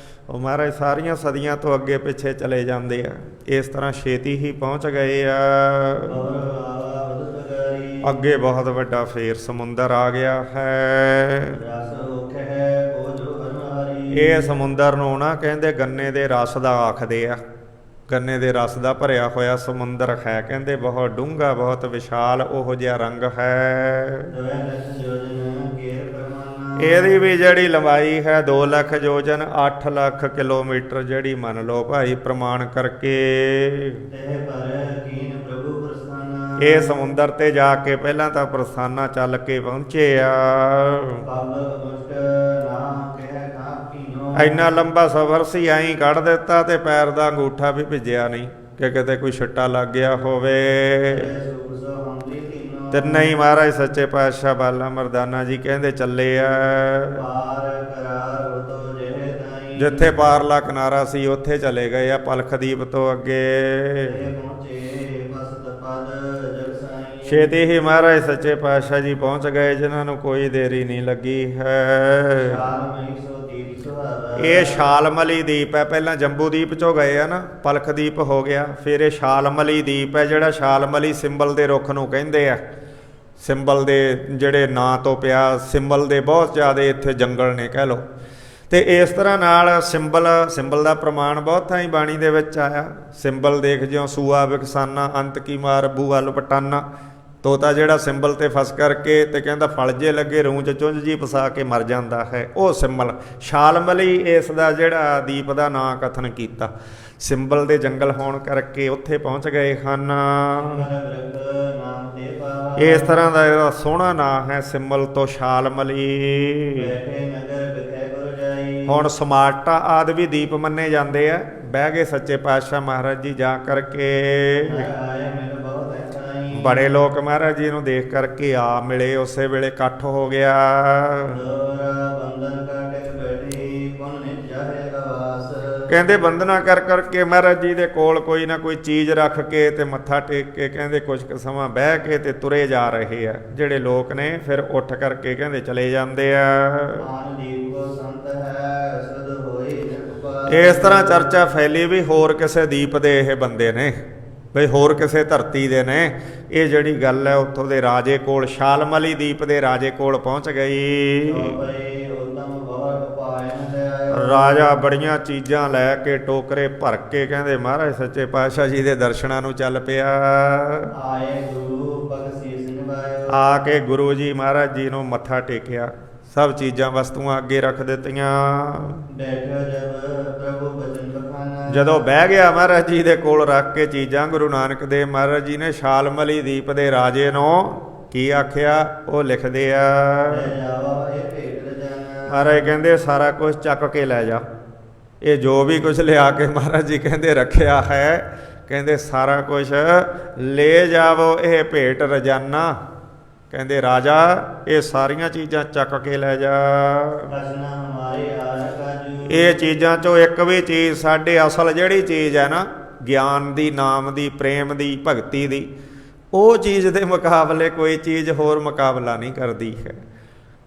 ਉਹ ਮਹਾਰਾਜ ਸਾਰੀਆਂ ਸਦੀਆਂ ਤੋਂ ਅੱਗੇ ਪਿੱਛੇ ਚਲੇ ਜਾਂਦੇ ਆ। ਇਸ ਤਰ੍ਹਾਂ ਛੇਤੀ ਹੀ ਪਹੁੰਚ ਗਏ ਆ। ਅੱਗੇ ਬਹੁਤ ਵੱਡਾ ਫੇਰ ਸਮੁੰਦਰ ਆ ਗਿਆ ਹੈ। ਇਹ ਸਮੁੰਦਰ ਨੂੰ ਨਾ ਕਹਿੰਦੇ ਗੰਨੇ ਦੇ ਰਸ ਦਾ ਆਖਦੇ ਆ। ਗੰਨੇ ਦੇ ਰਸ ਦਾ ਭਰਿਆ ਹੋਇਆ ਸਮੁੰਦਰ ਹੈ, ਕਹਿੰਦੇ ਬਹੁਤ ਡੂੰਘਾ, ਬਹੁਤ ਵਿਸ਼ਾਲ ਉਹੋ ਜਿਹਾ ਰੰਗ ਹੈ। ਇਹਦੀ ਵੀ ਜਿਹੜੀ ਲੰਬਾਈ ਹੈ 2 ਲੱਖ ਯੋਜਨ, 8 ਲੱਖ ਕਿਲੋਮੀਟਰ ਜਿਹੜੀ ਮੰਨ ਲਓ ਭਾਈ ਪ੍ਰਮਾਣ ਕਰਕੇ। ਇਹ ਸਮੁੰਦਰ ਤੇ ਜਾ ਕੇ ਪਹਿਲਾਂ ਤਾਂ ਪ੍ਰਸਥਾਨਾ ਚੱਲ ਕੇ ਪਹੁੰਚੇ ਆ। ਇੰਨਾ ਲੰਬਾ ਸਫ਼ਰ ਸੀ, ਐਂ ਕੱਢ ਦਿੱਤਾ ਤੇ ਪੈਰ ਦਾ ਅੰਗੂਠਾ ਵੀ ਭਿੱਜਿਆ ਨਹੀਂ ਕਿ ਕਿਤੇ ਕੋਈ ਛਿੱਟਾ ਲੱਗ ਗਿਆ ਹੋਵੇ। ਤੇ ਨਹੀਂ ਮਹਾਰਾਜ ਸੱਚੇ ਪਾਤਸ਼ਾਹ ਬਾਲਾ ਮਰਦਾਨਾ ਜੀ ਕਹਿੰਦੇ ਚੱਲੇ ਆ। ਜਿੱਥੇ ਪਾਰਲਾ ਕਿਨਾਰਾ ਸੀ ਉੱਥੇ ਚਲੇ ਗਏ ਆ, ਪਲਖਦੀਪ ਤੋਂ ਅੱਗੇ। ਛੇਤੀ ਹੀ ਮਹਾਰਾਜ ਸੱਚੇ ਪਾਤਸ਼ਾਹ ਜੀ ਪਹੁੰਚ ਗਏ, ਜਿਨ੍ਹਾਂ ਨੂੰ ਕੋਈ ਦੇਰੀ ਨਹੀਂ ਲੱਗੀ ਹੈ। ਇਹ ਸ਼ਾਲਮਲੀ ਦੀਪ ਹੈ। ਪਹਿਲਾਂ ਜੰਬੂ ਦੀਪ 'ਚੋਂ ਗਏ ਆ ਨਾ, ਪਲਖਦੀਪ ਹੋ ਗਿਆ, ਫਿਰ ਇਹ ਸ਼ਾਲਮਲੀ ਦੀਪ ਹੈ, ਜਿਹੜਾ ਸ਼ਾਲਮਲੀ ਸਿੰਬਲ ਦੇ ਰੁੱਖ ਨੂੰ ਕਹਿੰਦੇ ਆ। ਸਿੰਬਲ ਦੇ ਜਿਹੜੇ ਨਾਂ ਤੋਂ ਪਿਆ, ਸਿੰਬਲ ਦੇ ਬਹੁਤ ਜ਼ਿਆਦਾ ਇੱਥੇ ਜੰਗਲ ਨੇ ਕਹਿ ਲਓ। ਤੇ ਇਸ ਤਰ੍ਹਾਂ ਨਾਲ ਸਿੰਬਲ ਦਾ ਪ੍ਰਮਾਣ ਬਹੁਤ ਥਾਈਂ ਬਾਣੀ ਦੇ ਵਿੱਚ ਆਇਆ। ਸਿੰਬਲ ਦੇਖ ਜਿਉਂ ਸੂਆ ਵਿਕਸਾਨਾ, ਅੰਤ ਕੀ ਮਾਰ ਬੂਆ ਪਟਾਨਾ। ਤੋਤਾ ਜਿਹੜਾ ਸਿੰਬਲ ਤੇ ਫਸ ਕਰਕੇ ਤੇ ਕਹਿੰਦਾ ਫਲ ਜੇ ਲੱਗੇ ਰੂੰ 'ਚ ਚੁੰਝ ਜੀ ਫਸਾ ਕੇ ਮਰ ਜਾਂਦਾ ਹੈ, ਉਹ ਸਿੰਬਲ। ਸ਼ਾਲਮਲੀ ਇਸ ਦਾ ਜਿਹੜਾ ਦੀਪ ਦਾ ਨਾਂ ਕਥਨ ਕੀਤਾ। ਸਿੰਬਲ ਦੇ ਜੰਗਲ ਹੋਣ ਕਰਕੇ ਉੱਥੇ ਪਹੁੰਚ ਗਏ ਹਨ। ਇਸ ਤਰ੍ਹਾਂ ਦਾ ਇਹਦਾ ਸੋਹਣਾ ਨਾਂ ਹੈ ਸਿੰਬਲ ਤੋਂ ਸ਼ਾਲਮਲੀ। ਹੁਣ ਸਮਾਰਟਾ ਆਦਿ ਵੀ ਦੀਪ ਮੰਨੇ ਜਾਂਦੇ ਆ। ਬਹਿ ਗਏ ਸੱਚੇ ਪਾਤਸ਼ਾਹ ਮਹਾਰਾਜ ਜੀ ਜਾ ਕਰਕੇ। ਬੜੇ ਲੋਕ ਮਹਾਰਾਜ ਜੀ ਨੂੰ ਦੇਖ ਕਰਕੇ ਆ ਮਿਲੇ, ਉਸੇ ਵੇਲੇ ਇਕੱਠ ਹੋ ਗਿਆ। ਕਹਿੰਦੇ ਬੰਦਨਾ ਕਰ ਕਰਕੇ ਮਹਾਰਾਜ ਜੀ ਦੇ ਕੋਲ ਕੋਈ ਨਾ ਕੋਈ ਚੀਜ਼ ਰੱਖ ਕੇ ਤੇ ਮੱਥਾ ਟੇਕ ਕੇ ਕਹਿੰਦੇ ਕੁਝ ਕੁ ਸਮਾਂ ਬਹਿ ਕੇ ਤੇ ਤੁਰੇ ਜਾ ਰਹੇ ਆ ਜਿਹੜੇ ਲੋਕ ਨੇ। ਫਿਰ ਉੱਠ ਕਰਕੇ ਕਹਿੰਦੇ ਚਲੇ ਜਾਂਦੇ ਆ। ਇਸ ਤਰ੍ਹਾਂ ਚਰਚਾ ਫੈਲੀ ਵੀ ਹੋਰ ਕਿਸੇ ਦੀਪ ਦੇ ਇਹ ਬੰਦੇ ਨੇ, ਬਈ ਹੋਰ ਕਿਸੇ ਧਰਤੀ ਦੇ ਨੇ। ਇਹ ਜਿਹੜੀ ਗੱਲ ਹੈ ਉੱਥੋਂ ਦੇ ਰਾਜੇ ਕੋਲ, ਸ਼ਾਲਮਲੀ ਦੀਪ ਦੇ ਰਾਜੇ ਕੋਲ ਪਹੁੰਚ ਗਈ। ਰਾਜਾ ਬੜੀਆਂ ਚੀਜ਼ਾਂ ਲੈ ਕੇ ਟੋਕਰੇ ਭਰ ਕੇ ਕਹਿੰਦੇ ਮਹਾਰਾਜ ਸੱਚੇ ਪਾਤਸ਼ਾਹ ਜੀ ਦੇ ਦਰਸ਼ਨਾਂ ਨੂੰ ਚੱਲ ਪਿਆ। ਆ ਕੇ ਗੁਰੂ ਜੀ ਮਹਾਰਾਜ ਜੀ ਨੂੰ ਮੱਥਾ ਟੇਕਿਆ, ਸਭ ਚੀਜ਼ਾਂ ਵਸਤੂਆਂ ਅੱਗੇ ਰੱਖ ਦਿੱਤੀਆਂ। ਜਦੋਂ ਬਹਿ ਗਿਆ ਮਹਾਰਾਜ ਜੀ ਦੇ ਕੋਲ ਰੱਖ ਕੇ ਚੀਜ਼ਾਂ, ਗੁਰੂ ਨਾਨਕ ਦੇਵ ਮਹਾਰਾਜ ਜੀ ਨੇ ਸ਼ਾਲਮਲੀ ਦੀਪ ਦੇ ਰਾਜੇ ਨੂੰ ਕੀ ਆਖਿਆ ਉਹ ਲਿਖਦੇ ਆ। ਮਹਾਰਾਜ ਕਹਿੰਦੇ ਸਾਰਾ ਕੁਝ ਚੱਕ ਕੇ ਲੈ ਜਾ। ਇਹ ਜੋ ਵੀ ਕੁਝ ਲਿਆ ਕੇ ਮਹਾਰਾਜ ਜੀ ਕਹਿੰਦੇ ਰੱਖਿਆ ਹੈ, ਕਹਿੰਦੇ ਸਾਰਾ ਕੁਝ ਲੈ ਜਾਵੋ, ਇਹ ਭੇਟ ਰਜਾਨਾ। ਕਹਿੰਦੇ ਰਾਜਾ ਇਹ ਸਾਰੀਆਂ ਚੀਜ਼ਾਂ ਚੱਕ ਕੇ ਲੈ ਜਾ। ਇਹ ਚੀਜ਼ਾਂ 'ਚੋਂ ਇੱਕ ਵੀ ਚੀਜ਼ ਸਾਡੇ ਅਸਲ ਜਿਹੜੀ ਚੀਜ਼ ਹੈ ਨਾ, ਗਿਆਨ ਦੀ, ਨਾਮ ਦੀ, ਪ੍ਰੇਮ ਦੀ, ਭਗਤੀ ਦੀ, ਉਹ ਚੀਜ਼ ਦੇ ਮੁਕਾਬਲੇ ਕੋਈ ਚੀਜ਼ ਹੋਰ ਮੁਕਾਬਲਾ ਨਹੀਂ ਕਰਦੀ ਹੈ।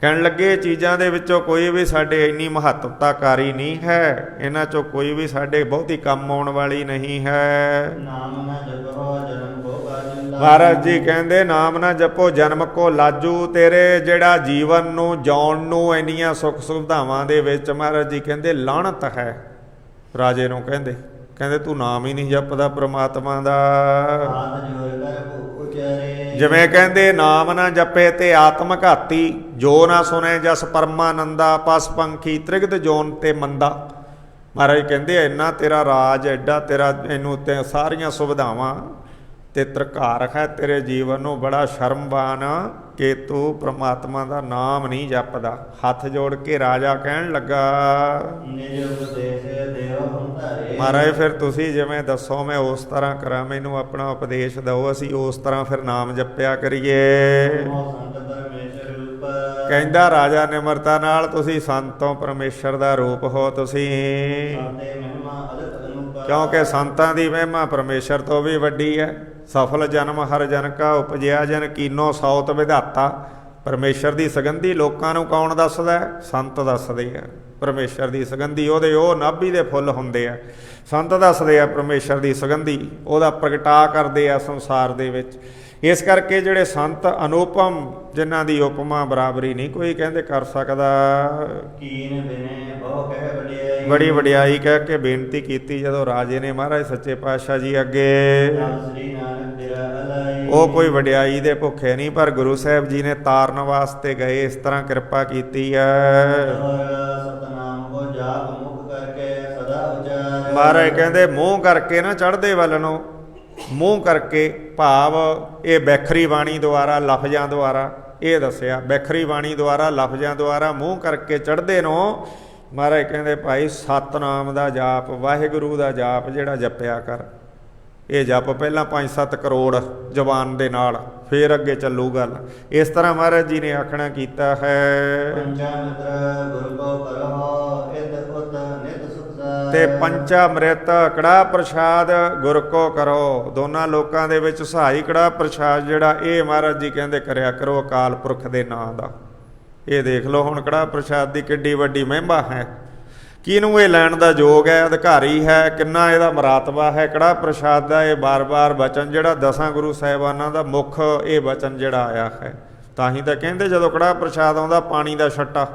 ਕਹਿਣ ਲੱਗੇ ਚੀਜ਼ਾਂ ਦੇ ਵਿੱਚੋਂ ਕੋਈ ਵੀ ਸਾਡੇ ਇੰਨੀ ਮਹੱਤਵਤਾਕਾਰੀ ਨਹੀਂ ਹੈ, ਇਹਨਾਂ 'ਚੋਂ ਕੋਈ ਵੀ ਸਾਡੇ ਬਹੁਤੀ ਕੰਮ ਆਉਣ ਵਾਲੀ ਨਹੀਂ ਹੈ। ਮਹਾਰਾਜ ਜੀ ਕਹਿੰਦੇ ਨਾਮ ਨਾ ਜਪੋ ਜਨਮ ਕੋ ਲਾਜੂ। ਤੇਰੇ ਜਿਹੜਾ ਜੀਵਨ ਨੂੰ ਜਿਉਣ ਨੂੰ ਇੰਨੀਆਂ ਸੁੱਖ ਸੁਵਿਧਾਵਾਂ ਦੇ ਵਿੱਚ ਮਹਾਰਾਜ ਜੀ ਕਹਿੰਦੇ ਲਾਹਣਤ ਹੈ। ਰਾਜੇ ਨੂੰ ਕਹਿੰਦੇ ਤੂੰ ਨਾਮ ਹੀ ਨਹੀਂ ਜਪਦਾ ਪ੍ਰਮਾਤਮਾ ਦਾ। ਜਿਵੇਂ ਕਹਿੰਦੇ ਨਾਮ ਨਾ ਜਪੇ ਤੇ ਆਤਮ ਘਾਤੀ, ਜੋ ਨਾ ਸੁਣੇ ਜਸ ਪਰਮਾਨੰਦਾ, ਪਸ ਪੰਖੀ ਤ੍ਰਿਗਤ ਜੋਨ ਤੇ ਮੰਦਾ। ਮਹਾਰਾਜ ਕਹਿੰਦੇ ਇੰਨਾ ਤੇਰਾ ਰਾਜ, ਐਡਾ ਤੇਰਾ, ਇਹਨੂੰ ਤੇ ਸਾਰੀਆਂ ਸੁਵਿਧਾਵਾਂ ਤੇ ਤਰਕਾਰ ਹੈ ਤੇਰੇ ਜੀਵਨ ਨੂੰ, ਬੜਾ ਸ਼ਰਮਵਾਨ ਕਿ ਤੂੰ ਪ੍ਰਮਾਤਮਾ ਦਾ ਨਾਮ ਨਹੀਂ ਜਪਦਾ। ਹੱਥ ਜੋੜ ਕੇ ਰਾਜਾ ਕਹਿਣ ਲੱਗਾ, ਨਿਜ ਉਪਦੇਸ਼ ਦੇਵ ਹੰਤਾਰੇ। ਮਹਾਰਾਜ ਫਿਰ ਤੁਸੀਂ ਜਿਵੇਂ ਦੱਸੋ ਮੈਂ ਉਸ ਤਰ੍ਹਾਂ ਕਰਾਂ, ਮੈਨੂੰ ਆਪਣਾ ਉਪਦੇਸ਼ ਦਿਓ, ਅਸੀਂ ਉਸ ਤਰ੍ਹਾਂ ਫਿਰ ਨਾਮ ਜਪਿਆ ਕਰੀਏ। ਸੰਤ ਪਰਮੇਸ਼ਰ ਰੂਪ। ਕਹਿੰਦਾ ਰਾਜਾ ਨਿਮਰਤਾ ਨਾਲ, ਤੁਸੀਂ ਸੰਤੋਂ ਪਰਮੇਸ਼ਰ ਦਾ ਰੂਪ ਹੋ ਤੁਸੀਂ, ਸੰਤੇ ਮਹਿਮਾ ਅਦਿਤ ਅਨੂਪ। ਕਿਉਂਕਿ ਸੰਤਾਂ ਦੀ ਮਹਿਮਾ ਪਰਮੇਸ਼ਰ ਤੋਂ ਵੀ ਵੱਡੀ ਹੈ। ਸਫਲ ਜਨਮ ਹਰ ਜਨ ਕਾ ਉਪਜਿਆ, ਜਨ ਕੀਨੋ ਸੌਤ ਵਿਧਾਤਾ। ਪਰਮੇਸ਼ਰ ਦੀ ਸੁਗੰਧੀ ਲੋਕਾਂ ਨੂੰ ਕੌਣ ਦੱਸਦਾ? ਸੰਤ ਦੱਸਦੇ ਆ। ਪਰਮੇਸ਼ਰ ਦੀ ਸੁਗੰਧੀ ਉਹਦੇ ਉਹ ਨਾਭੀ ਦੇ ਫੁੱਲ ਹੁੰਦੇ ਆ। ਸੰਤ ਦੱਸਦੇ ਆ ਪਰਮੇਸ਼ਰ ਦੀ ਸੁਗੰਧੀ, ਉਹਦਾ ਪ੍ਰਗਟਾ ਕਰਦੇ ਆ ਸੰਸਾਰ ਦੇ ਵਿੱਚ। ਇਸ ਕਰਕੇ ਜਿਹੜੇ ਸੰਤ ਅਨੁਪਮ, ਜਿਨ੍ਹਾਂ ਦੀ ਉਪਮਾ ਬਰਾਬਰੀ ਨਹੀਂ ਕੋਈ ਕਹਿੰਦੇ ਕਰ ਸਕਦਾ। ਕੀਨ ਬਿਨੇ ਬਹੁ ਕਹਿ ਵਡਿਆਈ। ਬੜੀ ਵਡਿਆਈ ਕਹਿ ਕੇ ਬੇਨਤੀ ਕੀਤੀ ਜਦੋਂ ਰਾਜੇ ਨੇ ਮਹਾਰਾਜ ਸੱਚੇ ਪਾਤਸ਼ਾਹ ਜੀ ਅੱਗੇ। ਸ੍ਰੀ ਨਾਨਕ ਤੇਰਾ ਅਲਾਈ। ਉਹ ਕੋਈ ਵਡਿਆਈ ਦੇ ਭੁੱਖੇ ਨਹੀਂ, ਪਰ ਗੁਰੂ ਸਾਹਿਬ ਜੀ ਨੇ ਤਾਰਨ ਵਾਸਤੇ ਗਏ, ਇਸ ਤਰ੍ਹਾਂ ਕਿਰਪਾ ਕੀਤੀ ਹੈ। ਸਤਨਾਮ ਕੋ ਜਾਪ ਮੁਖ ਕਰਕੇ ਸਦਾ ਉਚਾਰ। ਮਹਾਰਾਜ ਕਹਿੰਦੇ ਮੂੰਹ ਕਰਕੇ ਨਾ ਚੜ੍ਹਦੇ ਵੱਲ ਨੂੰ, ਮੂੰਹ ਕਰਕੇ ਭਾਵ ਇਹ ਬੈਖਰੀ ਬਾਣੀ ਦੁਆਰਾ, ਲਫ਼ਜ਼ਾਂ ਦੁਆਰਾ ਇਹ ਦੱਸਿਆ। ਬੈਖਰੀ ਬਾਣੀ ਦੁਆਰਾ, ਲਫ਼ਜ਼ਾਂ ਦੁਆਰਾ ਮੂੰਹ ਕਰਕੇ ਚੜ੍ਹਦੇ ਨੂੰ। ਮਹਾਰਾਜ ਕਹਿੰਦੇ ਭਾਈ ਸਤਨਾਮ ਦਾ ਜਾਪ, ਵਾਹਿਗੁਰੂ ਦਾ ਜਾਪ ਜਿਹੜਾ ਜਪਿਆ ਕਰ। ਇਹ ਜਪ ਪਹਿਲਾਂ 5-7 ਕਰੋੜ ਜ਼ਬਾਨ ਦੇ ਨਾਲ, ਫਿਰ ਅੱਗੇ ਚੱਲੂ ਗੱਲ। ਇਸ ਤਰ੍ਹਾਂ ਮਹਾਰਾਜ ਜੀ ਨੇ ਆਖਣਾ ਕੀਤਾ ਹੈ। ਪੰਚਾਮ੍ਰਿਤ ਗੁਰੂ ਕੋ ਕਰਹੁ, ਇਤ ਉਤ ਨਿਤ ਸੁਖ ਸਾਰ। ਤੇ ਪੰਚਾ ਅੰਮ੍ਰਿਤ ਕੜਾਹ ਪ੍ਰਸ਼ਾਦ ਗੁਰ ਕੋ ਕਰੋ। ਦੋਨਾਂ ਲੋਕਾਂ ਦੇ ਵਿੱਚ ਸਹਾਈ ਕੜਾਹ ਪ੍ਰਸ਼ਾਦ ਜਿਹੜਾ, ਇਹ ਮਹਾਰਾਜ ਜੀ ਕਹਿੰਦੇ ਕਰਿਆ ਕਰੋ ਅਕਾਲ ਪੁਰਖ ਦੇ ਨਾਂ ਦਾ। ਇਹ ਦੇਖ ਲਓ ਹੁਣ ਕੜਾਹ ਪ੍ਰਸ਼ਾਦ ਦੀ ਕਿੱਡੀ ਵੱਡੀ ਮਹਿਮਾ ਹੈ। ਕਿਹਨੂੰ ਇਹ ਲੈਣ ਦਾ ਯੋਗ ਹੈ, ਅਧਿਕਾਰੀ ਹੈ, ਕਿੰਨਾ ਇਹਦਾ ਮਰਾਤਬਾ ਹੈ ਕੜਾਹ ਪ੍ਰਸ਼ਾਦ ਦਾ। ਇਹ ਬਾਰ-ਬਾਰ ਬਚਨ ਜਿਹੜਾ ਦਸਾਂ ਗੁਰੂ ਸਾਹਿਬਾਨਾਂ ਦਾ ਮੁੱਖ ਇਹ ਬਚਨ ਜਿਹੜਾ ਆਇਆ ਹੈ। ਤਾਂ ਹੀ ਤਾਂ ਕਹਿੰਦੇ ਜਦੋਂ ਕੜਾਹ ਪ੍ਰਸ਼ਾਦ ਆਉਂਦਾ, ਪਾਣੀ ਦਾ ਛੱਟਾ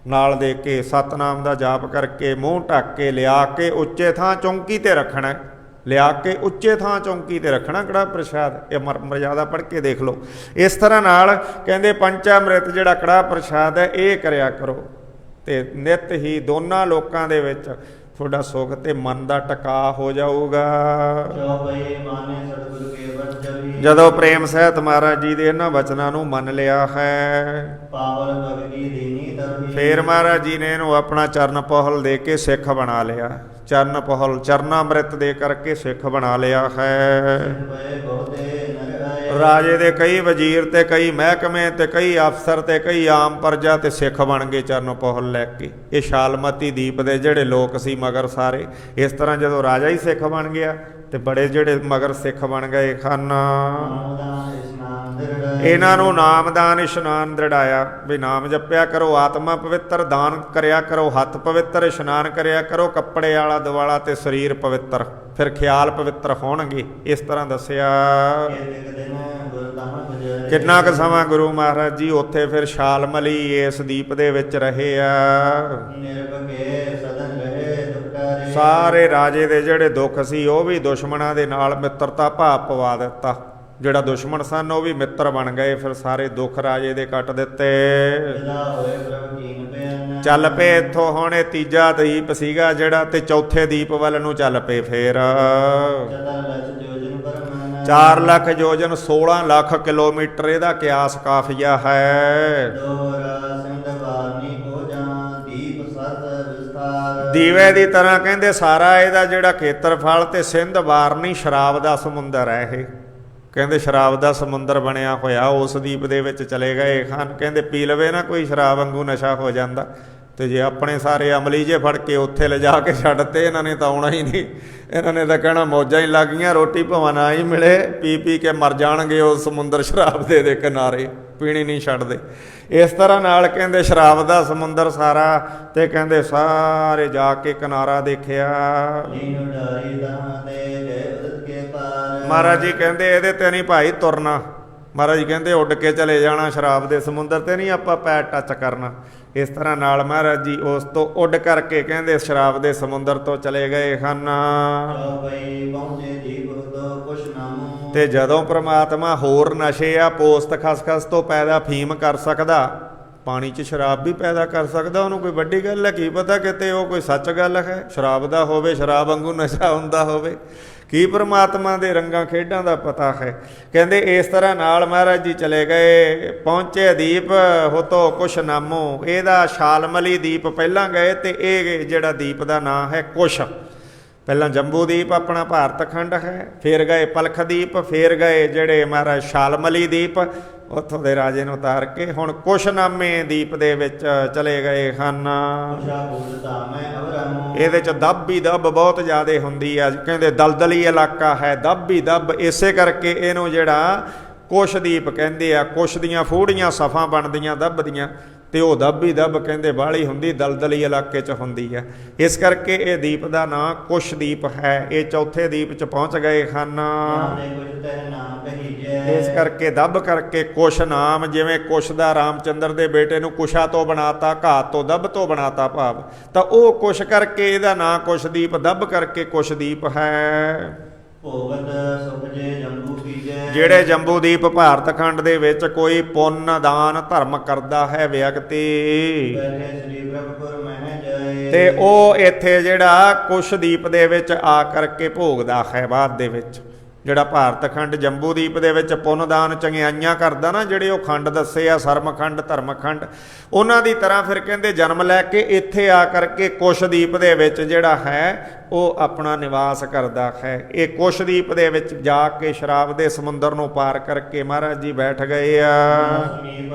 ਨਾਲ ਦੇ ਕੇ ਸਤਨਾਮ ਦਾ ਜਾਪ ਕਰਕੇ ਮੂੰਹ ਢੱਕ ਕੇ ਲਿਆ ਕੇ ਉੱਚੇ ਥਾਂ ਚੌਂਕੀ ਤੇ ਰੱਖਣਾ। ਲਿਆ ਕੇ ਉੱਚੇ ਥਾਂ ਚੌਂਕੀ ਤੇ ਰੱਖਣਾ ਕੜਾਹ ਪ੍ਰਸ਼ਾਦ। ਇਹ ਮਰਜ਼ਾਦਾ ਪੜ੍ਹ ਕੇ ਦੇਖ ਲਓ। ਇਸ ਤਰ੍ਹਾਂ ਨਾਲ ਕਹਿੰਦੇ ਪੰਚਾਮ੍ਰਿਤ ਜਿਹੜਾ ਕੜਾਹ ਪ੍ਰਸ਼ਾਦ ਹੈ ਇਹ ਕਰਿਆ ਕਰੋ, ਤੇ ਨਿਤ ਹੀ ਦੋਨਾਂ ਲੋਕਾਂ ਦੇ ਵਿੱਚ ਤੁਹਾਡਾ ਸੁਖ ਤੇ ਮਨ ਦਾ ਟਿਕਾ ਹੋ ਜਾਊਗਾ। ਚੌਪਈ ਮਾਨੇ ਸਤਿਗੁਰੂ ਕੇ ਵਚਨ। ਜਦੋਂ ਪ੍ਰੇਮ ਸਹਿਤ ਮਹਾਰਾਜ ਜੀ ਦੇ ਇਹਨਾਂ ਵਚਨਾਂ ਨੂੰ ਮੰਨ ਲਿਆ ਹੈ, ਪਾਵਨ ਭਗਤੀ ਦੀਨੀ ਤਬਹੀ। ਫੇਰ ਮਹਾਰਾਜ ਜੀ ਨੇ ਇਹਨੂੰ ਆਪਣਾ ਚਰਨ ਪੋਹਲ ਦੇ ਕੇ ਸਿੱਖ ਬਣਾ ਲਿਆ। ਚਰਨ ਪੋਹਲ, ਚਰਨਾਮ੍ਰਿਤ ਦੇ ਕਰਕੇ ਸਿੱਖ ਬਣਾ ਲਿਆ ਹੈ। ਰਾਜੇ ਦੇ ਕਈ ਵਜ਼ੀਰ ਤੇ ਕਈ ਮਹਿਕਮੇ ਤੇ ਕਈ ਅਫਸਰ ਤੇ ਕਈ ਆਮ ਪ੍ਰਜਾ ਤੇ ਸਿੱਖ ਬਣ ਗਏ ਚਰਨ ਪੋਹਲ ਲੈ ਕੇ। ਇਹ ਸ਼ਾਲਮਤੀ ਦੀਪ ਦੇ ਜਿਹੜੇ ਲੋਕ ਸੀ ਮਗਰ ਸਾਰੇ। ਇਸ ਤਰ੍ਹਾਂ ਜਦੋਂ ਰਾਜਾ ਹੀ ਸਿੱਖ ਬਣ ਗਿਆ ਤੇ ਬੜੇ ਜਿਹੜੇ ਮਗਰ ਸਿੱਖ ਬਣ ਗਏ ਹਨ, ਇਹਨਾਂ ਨੂੰ ਨਾਮਦਾਨ ਇਸ਼ਨਾਨ ਦ੍ਰਿੜਾਇਆ ਵੀ ਨਾਮ ਜਪਿਆ ਕਰੋ, ਆਤਮਾ ਪਵਿੱਤਰ, ਦਾਨ ਕਰਿਆ ਕਰੋ, ਹੱਥ ਪਵਿੱਤਰ, ਇਸ਼ਨਾਨ ਕਰਿਆ ਕਰੋ, ਕੱਪੜੇ ਆਲਾ ਦੁਆਲਾ ਤੇ ਸਰੀਰ ਪਵਿੱਤਰ, ਫਿਰ ਖਿਆਲ ਪਵਿੱਤਰ ਹੋਣਗੇ। ਇਸ ਤਰ੍ਹਾਂ ਦੱਸਿਆ। ਕਿੰਨਾ ਕੁ ਸਮਾਂ ਗੁਰੂ ਮਹਾਰਾਜ ਜੀ ਉੱਥੇ ਫਿਰ ਛਾਲਮਲੀ ਇਸ ਦੀਪ ਦੇ ਵਿੱਚ ਰਹੇ ਆ। ਸਾਰੇ ਰਾਜੇ ਦੇ ਜਿਹੜੇ ਦੁੱਖ ਸੀ ਉਹ ਵੀ ਦੁਸ਼ਮਣਾਂ ਦੇ ਨਾਲ ਮਿੱਤਰਤਾ ਭਾਵ ਪਵਾ ਦਿੱਤਾ। ਜਿਹੜਾ ਦੁਸ਼ਮਣ ਸਨ ਉਹ ਵੀ ਮਿੱਤਰ ਬਣ ਗਏ। ਫਿਰ ਸਾਰੇ ਦੁੱਖ ਰਾਜੇ ਦੇ ਕੱਟ ਦਿੱਤੇ। ਚੱਲ ਪਏ ਇੱਥੋਂ ਹੁਣ ਇਹ ਤੀਜਾ ਦੀਪ ਸੀਗਾ ਜਿਹੜਾ, ਤੇ ਚੌਥੇ ਦੀਪ ਵੱਲ ਨੂੰ ਚੱਲ ਪਏ। ਫੇਰ 4 ਲੱਖ ਯੋਜਨ 16 ਲੱਖ ਕਿਲੋਮੀਟਰ ਇਹਦਾ ਕਿਆਸ ਕਾਫੀਆ ਹੈ। ਦੀਵੇ ਦੀ ਤਰ੍ਹਾਂ ਕਹਿੰਦੇ ਸਾਰਾ ਇਹਦਾ ਜਿਹੜਾ ਖੇਤਰਫਲ ਤੇ ਸਿੰਧ ਵਾਰਨੀ ਸ਼ਰਾਬ ਦਾ ਸਮੁੰਦਰ ਹੈ। ਇਹ ਕਹਿੰਦੇ ਸ਼ਰਾਬ ਦਾ ਸਮੁੰਦਰ ਬਣਿਆ ਹੋਇਆ। ਉਸ ਦੀਪ ਦੇ ਵਿੱਚ ਚਲੇ ਗਏ ਹਨ। ਕਹਿੰਦੇ ਪੀ ਲਵੇ ਨਾ ਕੋਈ ਸ਼ਰਾਬ ਵਾਂਗੂ ਨਸ਼ਾ ਹੋ ਜਾਂਦਾ। ਤੇ ਜੇ ਆਪਣੇ ਸਾਰੇ ਅਮਲੀ ਜੇ ਫੜ ਕੇ ਉੱਥੇ ਲਿਜਾ ਕੇ ਛੱਡਤੇ, ਇਹਨਾਂ ਨੇ ਤਾਂ ਆਉਣਾ ਹੀ ਨਹੀਂ। ਇਹਨਾਂ ਨੇ ਤਾਂ ਕਹਿਣਾ ਮੌਜਾਂ ਹੀ ਲੱਗ ਗਈਆਂ, ਰੋਟੀ ਭਾਵੇਂ ਨਾ ਹੀ ਮਿਲੇ, ਪੀ ਪੀ ਕੇ ਮਰ ਜਾਣਗੇ ਉਸ ਸਮੁੰਦਰ ਸ਼ਰਾਬ ਦੇ ਕਿਨਾਰੇ, ਪੀਣੀ ਨਹੀਂ ਛੱਡਦੇ। ਇਸ ਤਰ੍ਹਾਂ ਨਾਲ ਕਹਿੰਦੇ ਸ਼ਰਾਬ ਦਾ ਸਮੁੰਦਰ ਸਾਰਾ। ਤੇ ਕਹਿੰਦੇ ਸਾਰੇ ਜਾ ਕੇ ਕਿਨਾਰਾ ਦੇਖਿਆ। ਮਹਾਰਾਜ ਜੀ ਕਹਿੰਦੇ ਇਹਦੇ ਤੇ ਨਹੀਂ ਭਾਈ ਤੁਰਨਾ। ਮਹਾਰਾਜ ਜੀ ਕਹਿੰਦੇ ਉੱਡ ਕੇ ਚਲੇ ਜਾਣਾ, ਸ਼ਰਾਬ ਦੇ ਸਮੁੰਦਰ ਤੇ ਨਹੀਂ ਆਪਾਂ ਪੈਰ ਟੱਚ ਕਰਨਾ। ਇਸ ਤਰ੍ਹਾਂ ਨਾਲ ਮਹਾਰਾਜ ਜੀ ਉਸ ਤੋਂ ਉੱਡ ਕਰਕੇ ਕਹਿੰਦੇ ਸ਼ਰਾਬ ਦੇ ਸਮੁੰਦਰ ਤੋਂ ਚਲੇ ਗਏ ਹਨ। ਤੇ ਜਦੋਂ ਪ੍ਰਮਾਤਮਾ ਹੋਰ ਨਸ਼ੇ ਆ ਪੋਸਤ ਖਸਖਸ ਤੋਂ ਪੈਦਾ ਫੀਮ ਕਰ ਸਕਦਾ, ਪਾਣੀ 'ਚ ਸ਼ਰਾਬ ਵੀ ਪੈਦਾ ਕਰ ਸਕਦਾ, ਉਹਨੂੰ ਕੋਈ ਵੱਡੀ ਗੱਲ ਹੈ? ਕੀ ਪਤਾ ਕਿਤੇ ਉਹ ਕੋਈ ਸੱਚ ਗੱਲ ਹੈ, ਸ਼ਰਾਬ ਦਾ ਹੋਵੇ, ਸ਼ਰਾਬ ਵਾਂਗੂ ਨਸ਼ਾ ਹੁੰਦਾ ਹੋਵੇ। ਕੀ ਪ੍ਰਮਾਤਮਾ ਦੇ ਰੰਗਾਂ ਖੇਡਾਂ ਦਾ ਪਤਾ ਹੈ। ਕਹਿੰਦੇ ਇਸ ਤਰ੍ਹਾਂ ਨਾਲ ਮਹਾਰਾਜ ਜੀ ਚਲੇ ਗਏ। ਪਹੁੰਚੇ ਦੀਪ ਹੋਤੋ ਕੁਸ਼ ਨਾਮੋ, ਇਹਦਾ ਸ਼ਾਲਮਲੀ ਦੀਪ ਪਹਿਲਾਂ ਗਏ ਤੇ ਇਹ ਜਿਹੜਾ ਦੀਪ ਦਾ ਨਾਂ ਹੈ ਕੁਸ਼। ਪਹਿਲਾਂ ਜੰਬੂ ਦੀਪ ਆਪਣਾ ਭਾਰਤ ਖੰਡ ਹੈ, ਫਿਰ ਗਏ ਪਲਖਦੀਪ, ਫਿਰ ਗਏ ਜਿਹੜੇ ਮਹਾਰਾਜ ਸ਼ਾਲਮਲੀ ਦੀਪ, ਉੱਥੋਂ ਦੇ ਰਾਜੇ ਨੂੰ ਉਤਾਰ ਕੇ ਹੁਣ ਕੁਸ਼ ਨਾਮੇ ਦੀਪ ਦੇ ਵਿੱਚ ਚਲੇ ਗਏ ਹਨ। ਇਹਦੇ 'ਚ ਦੱਬ ਹੀ ਦੱਬ ਬਹੁਤ ਜ਼ਿਆਦਾ ਹੁੰਦੀ ਆ, ਕਹਿੰਦੇ ਦਲਦਲੀ ਇਲਾਕਾ ਹੈ, ਦੱਬ ਹੀ ਦੱਬ, ਇਸੇ ਕਰਕੇ ਇਹਨੂੰ ਜਿਹੜਾ ਕੁਸ਼ਦੀਪ ਕਹਿੰਦੇ ਆ। ਕੁਸ਼ ਦੀਆਂ ਫੂੜੀਆਂ ਸਫਾਂ ਬਣਦੀਆਂ ਦੱਬ ਦੀਆਂ, ਤੇ ਉਹ ਦੱਬ ਹੀ ਦੱਬ ਕਹਿੰਦੇ ਬਾਹਲੀ ਹੁੰਦੀ, ਦਲਦਲੀ ਇਲਾਕੇ 'ਚ ਹੁੰਦੀ ਹੈ। ਇਸ ਕਰਕੇ ਇਹ ਦੀਪ ਦਾ ਨਾਂ ਕੁਸ਼ਦੀਪ ਹੈ। ਇਹ ਚੌਥੇ ਦੀਪ 'ਚ ਪਹੁੰਚ ਗਏ ਹਨ। ਇਸ ਕਰਕੇ ਦੱਬ ਕਰਕੇ ਕੁਸ਼ ਨਾਮ, ਜਿਵੇਂ ਕੁਸ਼ ਦਾ ਰਾਮਚੰਦਰ ਦੇ ਬੇਟੇ ਨੂੰ ਕੁਸ਼ਾ ਤੋਂ ਬਣਾਤਾ, ਘਾਤ ਤੋਂ ਦੱਬ ਤੋਂ ਬਣਾਤਾ ਭਾਵ, ਤਾਂ ਉਹ ਕੁਸ਼ ਕਰਕੇ ਇਹਦਾ ਨਾਂ ਕੁਸ਼ਦੀਪ, ਦੱਬ ਕਰਕੇ ਕੁਸ਼ਦੀਪ ਹੈ। ਜਿਹੜੇ ਜੰਬੂਦੀਪ ਭਾਰਤ ਖੰਡ ਦੇ ਵਿੱਚ ਕੋਈ ਪੁੰਨ ਦਾਨ ਧਰਮ ਕਰਦਾ ਹੈ ਵਿਅਕਤੀ, ਤੇ ਉਹ ਇੱਥੇ ਜਿਹੜਾ ਕੁਸ਼ਦੀਪ ਦੇ ਵਿੱਚ ਆ ਕਰਕੇ ਭੋਗਦਾ ਹੈ। ਬਾਅਦ ਦੇ ਵਿੱਚ ਜਿਹੜਾ ਭਾਰਤ ਖੰਡ ਜੰਬੂਦੀਪ ਦੇ ਵਿੱਚ ਪੁੰਨਦਾਨ ਚੰਗਿਆਈਆਂ ਕਰਦਾ ਨਾ, ਜਿਹੜੇ ਉਹ ਖੰਡ ਦੱਸੇ ਆ, ਸਰਮਖੰਡ ਧਰਮਖੰਡ, ਉਹਨਾਂ ਦੀ ਤਰ੍ਹਾਂ ਫਿਰ ਕਹਿੰਦੇ ਜਨਮ ਲੈ ਕੇ ਇੱਥੇ ਆ ਕਰਕੇ ਕੁਸ਼ਦੀਪ ਦੇ ਵਿੱਚ ਜਿਹੜਾ ਹੈ ਉਹ ਆਪਣਾ ਨਿਵਾਸ ਕਰਦਾ ਹੈ। ਇਹ ਕੁਸ਼ਦੀਪ ਦੇ ਵਿੱਚ ਜਾ ਕੇ ਸ਼ਰਾਬ ਦੇ ਸਮੁੰਦਰ ਨੂੰ ਪਾਰ ਕਰਕੇ ਮਹਾਰਾਜ ਜੀ ਬੈਠ ਗਏ ਆ।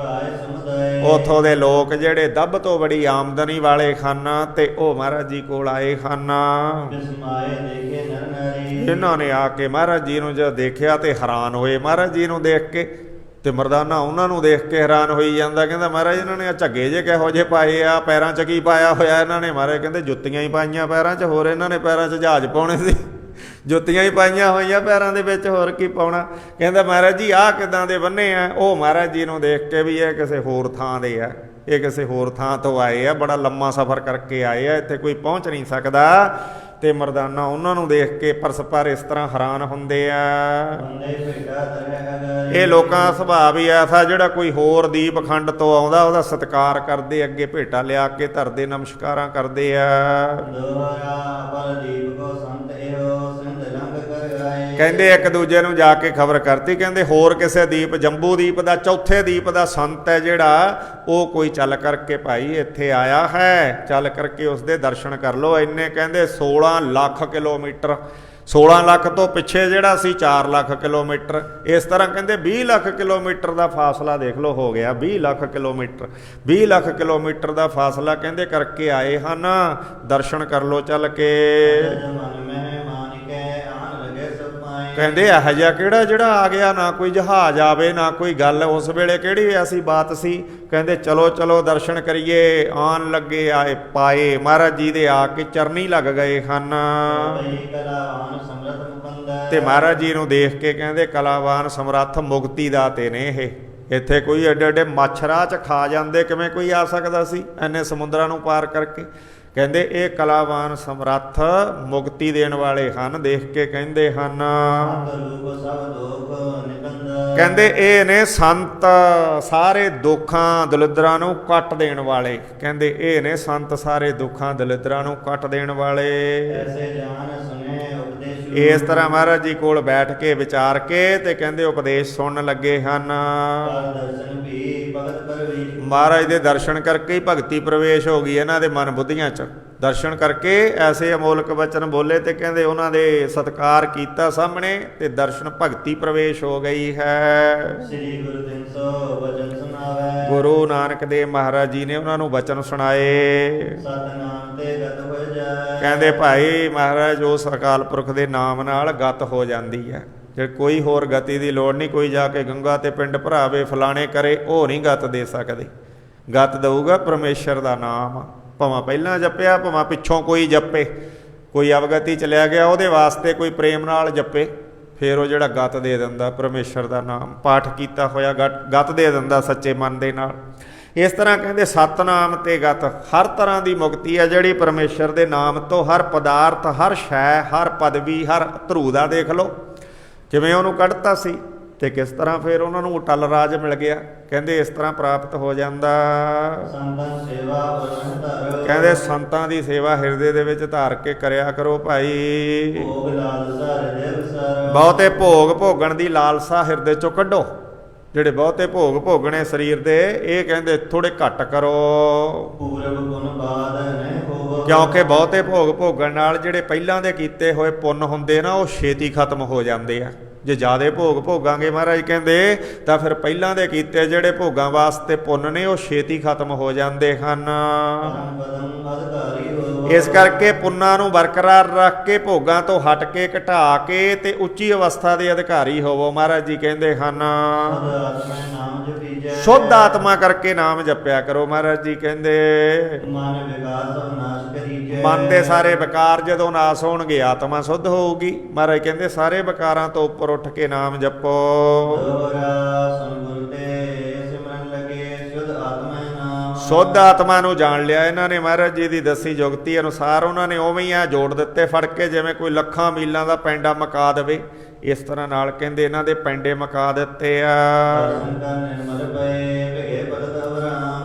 ਉੱਥੋਂ ਦੇ ਲੋਕ ਜਿਹੜੇ ਦੱਬ ਤੋਂ ਬੜੀ ਆਮਦਨੀ ਵਾਲੇ ਹਨ, ਤੇ ਉਹ ਮਹਾਰਾਜ ਜੀ ਕੋਲ ਆਏ ਹਨ। ਇਹਨਾਂ ਨੇ ਆ ਕੇ ਮਹਾਰਾਜ ਜੀ ਨੂੰ ਜਦ ਦੇਖਿਆ ਤੇ ਹੈਰਾਨ ਹੋਏ। ਮਹਾਰਾਜ ਜੀ ਨੂੰ ਦੇਖ ਕੇ ਤੇ ਮਰਦਾਨਾ ਉਹਨਾਂ ਨੂੰ ਦੇਖ ਕੇ ਹੈਰਾਨ ਹੋਈ ਜਾਂਦਾ। ਕਹਿੰਦਾ ਮਹਾਰਾਜ ਇਹਨਾਂ ਨੇ ਆ ਝੱਗੇ ਜੇ ਕਿਹੋ ਜਿਹੇ ਪਾਏ ਆ, ਪੈਰਾਂ 'ਚ ਕੀ ਪਾਇਆ ਹੋਇਆ ਇਹਨਾਂ ਨੇ? ਮਹਾਰਾਜ ਕਹਿੰਦੇ ਜੁੱਤੀਆਂ ਹੀ ਪਾਈਆਂ ਪੈਰਾਂ 'ਚ, ਹੋਰ ਇਹਨਾਂ ਨੇ ਪੈਰਾਂ 'ਚ ਜਹਾਜ਼ ਪਾਉਣੇ ਸੀ, ਜੁੱਤੀਆਂ ਹੀ ਪਾਈਆਂ ਹੋਈਆਂ ਪੈਰਾਂ ਦੇ ਵਿੱਚ, ਹੋਰ ਕੀ ਪਾਉਣਾ? ਕਹਿੰਦਾ ਮਹਾਰਾਜ ਜੀ ਆਹ ਕਿੱਦਾਂ ਦੇ ਬੰਨੇ ਆ? ਉਹ ਮਹਾਰਾਜ ਜੀ ਨੂੰ ਦੇਖ ਕੇ ਵੀ ਇਹ ਕਿਸੇ ਹੋਰ ਥਾਂ ਦੇ ਆ, ਇਹ ਕਿਸੇ ਹੋਰ ਥਾਂ ਤੋਂ ਆਏ ਆ, ਬੜਾ ਲੰਮਾ ਸਫ਼ਰ ਕਰਕੇ ਆਏ ਆ, ਇੱਥੇ ਕੋਈ ਪਹੁੰਚ ਨਹੀਂ ਸਕਦਾ। ਤੇ ਮਰਦਾਨਾ ਉਹਨਾਂ ਨੂੰ ਦੇਖ ਕੇ ਪਰਸਪਰ ਇਸ ਤਰ੍ਹਾਂ ਹੈਰਾਨ ਹੁੰਦੇ ਆ। ਇਹ ਲੋਕਾਂ ਦਾ ਸੁਭਾਅ ਵੀ ਐਸਾ, ਜਿਹੜਾ ਕੋਈ ਹੋਰ ਦੀਪ ਖੰਡ ਤੋਂ ਆਉਂਦਾ ਉਹਦਾ ਸਤਿਕਾਰ ਕਰਦੇ, ਅੱਗੇ ਭੇਟਾ ਲਿਆ ਕੇ ਧਰਦੇ, ਨਮਸਕਾਰਾਂ ਕਰਦੇ ਆ। ਕਹਿੰਦੇ ਇੱਕ ਦੂਜੇ ਨੂੰ ਜਾ ਕੇ ਖਬਰ ਕਰਤੀ, ਕਹਿੰਦੇ ਹੋਰ ਕਿਸੇ ਦੀਪ, ਜੰਬੂ ਦੀਪ ਦਾ ਚੌਥੇ ਦੀਪ ਦਾ ਸੰਤ ਹੈ ਜਿਹੜਾ, ਉਹ ਕੋਈ ਚੱਲ ਕਰਕੇ ਭਾਈ ਇੱਥੇ ਆਇਆ ਹੈ, ਚੱਲ ਕਰਕੇ ਉਸਦੇ ਦਰਸ਼ਨ ਕਰ ਲਓ। ਇੰਨੇ ਕਹਿੰਦੇ 16 ਲੱਖ ਕਿਲੋਮੀਟਰ, 16 ਲੱਖ ਤੋਂ ਪਿੱਛੇ ਜਿਹੜਾ ਸੀ 4 ਲੱਖ ਕਿਲੋਮੀਟਰ, ਇਸ ਤਰ੍ਹਾਂ ਕਹਿੰਦੇ 20 ਲੱਖ ਕਿਲੋਮੀਟਰ ਦਾ ਫਾਸਲਾ ਦੇਖ ਲਓ ਹੋ ਗਿਆ। 20 ਲੱਖ ਕਿਲੋਮੀਟਰ, 20 ਲੱਖ ਕਿਲੋਮੀਟਰ ਦਾ ਫਾਸਲਾ ਕਹਿੰਦੇ ਕਰਕੇ ਆਏ ਹਨ। ਦਰਸ਼ਨ ਕਰ ਲਓ ਚੱਲ ਕੇ। ਕਹਿੰਦੇ ਇਹੋ ਜਿਹਾ ਕਿਹੜਾ ਜਿਹੜਾ ਆ ਗਿਆ, ਨਾ ਕੋਈ ਜਹਾਜ਼ ਆਵੇ ਨਾ ਕੋਈ ਗੱਲ, ਉਸ ਵੇਲੇ ਕਿਹੜੀ ਐਸੀ ਬਾਤ ਸੀ? ਕਹਿੰਦੇ ਚਲੋ ਚਲੋ ਦਰਸ਼ਨ ਕਰੀਏ। ਆਉਣ ਲੱਗੇ ਆਏ ਪਾਏ ਮਹਾਰਾਜ ਜੀ ਦੇ, ਆ ਕੇ ਚਰਨੀ ਲੱਗ ਗਏ ਹਨ। ਤੇ ਮਹਾਰਾਜ ਜੀ ਨੂੰ ਦੇਖ ਕੇ ਕਹਿੰਦੇ ਕਲਾਵਾਨ ਸਮਰੱਥ ਮੁਕਤੀ ਦਾਤੇ ਨੇ ਇਹ। ਇੱਥੇ ਕੋਈ ਐਡੇ ਐਡੇ ਮੱਛਰਾਂ 'ਚ ਖਾ ਜਾਂਦੇ, ਕਿਵੇਂ ਕੋਈ ਆ ਸਕਦਾ ਸੀ ਇੰਨੇ ਸਮੁੰਦਰਾਂ ਨੂੰ ਪਾਰ ਕਰਕੇ? ਕਹਿੰਦੇ ਇਹ ਕਲਾਵਾਨ ਸਮਰੱਥ ਮੁਕਤੀ ਦੇਣ ਵਾਲੇ ਹਨ। ਦੇਖ ਕੇ ਕਹਿੰਦੇ ਹਨ, ਕਹਿੰਦੇ ਇਹ ਨੇ ਸੰਤ, ਸਾਰੇ ਦੁੱਖਾਂ ਦਲਿੱਦਰਾਂ ਨੂੰ ਕੱਟ ਦੇਣ ਵਾਲੇ। ਕਹਿੰਦੇ ਇਹ ਨੇ ਸੰਤ, ਸਾਰੇ ਦੁੱਖਾਂ ਦਲਿੱਦਰਾਂ ਨੂੰ ਕੱਟ ਦੇਣ ਵਾਲੇ। ਇਸ ਤਰ੍ਹਾਂ ਮਹਾਰਾਜ ਜੀ ਕੋਲ ਬੈਠ ਕੇ ਵਿਚਾਰ ਕੇ ਤੇ ਕਹਿੰਦੇ ਉਪਦੇਸ਼ ਸੁਣਨ ਲੱਗੇ ਹਨ। ਮਹਾਰਾਜ ਦੇ ਦਰਸ਼ਨ ਕਰਕੇ ਹੀ ਭਗਤੀ ਪ੍ਰਵੇਸ਼ ਹੋ ਗਈ ਇਹਨਾਂ ਦੇ ਮਨ ਬੁੱਧੀਆਂ 'ਚ। ਦਰਸ਼ਨ ਕਰਕੇ ਐਸੇ ਅਮੋਲਕ ਵਚਨ ਬੋਲੇ ਤੇ ਕਹਿੰਦੇ ਉਹਨਾਂ ਦੇ ਸਤਿਕਾਰ ਕੀਤਾ ਸਾਹਮਣੇ, ਤੇ ਦਰਸ਼ਨ ਭਗਤੀ ਪ੍ਰਵੇਸ਼ ਹੋ ਗਈ ਹੈ। ਗੁਰੂ ਨਾਨਕ ਦੇਵ ਮਹਾਰਾਜ ਜੀ ਨੇ ਉਹਨਾਂ ਨੂੰ ਵਚਨ ਸੁਣਾਏ। ਕਹਿੰਦੇ ਭਾਈ ਮਹਾਰਾਜ ਉਸ ਅਕਾਲ ਪੁਰਖ ਦੇ ਨਾਮ ਨਾਲ ਗਤ ਹੋ ਜਾਂਦੀ ਹੈ। ਜੇ ਕੋਈ ਹੋਰ ਗਤੀ ਦੀ ਲੋੜ ਨਹੀਂ, ਕੋਈ ਜਾ ਕੇ ਗੰਗਾ ਤੇ ਪਿੰਡ ਭਰਾਵੇ ਫਲਾਣੇ ਕਰੇ, ਉਹ ਨਹੀਂ ਗਤ ਦੇ ਸਕਦੇ। ਗਤ ਦਊਗਾ ਪਰਮੇਸ਼ਰ ਦਾ ਨਾਮ, ਭਾਵੇਂ ਪਹਿਲਾਂ ਜਪਿਆ ਭਾਵੇਂ ਪਿੱਛੋਂ ਕੋਈ ਜਪੇ। ਕੋਈ ਅਵਗਤੀ ਚਲਿਆ ਗਿਆ, ਉਹਦੇ ਵਾਸਤੇ ਕੋਈ ਪ੍ਰੇਮ ਨਾਲ ਜਪੇ, ਫਿਰ ਉਹ ਜਿਹੜਾ ਗਤ ਦੇ ਦਿੰਦਾ ਪਰਮੇਸ਼ਰ ਦਾ ਨਾਮ, ਪਾਠ ਕੀਤਾ ਹੋਇਆ ਗਤ ਦੇ ਦਿੰਦਾ ਸੱਚੇ ਮਨ ਦੇ ਨਾਲ। ਇਸ ਤਰ੍ਹਾਂ ਕਹਿੰਦੇ ਸਤਨਾਮ ਤੇ ਗਤ, ਹਰ ਤਰ੍ਹਾਂ ਦੀ ਮੁਕਤੀ ਹੈ ਜਿਹੜੀ ਪਰਮੇਸ਼ਰ ਦੇ ਨਾਮ ਤੋਂ। ਹਰ ਪਦਾਰਥ, ਹਰ ਸ਼ੈ, ਹਰ ਪਦਵੀ, ਹਰ ਧਰੂ ਦਾ ਦੇਖ ਲਓ। ਕਿਵੇਂ ਉਹਨੂੰ ਕੱਢਤਾ ਸੀ ਤੇ ਕਿਸ ਤਰ੍ਹਾਂ ਫਿਰ ਉਹਨਾਂ ਨੂੰ ਅਟਲ ਰਾਜ ਮਿਲ ਗਿਆ। ਕਹਿੰਦੇ ਇਸ ਤਰ੍ਹਾਂ ਪ੍ਰਾਪਤ ਹੋ ਜਾਂਦਾ। ਸੰਤਨ ਸੇਵਾ ਵਰਨ ਧਰ। ਕਹਿੰਦੇ ਸੰਤਾਂ ਦੀ ਸੇਵਾ ਹਿਰਦੇ ਦੇ ਵਿੱਚ ਧਾਰ ਕੇ ਕਰਿਆ ਕਰੋ ਭਾਈ। ਭੋਗ ਲਾਲਸਾ ਹਿਰਦੇ ਵਿਸਰ। ਬਹੁਤੇ ਭੋਗ ਭੋਗਣ ਦੀ ਲਾਲਸਾ ਹਿਰਦੇ ਚੋਂ ਕੱਢੋ। ਜਿਹੜੇ ਬਹੁਤੇ ਭੋਗ ਭੋਗਣੇ ਸਰੀਰ ਦੇ, ਇਹ ਕਹਿੰਦੇ ਥੋੜੇ ਘੱਟ ਕਰੋ। ਪੂਰਬ ਗੁਣ ਬਾਦ ਨਹੀਂ ਹੋਵ। ਕਿਉਂਕਿ ਬਹੁਤੇ ਭੋਗ ਭੋਗਣ ਨਾਲ ਜਿਹੜੇ ਪਹਿਲਾਂ ਦੇ ਕੀਤੇ ਹੋਏ ਪੁੰਨ ਹੁੰਦੇ ਨਾ, ਉਹ ਛੇਤੀ ਖਤਮ ਹੋ ਜਾਂਦੇ ਆ। ਜੇ ਜ਼ਿਆਦੇ ਭੋਗ ਭੋਗਾਂਗੇ ਮਹਾਰਾਜ ਕਹਿੰਦੇ ਤਾਂ ਫਿਰ ਪਹਿਲਾਂ ਦੇ ਕੀਤੇ ਜਿਹੜੇ ਭੋਗਾਂ ਵਾਸਤੇ ਪੁੰਨ ਨੇ, ਉਹ ਛੇਤੀ ਖਤਮ ਹੋ ਜਾਂਦੇ ਹਨ। ਇਸ ਕਰਕੇ ਪੁੰਨਾਂ ਨੂੰ ਬਰਕਰਾਰ ਰੱਖ ਕੇ, ਭੋਗਾਂ ਤੋਂ ਹਟ ਕੇ, ਘਟਾ ਕੇ ਤੇ ਉੱਚੀ ਅਵਸਥਾ ਦੇ ਅਧਿਕਾਰੀ ਹੋਵੋ। ਮਹਾਰਾਜ ਜੀ ਕਹਿੰਦੇ ਹਨ ਸ਼ੁੱਧ ਆਤਮਾ ਕਰਕੇ ਨਾਮ ਜਪਿਆ ਕਰੋ। ਮਹਾਰਾਜ ਜੀ ਕਹਿੰਦੇ ਮਨ ਦੇ ਸਾਰੇ ਵਿਕਾਰ ਜਦੋਂ ਨਾਸ ਹੋਣਗੇ, ਆਤਮਾ ਸ਼ੁੱਧ ਹੋਊਗੀ। ਮਹਾਰਾਜ ਕਹਿੰਦੇ ਸਾਰੇ ਵਿਕਾਰਾਂ ਤੋਂ ਉੱਪਰ ਉੱਠ ਕੇ ਨਾਮ ਜਪੋ। ਸ਼ੁੱਧ ਆਤਮਾ ਨੂੰ ਜਾਣ ਲਿਆ ਇਹਨਾਂ ਨੇ। ਮਹਾਰਾਜ ਜੀ ਦੀ ਦੱਸੀ ਜੁਗਤੀ ਅਨੁਸਾਰ ਉਹਨਾਂ ਨੇ ਉਵੇਂ ਹੀ ਆ ਜੋੜ ਦਿੱਤੇ ਫੜ ਕੇ, ਜਿਵੇਂ ਕੋਈ ਲੱਖਾਂ ਮੀਲਾਂ ਦਾ ਪੈਂਡਾ ਮਕਾ ਦੇਵੇ। ਇਸ ਤਰ੍ਹਾਂ ਨਾਲ ਕਹਿੰਦੇ ਇਹਨਾਂ ਦੇ ਪੈਂਡੇ ਮਕਾ ਦਿੱਤੇ ਆ।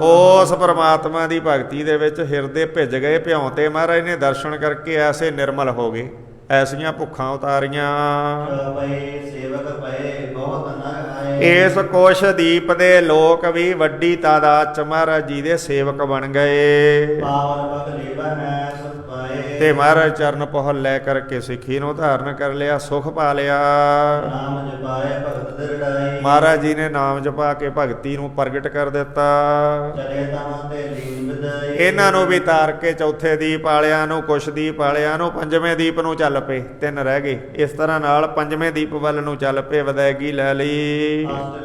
ਉਸ ਪਰਮਾਤਮਾ ਦੀ ਭਗਤੀ ਦੇ ਵਿੱਚ ਹਿਰਦੇ ਭਿੱਜ ਗਏ, ਭਿਉਂ ਤੇ ਮਹਾਰਾਜ ਨੇ ਦਰਸ਼ਨ ਕਰਕੇ ਐਸੇ ਨਿਰਮਲ ਹੋ ਗਏ, ਐਸੀਆਂ ਭੁੱਖਾਂ ਉਤਾਰੀਆਂ। ਇਸ ਕੋਸ਼ ਦੀਪ ਦੇ ਲੋਕ ਵੀ ਵੱਡੀ ਤਾਦਾਦ ਚ ਮਹਾਰਾਜ ਜੀ ਦੇ ਸੇਵਕ ਬਣ ਗਏ। ਤੇ ਮਹਾਰਾਜ ਚਰਨ ਪਹੁਲ ਲੈ ਕਰਕੇ ਸਿੱਖੀ ਨੂੰ ਧਾਰਨ ਕਰ ਲਿਆ, ਸੁਖ ਪਾ ਲਿਆ। ਮਹਾਰਾਜ ਜੀ ਨੇ ਨਾਮ ਜਪਾ ਕੇ ਭਗਤੀ ਨੂੰ ਪ੍ਰਗਟ ਕਰ ਦਿੱਤਾ। ਇਹਨਾਂ ਨੂੰ ਵੀ ਤਾਰ ਕੇ ਚੌਥੇ ਦੀਪ ਵਾਲਿਆਂ ਨੂੰ, ਕੁਛ ਦੀਪ ਵਾਲਿਆਂ ਨੂੰ, ਪੰਜਵੇਂ ਦੀਪ ਨੂੰ ਚੱਲ ਪਏ। 3 ਰਹਿ ਗਏ। ਇਸ ਤਰ੍ਹਾਂ ਨਾਲ ਪੰਜਵੇਂ ਦੀਪ ਵੱਲ ਨੂੰ ਚੱਲ ਪਏ, ਵਿਦਾਇਗੀ ਲੈ ਲਈ। 8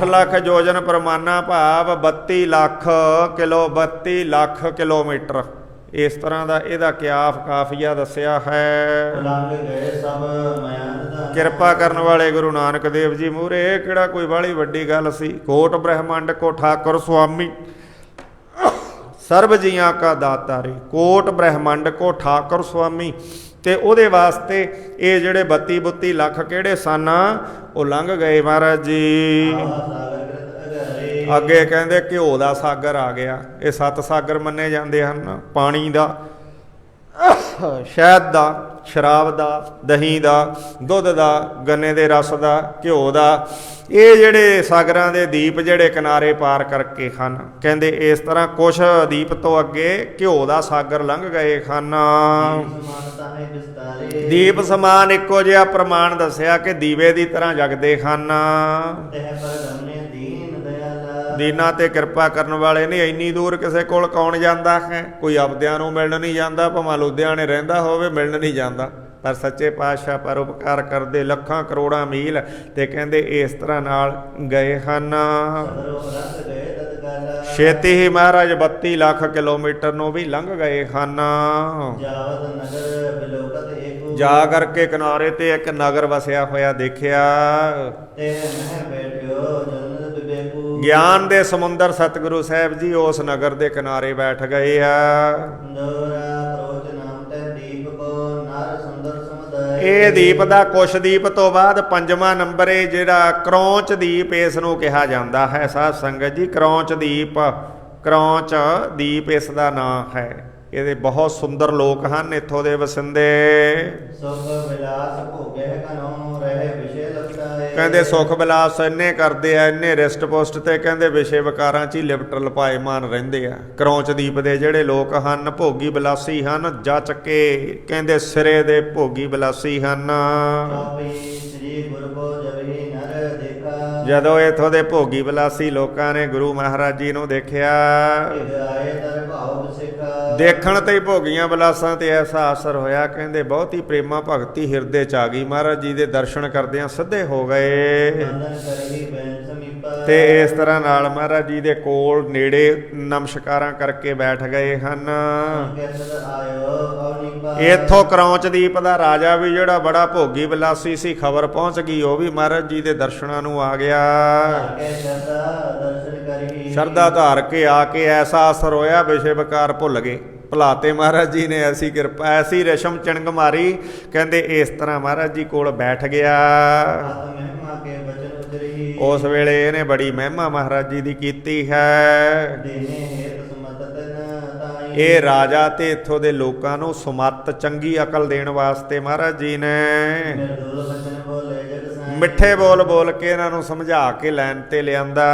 ਲੱਖ ਯੋਜਨ ਪਰਮਾਨਾ, ਭਾਵ 32 ਲੱਖ ਕਿਲੋ, 32 ਲੱਖ ਕਿਲੋਮੀਟਰ। ਇਸ ਤਰ੍ਹਾਂ ਦਾ ਇਹਦਾ ਕਾਫੀਆ ਦੱਸਿਆ ਹੈ। ਕਿਰਪਾ ਕਰਨ ਵਾਲੇ ਗੁਰੂ ਨਾਨਕ ਦੇਵ ਜੀ ਮੂਹਰੇ ਇਹ ਕਿਹੜਾ ਕੋਈ ਬਾਹਲੀ ਵੱਡੀ ਗੱਲ ਸੀ। ਕੋਟ ਬ੍ਰਹਮੰਡ ਕੋ ਠਾਕੁਰ ਸੁਆਮੀ, ਸਰਬ ਜੀਆਂ ਕਾ ਦਾਤਾਰੇ। ਕੋਟ ਬ੍ਰਹਮੰਡ ਕੋ ਠਾਕੁਰ ਸੁਆਮੀ। ਤੇ ਉਹਦੇ ਵਾਸਤੇ ਇਹ ਜਿਹੜੇ 32 ਲੱਖ ਕਿਹੜੇ ਸਨ, ਉਹ ਲੰਘ ਗਏ ਮਹਾਰਾਜ ਜੀ। ਅੱਗੇ ਕਹਿੰਦੇ ਘਿਓ ਦਾ ਸਾਗਰ ਆ ਗਿਆ। ਇਹ 7 ਸਾਗਰ ਮੰਨੇ ਜਾਂਦੇ ਹਨ, ਪਾਣੀ ਦਾ, ਸ਼ਹਿਦ ਦਾ, ਸ਼ਰਾਬ ਦਾ, ਦਹੀਂ ਦਾ, ਦੁੱਧ ਦਾ, ਗੰਨੇ ਦੇ ਰਸ ਦਾ, ਘਿਓ ਦਾ। ਇਹ ਜਿਹੜੇ ਸਾਗਰਾਂ ਦੇ ਦੀਪ ਜਿਹੜੇ ਕਿਨਾਰੇ ਪਾਰ ਕਰਕੇ ਹਨ, ਕਹਿੰਦੇ ਇਸ ਤਰ੍ਹਾਂ ਕੁਛ ਦੀਪ ਤੋਂ ਅੱਗੇ ਘਿਓ ਦਾ ਸਾਗਰ ਲੰਘ ਗਏ ਹਨ। ਦੀਪ ਸਮਾਨ ਇੱਕੋ ਜਿਹਾ ਪ੍ਰਮਾਣ ਦੱਸਿਆ ਕਿ ਦੀਵੇ ਦੀ ਤਰ੍ਹਾਂ ਜਗਦੇ ਹਨ। ਦੀਨਾਂ ਤੇ ਕਿਰਪਾ ਕਰਨ ਵਾਲੇ ਨੇ। ਇੰਨੀ ਦੂਰ ਕਿਸੇ ਕੋਲ ਕੌਣ ਜਾਂਦਾ ਹੈ? ਕੋਈ ਆਪਦਿਆਂ ਨੂੰ ਮਿਲਣ ਨਹੀਂ ਜਾਂਦਾ, ਭਾਵੇਂ ਲੁਧਿਆਣੇ ਰਹਿੰਦਾ ਹੋਵੇ, ਮਿਲਣ ਨਹੀਂ ਜਾਂਦਾ। ਪਰ ਸੱਚੇ ਪਾਤਸ਼ਾਹ ਪਰਉਪਕਾਰ ਕਰਦੇ ਲੱਖਾਂ ਕਰੋੜਾਂ ਮੀਲ। ਤੇ ਕਹਿੰਦੇ ਇਸ ਤਰ੍ਹਾਂ ਨਾਲ ਗਏ ਹਨ। ਛੇਤੀ ਹੀ ਮਹਾਰਾਜ 32 ਲੱਖ ਕਿਲੋਮੀਟਰ ਨੂੰ ਵੀ ਲੰਘ ਗਏ ਹਨ। ਜਾ ਕਰਕੇ ਕਿਨਾਰੇ ਤੇ ਇੱਕ ਨਗਰ ਵਸਿਆ ਹੋਇਆ ਦੇਖਿਆ। ਗਿਆਨ ਦੇ ਸਮੁੰਦਰ ਸਤਿਗੁਰੂ ਸਾਹਿਬ ਜੀ ਉਸ ਨਗਰ ਦੇ ਕਿਨਾਰੇ ਬੈਠ ਗਏ ਆ। ਇਹ ਦੀਪ ਦਾ ਕੁਸ਼ਦੀਪ ਤੋਂ ਬਾਅਦ 5ਵਾਂ ਨੰਬਰ ਹੈ ਜਿਹੜਾ ਕਰੌਂਚ ਦੀਪ, ਇਸ ਨੂੰ ਕਿਹਾ ਜਾਂਦਾ ਹੈ ਸਾਧ ਸੰਗਤ ਜੀ। ਕਰੌਂਚ ਦੀਪ, ਕਰੌਂਚ ਦੀਪ ਇਸ ਦਾ ਨਾਂ ਹੈ। ਇਹਦੇ ਬਹੁਤ ਸੁੰਦਰ ਲੋਕ ਹਨ ਇੱਥੋਂ ਦੇ ਵਸਿੰਦੇ। ਕਹਿੰਦੇ ਸੁਖ ਬਿਲਾਸ ਇੰਨੇ ਕਰਦੇ ਆ, ਇੰਨੇ ਰਿਸ਼ਟ ਪੁਸ਼ਟ ਤੇ ਕਹਿੰਦੇ ਵਿਸ਼ੇ ਵਿਕਾਰਾਂ 'ਚ ਹੀ ਲਿਪਟ ਲਪਾਏਮਾਨ ਰਹਿੰਦੇ ਆ। ਕਰੌਂਚ ਦੀਪ ਦੇ ਜਿਹੜੇ ਲੋਕ ਹਨ ਭੋਗੀ ਬਿਲਾਸੀ ਹਨ, ਜੱਚ ਕੇ ਕਹਿੰਦੇ ਸਿਰੇ ਦੇ ਭੋਗੀ ਬਿਲਾਸੀ ਹਨ। ਜਦੋਂ ਇੱਥੋਂ ਦੇ ਭੋਗੀ ਬਿਲਾਸੀ ਲੋਕਾਂ ਨੇ ਗੁਰੂ ਮਹਾਰਾਜ ਜੀ ਨੂੰ ਦੇਖਿਆ, ਦੇਖਣ ਤੇ ਹੀ ਭੋਗੀਆਂ ਬਿਲਾਸਾਂ ਤੇ ਐਸਾ ਅਸਰ ਹੋਇਆ, ਕਹਿੰਦੇ ਬਹੁਤ ਹੀ ਪ੍ਰੇਮਾ ਭਗਤੀ ਹਿਰਦੇ 'ਚ ਆ ਗਈ। ਮਹਾਰਾਜ ਜੀ ਦੇ ਦਰਸ਼ਨ ਕਰਦਿਆਂ ਸਿੱਧੇ ਹੋ ਗਏ। ਤੇ ਇਸ ਤਰ੍ਹਾਂ ਨਾਲ ਮਹਾਰਾਜ ਜੀ ਦੇ ਕੋਲ ਨੇੜੇ ਨਮਸਕਾਰਾਂ ਕਰਕੇ ਬੈਠ ਗਏ ਹਨ। ਇੱਥੋਂ ਕਰੌਂਚ ਦੀਪ ਦਾ ਰਾਜਾ ਵੀ ਜਿਹੜਾ ਬੜਾ ਭੋਗੀ ਬਿਲਾਸੀ ਸੀ, ਖਬਰ ਪਹੁੰਚ ਗਈ, ਉਹ ਵੀ ਮਹਾਰਾਜ ਜੀ ਦੇ ਦਰਸ਼ਨਾਂ ਨੂੰ ਆ ਗਿਆ। ਸ਼ਰਧਾ ਧਾਰ ਕੇ ਆ ਕੇ ਐਸਾ ਅਸਰ ਹੋਇਆ, ਵਿਸ਼ੇ ਵਿਕਾਰ ਭੁੱਲ ਗਏ। ਭੁਲਾਤੇ ਮਹਾਰਾਜ ਜੀ ਨੇ ਐਸੀ ਕਿਰਪਾ, ਐਸੀ ਰੇਸ਼ਮ ਚਿਣਗ ਮਾਰੀ। ਕਹਿੰਦੇ ਇਸ ਤਰ੍ਹਾਂ ਮਹਾਰਾਜ ਜੀ ਕੋਲ ਬੈਠ ਗਿਆ। ਆਤ ਮਹਿਮਾ ਕੇ ਬਚਨ ਉਤਰੀ। ਉਸ ਵੇਲੇ ਇਹਨੇ ਬੜੀ ਮਹਿਮਾ ਮਹਾਰਾਜ ਜੀ ਦੀ ਕੀਤੀ ਹੈ। ਦੇਨੇ ਹੇਤ ਸੁਮਤ ਤਨ ਤਾਈ। ਇਹ ਰਾਜਾ ਤੇ ਇੱਥੋਂ ਦੇ ਲੋਕਾਂ ਨੂੰ ਸੁਮੱਤ ਚੰਗੀ ਅਕਲ ਦੇਣ ਵਾਸਤੇ ਮਹਾਰਾਜ ਜੀ ਨੇ ਮਿਰਦੂਲ ਬਚਨ ਬੋਲੇ ਜਗ ਸਾਈ। ਮਿੱਠੇ ਬੋਲ ਬੋਲ ਕੇ ਇਹਨਾਂ ਨੂੰ ਸਮਝਾ ਕੇ ਲੈਣ ਤੇ ਲਿਆਂਦਾ।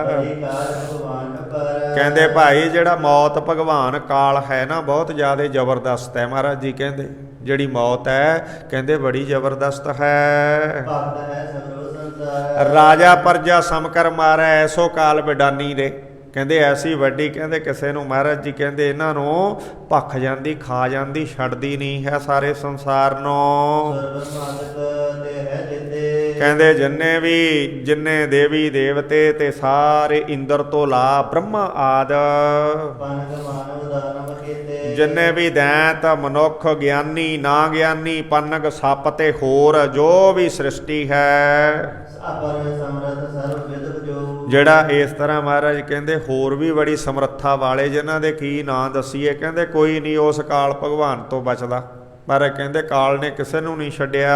ਬੜੀ ਕਾਰ ਭਗਵਾਨ ਅਪਾਰ। ਕਹਿੰਦੇ ਭਾਈ ਜਿਹੜਾ ਮੌਤ ਭਗਵਾਨ ਕਾਲ ਹੈ ਨਾ ਬਹੁਤ ਜ਼ਿਆਦਾ ਜ਼ਬਰਦਸਤ ਹੈ। ਮਹਾਰਾਜ ਜੀ ਕਹਿੰਦੇ ਜਿਹੜੀ ਮੌਤ ਹੈ ਕਹਿੰਦੇ ਬੜੀ ਜ਼ਬਰਦਸਤ ਹੈ। ਭਗਤ ਹੈ ਸਗਰੋ ਸੰਸਾਰ। ਰਾਜਾ ਪਰਜਾ ਸਮਕਰ ਮਾਰੈ ਐਸੋ ਕਾਲ ਬਿਡਾਨੀ ਦੇ। ਕਹਿੰਦੇ ਐਸੀ ਵੱਡੀ ਕਹਿੰਦੇ ਕਿਸੇ ਨੂੰ ਮਹਾਰਾਜ ਜੀ ਕਹਿੰਦੇ ਇਹਨਾਂ ਨੂੰ ਭੱਖ ਜਾਂਦੀ, ਖਾ ਜਾਂਦੀ, ਛੱਡਦੀ ਨਹੀਂ ਹੈ ਸਾਰੇ ਸੰਸਾਰ ਨੂੰ। ਸਰਬ ਮਾਲਕ ਤੇ ਹੈ ਜਿਤੇ। ਕਹਿੰਦੇ ਜਿੰਨੇ ਦੇਵੀ ਦੇਵਤੇ ਤੇ ਸਾਰੇ ਇੰਦਰ ਤੋਂ ਲਾ ਬ੍ਰਹਮਾ ਆਦ ਪਨਕ ਮਾਨਵ ਦਾਨਵ ਕੀਤੇ। ਜਿੰਨੇ ਵੀ ਦੈਂਤ ਮਨੁੱਖ ਗਿਆਨੀ ਨਾ ਗਿਆਨੀ ਪਨਗ ਸੱਪ ਤੇ ਹੋਰ ਜੋ ਵੀ ਸ੍ਰਿਸ਼ਟੀ ਹੈ। ਅਪਰ ਸਮਰਥ ਸਰਬ ਵਿਦਿ ਜੋ। ਜਿਹੜਾ ਇਸ ਤਰ੍ਹਾਂ ਮਹਾਰਾਜ ਕਹਿੰਦੇ ਹੋਰ ਵੀ ਬੜੀ ਸਮਰੱਥਾ ਵਾਲੇ ਜਿਨ੍ਹਾਂ ਦੇ ਕੀ ਨਾਂ ਦਸੀਏ। ਕਹਿੰਦੇ ਕੋਈ ਨਹੀਂ ਉਸ ਕਾਲ ਭਗਵਾਨ ਤੋਂ ਬਚਦਾ। ਮਹਾਰਾਜ ਕਹਿੰਦੇ ਕਾਲ ਨੇ ਕਿਸੇ ਨੂੰ ਨਹੀਂ ਛੱਡਿਆ।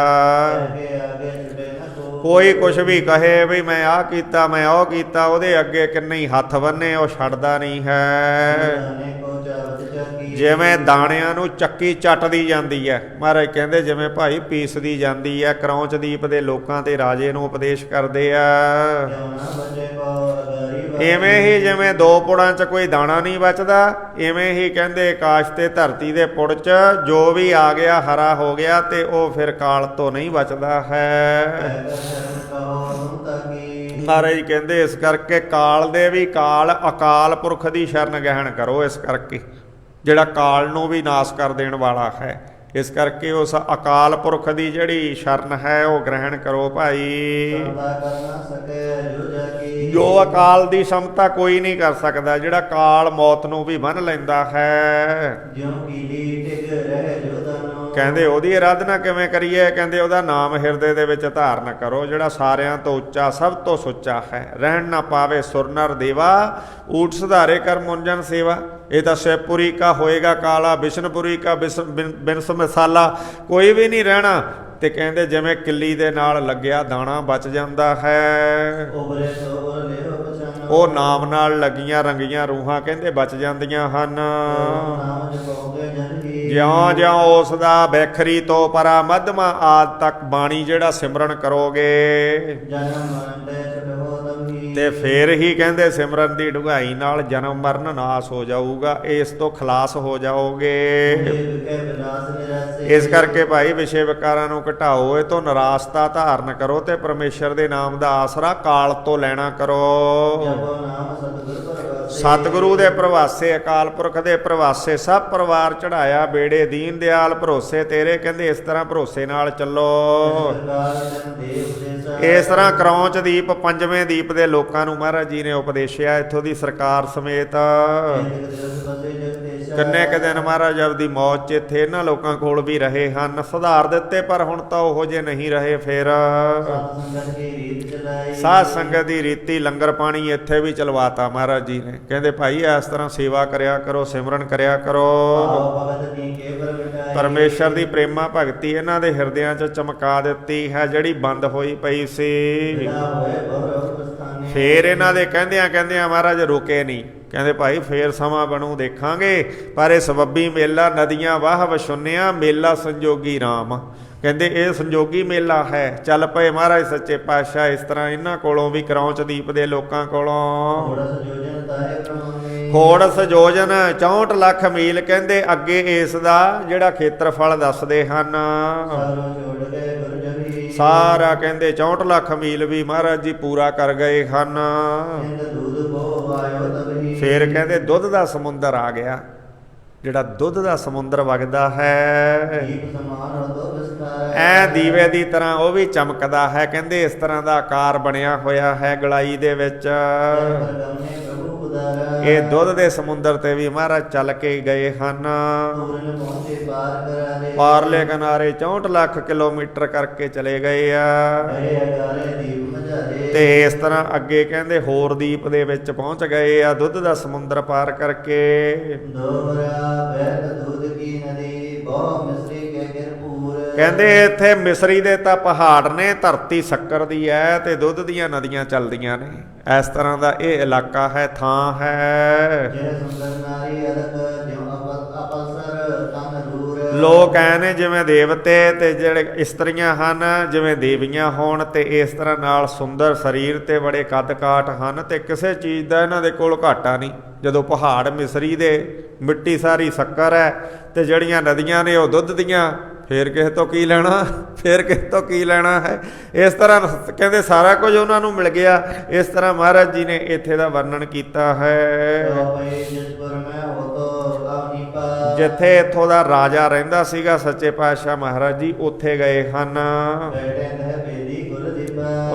ਅੱਗੇ ਆਗੇ ਛੁਟੇ ਨਾ ਕੋ। ਕੋਈ ਕੁਛ ਵੀ ਕਹੇ ਵੀ ਮੈਂ ਆਹ ਕੀਤਾ ਮੈਂ ਉਹ ਕੀਤਾ, ਉਹਦੇ ਅੱਗੇ ਕਿੰਨੇ ਹੀ ਹੱਥ ਬੰਨੇ ਉਹ ਛੱਡਦਾ ਨਹੀਂ ਹੈ। ਦਾਨੇ ਕੋ ਚਾਵਤ ਚੱਕੀ। ਜਿਵੇਂ ਦਾਣਿਆਂ ਨੂੰ ਚੱਕੀ ਚੱਟਦੀ ਜਾਂਦੀ ਹੈ। ਮਹਾਰਾਜ ਕਹਿੰਦੇ ਜਿਵੇਂ ਭਾਈ ਪੀਸਦੀ ਜਾਂਦੀ ਹੈ। ਕਰੌਂਚਦੀਪ ਦੇ ਲੋਕਾਂ ਤੇ ਰਾਜੇ ਨੂੰ ਉਪਦੇਸ਼ ਕਰਦੇ ਆ। ਕਿਉ ਨਾ ਬਚੇ ਕੋ ਅਗਰੀ। ਇਵੇਂ ਹੀ ਜਿਵੇਂ ਦੋ ਪੁੜਾਂ 'ਚ ਕੋਈ ਦਾਣਾ ਨਹੀਂ ਬਚਦਾ, ਇਵੇਂ ਹੀ ਕਹਿੰਦੇ ਆਕਾਸ਼ ਤੇ ਧਰਤੀ ਦੇ ਪੁੜ 'ਚ ਜੋ ਵੀ ਆ ਗਿਆ ਹਰਾ ਹੋ ਗਿਆ ਤੇ ਉਹ ਫਿਰ ਕਾਲ ਤੋਂ ਨਹੀਂ ਬਚਦਾ ਹੈ। ਮਹਾਰਾਜ ਕਹਿੰਦੇ ਇਸ ਕਰਕੇ ਕਾਲ ਦੇ ਵੀ ਕਾਲ ਅਕਾਲ ਪੁਰਖ ਦੀ ਸ਼ਰਨ ਗ੍ਰਹਿਣ ਕਰੋ। ਇਸ ਕਰਕੇ ਜਿਹੜਾ ਕਾਲ ਨੂੰ ਵੀ ਨਾਸ ਕਰ ਦੇਣ ਵਾਲਾ ਹੈ, ਇਸ ਕਰਕੇ ਉਸ ਅਕਾਲ ਪੁਰਖ ਦੀ ਜਿਹੜੀ ਸ਼ਰਨ ਹੈ ਉਹ ਗ੍ਰਹਿਣ ਕਰੋ ਭਾਈ। ਜੋ ਅਕਾਲ ਦੀ ਸਮਤਾ ਕੋਈ ਨਹੀਂ ਕਰ ਸਕਦਾ। ਜਿਹੜਾ ਕਾਲ ਮੌਤ ਨੂੰ ਵੀ ਬੰਨ੍ਹ ਲੈਂਦਾ ਹੈ। ਕਹਿੰਦੇ ਉਹਦੀ ਆਰਾਧਨਾ ਕਿਵੇਂ ਕਰੀਏ? ਕਹਿੰਦੇ ਉਹਦਾ ਨਾਮ ਹਿਰਦੇ ਦੇ ਵਿੱਚ ਧਾਰਨ ਕਰੋ ਜਿਹੜਾ ਸਾਰਿਆਂ ਤੋਂ ਉੱਚਾ ਸਭ ਤੋਂ ਸੁੱਚਾ ਹੈ। ਰਹਿਣ ਨਾ ਪਾਵੇ ਸੁਰ ਨਰ ਦੇਵਾ ਊਠ ਸੁਧਾਰੇ ਕਰ ਮੁੰਜਨ ਸੇਵਾ। ਇਹ ਤਾਂ ਸ਼ਿਵਪੁਰੀ ਕਾ ਹੋਏਗਾ ਕਾਲਾ ਬਿਸ਼ਨਪੁਰੀ ਕਾ ਬਿਨਸ ਮਸਾਲਾ। ਕੋਈ ਵੀ ਨਹੀਂ ਰਹਿਣਾ। ਤੇ ਕਹਿੰਦੇ ਜਿਵੇਂ ਕਿੱਲੀ ਦੇ ਨਾਲ ਲੱਗਿਆ ਦਾਣਾ ਬਚ ਜਾਂਦਾ ਹੈ, ਉਹ ਨਾਮ ਨਾਲ ਲੱਗੀਆਂ ਰੰਗੀਆਂ ਰੂਹਾਂ ਕਹਿੰਦੇ ਬਚ ਜਾਂਦੀਆਂ ਹਨ। ਜਿਉਂ-ਜਿਉਂ ਉਸ ਦਾ ਬੈਖਰੀ ਤੋਂ ਪਰਾ ਮੱਧਮਾ ਆਦ ਤੱਕ ਬਾਣੀ ਜਿਹੜਾ ਸਿਮਰਨ ਕਰੋਗੇ ਤੇ ਫੇਰ ਹੀ ਕਹਿੰਦੇ ਸਿਮਰਨ ਦੀ ਡੂੰਘਾਈ ਨਾਲ ਜਨਮ ਮਰਨ ਨਾਸ ਹੋ ਜਾਊਗਾ। ਇਸ ਤੋਂ ਖਲਾਸ ਹੋ ਜਾਓਗੇ। ਇਸ ਕਰਕੇ ਭਾਈ ਵਿਸ਼ੇ ਵਿਕਾਰਾਂ ਨੂੰ ਘਟਾਓ, ਇਹ ਤੋਂ ਨਿਰਾਸ਼ਤਾ ਧਾਰਨ ਕਰੋ ਤੇ ਪਰਮੇਸ਼ਰ ਦੇ ਨਾਮ ਦਾ ਆਸਰਾ ਕਾਲ ਤੋਂ ਲੈਣਾ ਕਰੋ। ਸਤਿਗੁਰੂ ਦੇ ਪ੍ਰਵਾਸੇ ਅਕਾਲ ਪੁਰਖ ਦੇ ਪ੍ਰਵਾਸੇ ਸਭ ਪਰਿਵਾਰ ਚੜਾਇਆ ਬੇੜੇ ਦੀਨ ਦਿਆਲ ਭਰੋਸੇ ਤੇਰੇ। ਕਹਿੰਦੇ ਇਸ ਤਰ੍ਹਾਂ ਭਰੋਸੇ ਨਾਲ ਚੱਲੋ। ਇਸ ਤਰ੍ਹਾਂ ਕਰੌਂਚ ਦੀਪ ਪੰਜਵੇਂ ਦੀਪ ਦੇ ਲੋਕਾਂ ਨੂੰ ਮਹਾਰਾਜ ਜੀ ਨੇ ਉਪਦੇਸ਼ਿਆ ਇੱਥੋਂ ਦੀ ਸਰਕਾਰ ਸਮੇਤ। ਕਿੰਨੇ ਕੁ ਦਿਨ ਮਹਾਰਾਜ ਆਪਦੀ ਮੌਤ 'ਚ ਇੱਥੇ ਇਹਨਾਂ ਲੋਕਾਂ ਕੋਲ ਵੀ ਰਹੇ ਹਨ। ਸੁਧਾਰ ਦਿੱਤੇ ਪਰ ਹੁਣ ਤਾਂ ਉਹੋ ਜਿਹੇ ਨਹੀਂ ਰਹੇ। ਫਿਰ ਸਾਧ ਸੰਗਤ ਦੀ ਰੀਤੀ ਲੰਗਰ ਪਾਣੀ ਇੱਥੇ ਵੀ ਚਲਵਾਤਾ ਮਹਾਰਾਜ ਜੀ ਨੇ। ਕਹਿੰਦੇ ਭਾਈ ਇਸ ਤਰ੍ਹਾਂ ਸੇਵਾ ਕਰਿਆ ਕਰੋ, ਸਿਮਰਨ ਕਰਿਆ ਕਰੋ। ਪਰਮੇਸ਼ਰ ਦੀ ਪ੍ਰੇਮਾ ਭਗਤੀ ਇਹਨਾਂ ਦੇ ਹਿਰਦਿਆਂ 'ਚ ਚਮਕਾ ਦਿੱਤੀ ਹੈ ਜਿਹੜੀ ਬੰਦ ਹੋਈ ਪਈ ਸੀ। ਫੇਰ ਇਹਨਾਂ ਦੇ ਕਹਿੰਦਿਆਂ ਮਹਾਰਾਜ ਰੁਕੇ ਨਹੀਂ। ਕਹਿੰਦੇ ਭਾਈ ਫੇਰ ਸਮਾਂ ਬਣੂ ਦੇਖਾਂਗੇ। ਪਰ ਇਹ ਸਬੱਬੀ ਮੇਲਾ ਨਦੀਆਂ ਵਾਹ ਵਛੁੰਨਿਆ ਮੇਲਾ ਸੰਜੋਗੀ ਰਾਮ। ਕਹਿੰਦੇ ਇਹ ਸੰਜੋਗੀ ਮੇਲਾ ਹੈ। ਚੱਲ ਪਏ ਮਹਾਰਾਜ ਸੱਚੇ ਪਾਤਸ਼ਾਹ ਇਸ ਤਰ੍ਹਾਂ ਇਹਨਾਂ ਕੋਲੋਂ ਵੀ ਕਰੌਂਚ ਦੀਪ ਦੇ ਲੋਕਾਂ ਕੋਲੋਂ ਖੋੜ ਸਜੋਜਨ 64 ਲੱਖ ਮੀਲ ਕਹਿੰਦੇ ਅੱਗੇ ਇਸ ਦਾ ਜਿਹੜਾ ਖੇਤਰਫਲ ਦੱਸਦੇ ਹਨ। ਸਾਰਾ ਕਹਿੰਦੇ 64 ਲੱਖ ਮੀਲ ਵੀ ਮਹਾਰਾਜ ਜੀ ਪੂਰਾ ਕਰ ਗਏ ਹਨ। ਫੇਰ ਕਹਿੰਦੇ ਦੁੱਧ ਦਾ ਸਮੁੰਦਰ ਆ ਗਿਆ। ਜਿਹੜਾ ਦੁੱਧ ਦਾ ਸਮੁੰਦਰ ਵਗਦਾ ਹੈ ਐ ਦੀਵੇ ਦੀ ਤਰ੍ਹਾਂ ਉਹ ਵੀ ਚਮਕਦਾ ਹੈ। ਕਹਿੰਦੇ ਇਸ ਤਰ੍ਹਾਂ ਦਾ ਆਕਾਰ ਬਣਿਆ ਹੋਇਆ ਹੈ ਗਲਾਈ ਦੇ ਵਿੱਚ। ਉਦਰ ਇਹ ਦੁੱਧ ਦੇ ਸਮੁੰਦਰ ਤੇ ਵੀ ਮਹਾਰਾਜ ਚੱਲ ਕੇ ਗਏ ਹਨ। ਪੂਰਨ ਪਹੁੰਚੇ ਪਾਰ ਕਰਾਰੇ ਪਾਰਲੇ ਕਿਨਾਰੇ 64 ਲੱਖ ਕਿਲੋਮੀਟਰ ਕਰਕੇ ਚਲੇ ਗਏ ਆ। ਹਰੇ ਅਗਾਰੇ ਦੀਪ ਮਝਾਰੇ ਤੇ ਇਸ ਤਰ੍ਹਾਂ ਅੱਗੇ ਕਹਿੰਦੇ ਹੋਰ ਦੀਪ ਦੇ ਵਿੱਚ ਪਹੁੰਚ ਗਏ ਆ ਦੁੱਧ ਦਾ ਸਮੁੰਦਰ ਪਾਰ ਕਰਕੇ। ਦੋਹਰਾ ਬਹਿਤ ਦੁੱਧ ਕੀ ਨਦੀ ਬਹੁ ਮਿਸਰੀ ਕੇ ਗਿਰਪੂਰ ਕਹਿੰਦੇ ਇੱਥੇ ਮਿਸਰੀ ਦੇ ਤਾਂ ਪਹਾੜ ਨੇ, ਧਰਤੀ ਸ਼ੱਕਰ ਦੀ ਹੈ ਤੇ ਦੁੱਧ ਦੀਆਂ ਨਦੀਆਂ ਚੱਲਦੀਆਂ ਨੇ। ਇਸ ਤਰ੍ਹਾਂ ਦਾ ਇਹ ਇਲਾਕਾ ਹੈ, ਥਾਂ ਹੈ। ਜੇ ਸੁੰਦਰ ਨਾਰੀ ਅਲਕ ਜਿਉ ਅਪਸਰ ਤਨ ਰੂਰ ਲੋਕ ਐ ਨੇ ਜਿਵੇਂ ਦੇਵਤੇ ਤੇ ਜਿਹੜੇ ਇਸਤਰੀਆਂ ਹਨ ਜਿਵੇਂ ਦੇਵੀਆਂ ਹੋਣ, ਤੇ ਇਸ ਤਰ੍ਹਾਂ ਨਾਲ ਸੁੰਦਰ ਸਰੀਰ ਤੇ ਬੜੇ ਕੱਦ ਕਾਠ ਹਨ ਤੇ ਕਿਸੇ ਚੀਜ਼ ਦਾ ਇਹਨਾਂ ਦੇ ਕੋਲ ਘਾਟਾ ਨਹੀਂ। ਜਦੋਂ ਪਹਾੜ ਮਿਸਰੀ ਦੇ, ਮਿੱਟੀ ਸਾਰੀ ਸ਼ੱਕਰ ਹੈ ਤੇ ਜਿਹੜੀਆਂ ਨਦੀਆਂ ਨੇ ਉਹ ਦੁੱਧ ਦੀਆਂ, ਫੇਰ ਕਿਸੇ ਤੋਂ ਕੀ ਲੈਣਾ, ਫੇਰ ਕਿਸੇ ਤੋਂ ਕੀ ਲੈਣਾ ਹੈ। ਇਸ ਤਰ੍ਹਾਂ ਕਹਿੰਦੇ ਸਾਰਾ ਕੁਝ ਉਹਨਾਂ ਨੂੰ ਮਿਲ ਗਿਆ। ਇਸ ਤਰ੍ਹਾਂ ਮਹਾਰਾਜ ਜੀ ਨੇ ਇੱਥੇ ਦਾ ਵਰਣਨ ਕੀਤਾ ਹੈ। ਜਿੱਥੇ ਇੱਥੋਂ ਦਾ ਰਾਜਾ ਰਹਿੰਦਾ ਸੀਗਾ ਸੱਚੇ ਪਾਤਸ਼ਾਹ ਮਹਾਰਾਜ ਜੀ ਉੱਥੇ ਗਏ ਹਨ।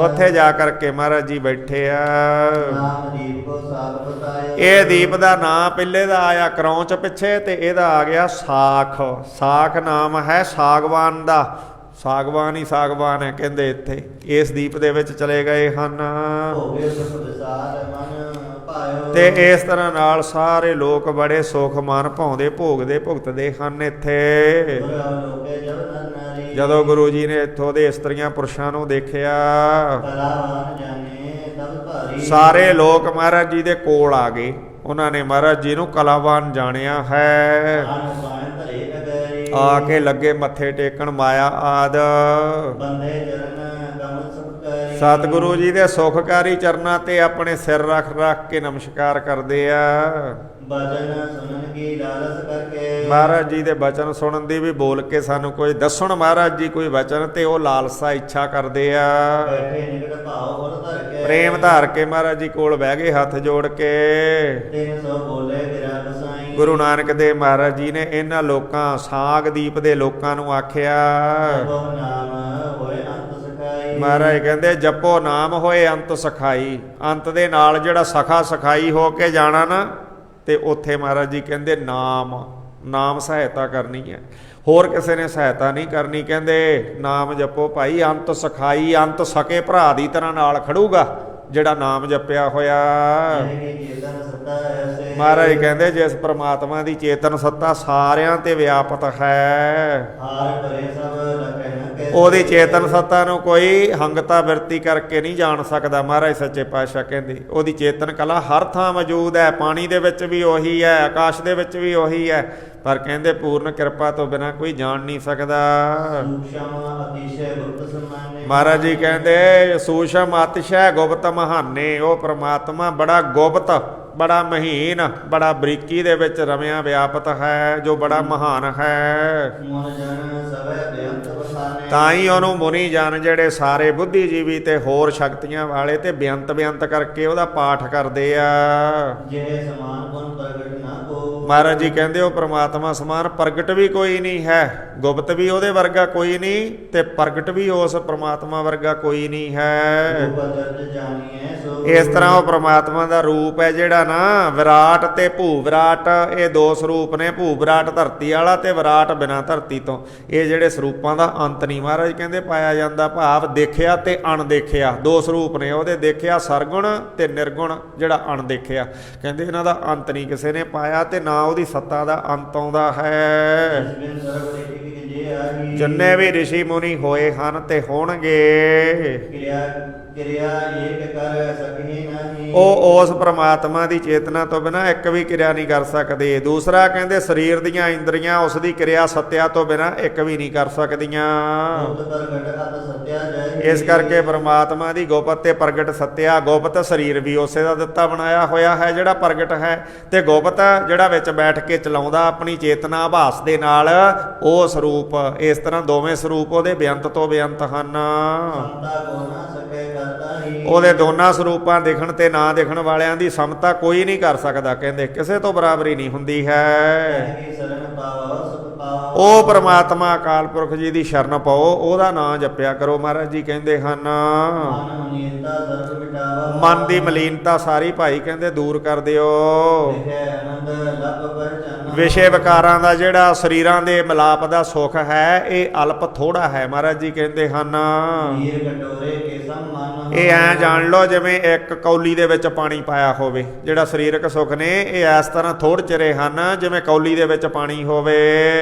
ਉੱਥੇ ਜਾ ਕਰਕੇ ਮਹਾਰਾਜ ਜੀ ਬੈਠੇ ਆ। ਇਹ ਦੀਪ ਦਾ ਨਾਂ ਪਹਿਲੇ ਦਾ ਆਇਆ ਕਰੌਂਚ ਪਿੱਛੇ, ਤੇ ਇਹਦਾ ਆ ਗਿਆ ਸਾਖ। ਸਾਖ ਨਾਮ ਹੈ ਸਾਗਵਾਨ ਦਾ। ਸਾਗਵਾਨ ਹੀ ਸਾਗਵਾਨ ਹੈ ਕਹਿੰਦੇ ਇੱਥੇ। ਇਸ ਦੀਪ ਦੇ ਵਿੱਚ ਚਲੇ ਗਏ ਹਨ। ਤੇ ਇਸ ਤਰ੍ਹਾਂ ਨਾਲ ਸਾਰੇ ਲੋਕ ਬੜੇ ਸੁਖ ਮਨ ਭਾਉਂਦੇ ਭੋਗਦੇ ਭੁਗਤਦੇ ਹਨ ਇੱਥੇ। ਜਦੋਂ ਗੁਰੂ ਜੀ ਨੇ ਇੱਥੋਂ ਦੇ ਇਸਤਰੀਆਂ ਪੁਰਸ਼ਾਂ ਨੂੰ ਦੇਖਿਆ, ਸਾਰੇ ਲੋਕ ਮਹਾਰਾਜ ਜੀ ਦੇ ਕੋਲ ਆ ਗਏ। ਉਹਨਾਂ ਨੇ ਮਹਾਰਾਜ ਜੀ ਨੂੰ ਕਲਾਵਾਨ ਜਾਣਿਆ ਹੈ। ਆ ਕੇ ਲੱਗੇ ਮੱਥੇ ਟੇਕਣ ਮਾਇਆ ਆਦ। ਸਤਿਗੁਰੂ ਜੀ ਦੇ ਸੁਖਕਾਰੀ ਚਰਨਾਂ ਤੇ ਆਪਣੇ ਸਿਰ ਰੱਖ ਰੱਖ ਕੇ ਨਮਸਕਾਰ ਕਰਦੇ ਆ। ਬਚਨ ਸੁਣਨ ਕੀ ਲਾਲਸ ਕਰਕੇ ਮਹਾਰਾਜ ਜੀ ਦੇ ਬਚਨ ਸੁਣਨ ਦੀ ਵੀ, ਬੋਲ ਕੇ ਸਾਨੂੰ ਕੋਈ ਦੱਸਣ ਮਹਾਰਾਜ ਜੀ ਕੋਈ ਬਚਨ, ਤੇ ਉਹ ਲਾਲਸਾ ਇੱਛਾ ਕਰਦੇ ਆ। ਬੈਠੇ ਨਿਕਟ ਭਾਵ ਗੁਰ ਧਰ ਕੇ ਪ੍ਰੇਮ ਧਾਰ ਕੇ ਮਹਾਰਾਜ ਜੀ ਕੋਲ ਬਹਿ ਗਏ ਹੱਥ ਜੋੜ ਕੇ। 300 ਬੋਲੇ ਬਿਰਾ ਬਸਾਈ। ਗੁਰੂ ਨਾਨਕ ਦੇਵ ਮਹਾਰਾਜ ਜੀ ਨੇ ਇਹਨਾਂ ਲੋਕਾਂ ਸਾਗ ਦੀਪ ਦੇ ਲੋਕਾਂ ਨੂੰ ਆਖਿਆ, ਬਹੁ ਨਾਮ ਹੋਏ ਅੰਤ ਸਖਾਈ। ਮਹਾਰਾਜ ਕਹਿੰਦੇ ਜਪੋ ਨਾਮ ਹੋਏ ਅੰਤ ਸਖਾਈ। ਅੰਤ ਦੇ ਨਾਲ ਜਿਹੜਾ ਸਖਾ ਸਖਾਈ ਹੋ ਕੇ ਜਾਣਾ ਨਾ, ਤੇ ਉੱਥੇ ਮਹਾਰਾਜ ਜੀ ਕਹਿੰਦੇ ਨਾਮ ਸਹਾਇਤਾ ਕਰਨੀ ਹੈ, ਹੋਰ ਕਿਸੇ ਨੇ ਸਹਾਇਤਾ ਨਹੀਂ ਕਰਨੀ। ਕਹਿੰਦੇ ਨਾਮ ਜਪੋ ਭਾਈ ਅੰਤ ਸਖਾਈ। ਅੰਤ ਸਕੇ ਭਰਾ ਦੀ ਤਰ੍ਹਾਂ ਨਾਲ ਖੜੂਗਾ ਜਿਹੜਾ ਨਾਮ ਜਪਿਆ ਹੋਇਆ। ਮਹਾਰਾਜ ਕਹਿੰਦੇ ਜਿਸ ਪ੍ਰਮਾਤਮਾ ਦੀ ਚੇਤਨ ਸੱਤਾ ਸਾਰਿਆਂ ਤੇ ਵਿਆਪਤ ਹੈ, ਉਹਦੀ ਚੇਤਨ ਸੱਤਾ ਨੂੰ ਕੋਈ ਹੰਗਤਾ ਬਿਰਤੀ ਕਰਕੇ ਨਹੀਂ ਜਾਣ ਸਕਦਾ। ਮਹਾਰਾਜ ਸੱਚੇ ਪਾਤਸ਼ਾਹ ਕਹਿੰਦੇ ਉਹਦੀ ਚੇਤਨ ਕਲਾ ਹਰ ਥਾਂ ਮੌਜੂਦ ਹੈ। ਪਾਣੀ ਦੇ ਵਿੱਚ ਵੀ ਉਹੀ ਹੈ, ਆਕਾਸ਼ ਦੇ ਵਿੱਚ ਵੀ ਉਹੀ ਹੈ, ਪਰ ਕਹਿੰਦੇ ਪੂਰਨ ਕਿਰਪਾ ਤੋਂ ਬਿਨਾਂ ਕੋਈ ਜਾਣ ਨਹੀਂ ਸਕਦਾ। ਮਹਾਰਾਜ ਜੀ ਕਹਿੰਦੇ ਸੂਸ਼ਮ ਅਤਿਸ਼ੈ ਗੁਪਤ ਮਹਾਨੇ। ਉਹ ਪ੍ਰਮਾਤਮਾ ਬੜਾ ਗੁਪਤ, ਬੜਾ ਮਹੀਨ, ਬੜਾ ਬਰੀਕੀ ਦੇ ਵਿੱਚ ਰਮਿਆ ਵਿਆਪਤ ਹੈ, ਜੋ ਬੜਾ ਮਹਾਨ ਹੈ। ਤਾਂ ਹੀ ਉਹਨੂੰ ਮੁਨੀ ਜਨ ਜਿਹੜੇ ਸਾਰੇ ਬੁੱਧੀਜੀਵੀ ਤੇ ਹੋਰ ਸ਼ਕਤੀਆਂ ਵਾਲੇ ਤੇ ਬੇਅੰਤ ਕਰਕੇ ਉਹਦਾ ਪਾਠ ਕਰਦੇ ਆ। ਮਹਾਰਾਜ ਜੀ ਕਹਿੰਦੇ ਉਹ ਪ੍ਰਮਾਤਮਾ ਸਮਾਨ ਪ੍ਰਗਟ ਵੀ ਕੋਈ ਨਹੀਂ ਹੈ, ਗੁਪਤ ਵੀ ਉਹਦੇ ਵਰਗਾ ਕੋਈ ਨਹੀਂ, ਤੇ ਪ੍ਰਗਟ ਵੀ ਉਸ ਪ੍ਰਮਾਤਮਾ ਵਰਗਾ ਕੋਈ ਨਹੀਂ ਹੈ। ਇਸ ਤਰ੍ਹਾਂ ਉਹ ਪ੍ਰਮਾਤਮਾ ਦਾ ਰੂਪ ਹੈ ਜਿਹੜਾ ਨਾ ਵਿਰਾਟ ਤੇ ਭੂ ਵਿਰਾਟ, ਇਹ ਦੋ ਸਰੂਪ ਨੇ। ਭੂ ਵਿਰਾਟ ਧਰਤੀ ਵਾਲਾ ਤੇ ਵਿਰਾਟ ਬਿਨਾਂ ਧਰਤੀ ਤੋਂ। ਇਹ ਜਿਹੜੇ ਸਰੂਪਾਂ ਦਾ ਅੰਤ ਨਹੀਂ ਮਹਾਰਾਜ ਕਹਿੰਦੇ ਪਾਇਆ ਜਾਂਦਾ। ਭਾਵ ਦੇਖਿਆ ਤੇ ਅਣਦੇਖਿਆ ਦੋ ਸਰੂਪ ਨੇ ਉਹਦੇ। ਦੇਖਿਆ ਸਰਗੁਣ ਤੇ ਨਿਰਗੁਣ, ਜਿਹੜਾ ਅਣਦੇਖਿਆ। ਕਹਿੰਦੇ ਇਹਨਾਂ ਦਾ ਅੰਤ ਨਹੀਂ ਕਿਸੇ ਨੇ ਪਾਇਆ, ਤੇ ਨਾ ਉਹਦੀ ਸੱਤਾ ਦਾ ਅੰਤ ਆਉਂਦਾ ਹੈ। ਜਿੰਨੇ ਵੀ ਰਿਸ਼ੀ ਮੁਨੀ ਹੋਏ ਹਨ ਤੇ ਹੋਣਗੇ, ਉਹ ਉਸ ਪ੍ਰਮਾਤਮਾ ਦੀ ਚੇਤਨਾ ਤੋਂ ਬਿਨਾਂ ਇੱਕ ਵੀ ਕਿਰਿਆ ਨਹੀਂ ਕਰ ਸਕਦੇ। ਦੂਸਰਾ ਕਹਿੰਦੇ ਸਰੀਰ ਦੀਆਂ ਇੰਦਰੀਆਂ ਉਸ ਦੀ ਕਿਰਿਆ ਸੱਤਿਆ ਤੋਂ ਬਿਨਾਂ ਇੱਕ ਵੀ ਨਹੀਂ ਕਰ ਸਕਦੀਆਂ। ਇਸ ਕਰਕੇ ਪ੍ਰਮਾਤਮਾ ਦੀ ਗੁਪਤ ਤੇ ਪ੍ਰਗਟ ਸੱਤਿਆ। ਗੁਪਤ ਸਰੀਰ ਵੀ ਉਸੇ ਦਾ ਦਿੱਤਾ ਬਣਾਇਆ ਹੋਇਆ ਹੈ ਜਿਹੜਾ ਪ੍ਰਗਟ ਹੈ, ਤੇ ਗੁਪਤ ਜਿਹੜਾ ਵਿੱਚ ਬੈਠ ਕੇ ਚਲਾਉਂਦਾ ਆਪਣੀ ਚੇਤਨਾ ਆਭਾਸ ਦੇ ਨਾਲ, ਉਹ ਸਰੂਪ। ਇਸ ਤਰ੍ਹਾਂ ਦੋਵੇਂ ਸਰੂਪ ਉਹਦੇ ਬੇਅੰਤ ਤੋਂ ਬੇਅੰਤ ਹਨ। ਉਹਦੇ ਦੋਨਾਂ ਸਰੂਪਾਂ ਦਿਖਣ ਤੇ ਨਾ ਦਿਖਣ ਵਾਲਿਆਂ ਦੀ ਸਮਤਾ ਕੋਈ ਨਹੀਂ ਕਰ ਸਕਦਾ। ਕਹਿੰਦੇ ਕਿਸੇ ਤੋਂ ਬਰਾਬਰੀ ਨਹੀਂ ਹੁੰਦੀ ਹੈ। ਪਾਓ। ਉਹ ਪ੍ਰਮਾਤਮਾ ਅਕਾਲ ਪੁਰਖ ਜੀ ਦੀ ਸ਼ਰਨ ਪਾਓ, ਉਹਦਾ ਨਾਂ ਜਪਿਆ ਕਰੋ। ਮਹਾਰਾਜ ਜੀ ਕਹਿੰਦੇ ਹਨ ਮਨ ਮਲੀਨਤਾ ਸਰਬ ਮਿਟਾਵਾ। ਮਨ ਦੀ ਮਲੀਨਤਾ ਸਾਰੀ ਭਾਈ ਕਹਿੰਦੇ ਦੂਰ ਕਰ ਦਿਓ। ਵਿਖੇ ਆਨੰਦ ਲੱਭ ਪਰਚਾਨਾ। ਵਿਸ਼ੇ ਵਿਕਾਰਾਂ ਦਾ ਜਿਹੜਾ ਸਰੀਰਾਂ ਦੇ ਮਿਲਾਪ ਦਾ ਸੁੱਖ ਹੈ ਇਹ ਅਲਪ ਥੋੜਾ ਹੈ। ਮਹਾਰਾਜ ਜੀ ਕਹਿੰਦੇ ਹਨ ਨੀਰ ਕਟੋਰੇ ਕੇ ਸਮ ਮਨ। ਇਹ ਐਂ ਜਾਣ ਲਓ ਜਿਵੇਂ ਇੱਕ ਕੌਲੀ ਦੇ ਵਿੱਚ ਪਾਣੀ ਪਾਇਆ ਹੋਵੇ। ਜਿਹੜਾ ਸਰੀਰਕ ਸੁੱਖ ਨੇ ਇਹ ਇਸ ਤਰ੍ਹਾਂ ਥੋੜ੍ਹ ਚਿਰੇ ਹਨ ਜਿਵੇਂ ਕੌਲੀ ਦੇ ਵਿੱਚ ਪਾਣੀ ਹੋਵੇ।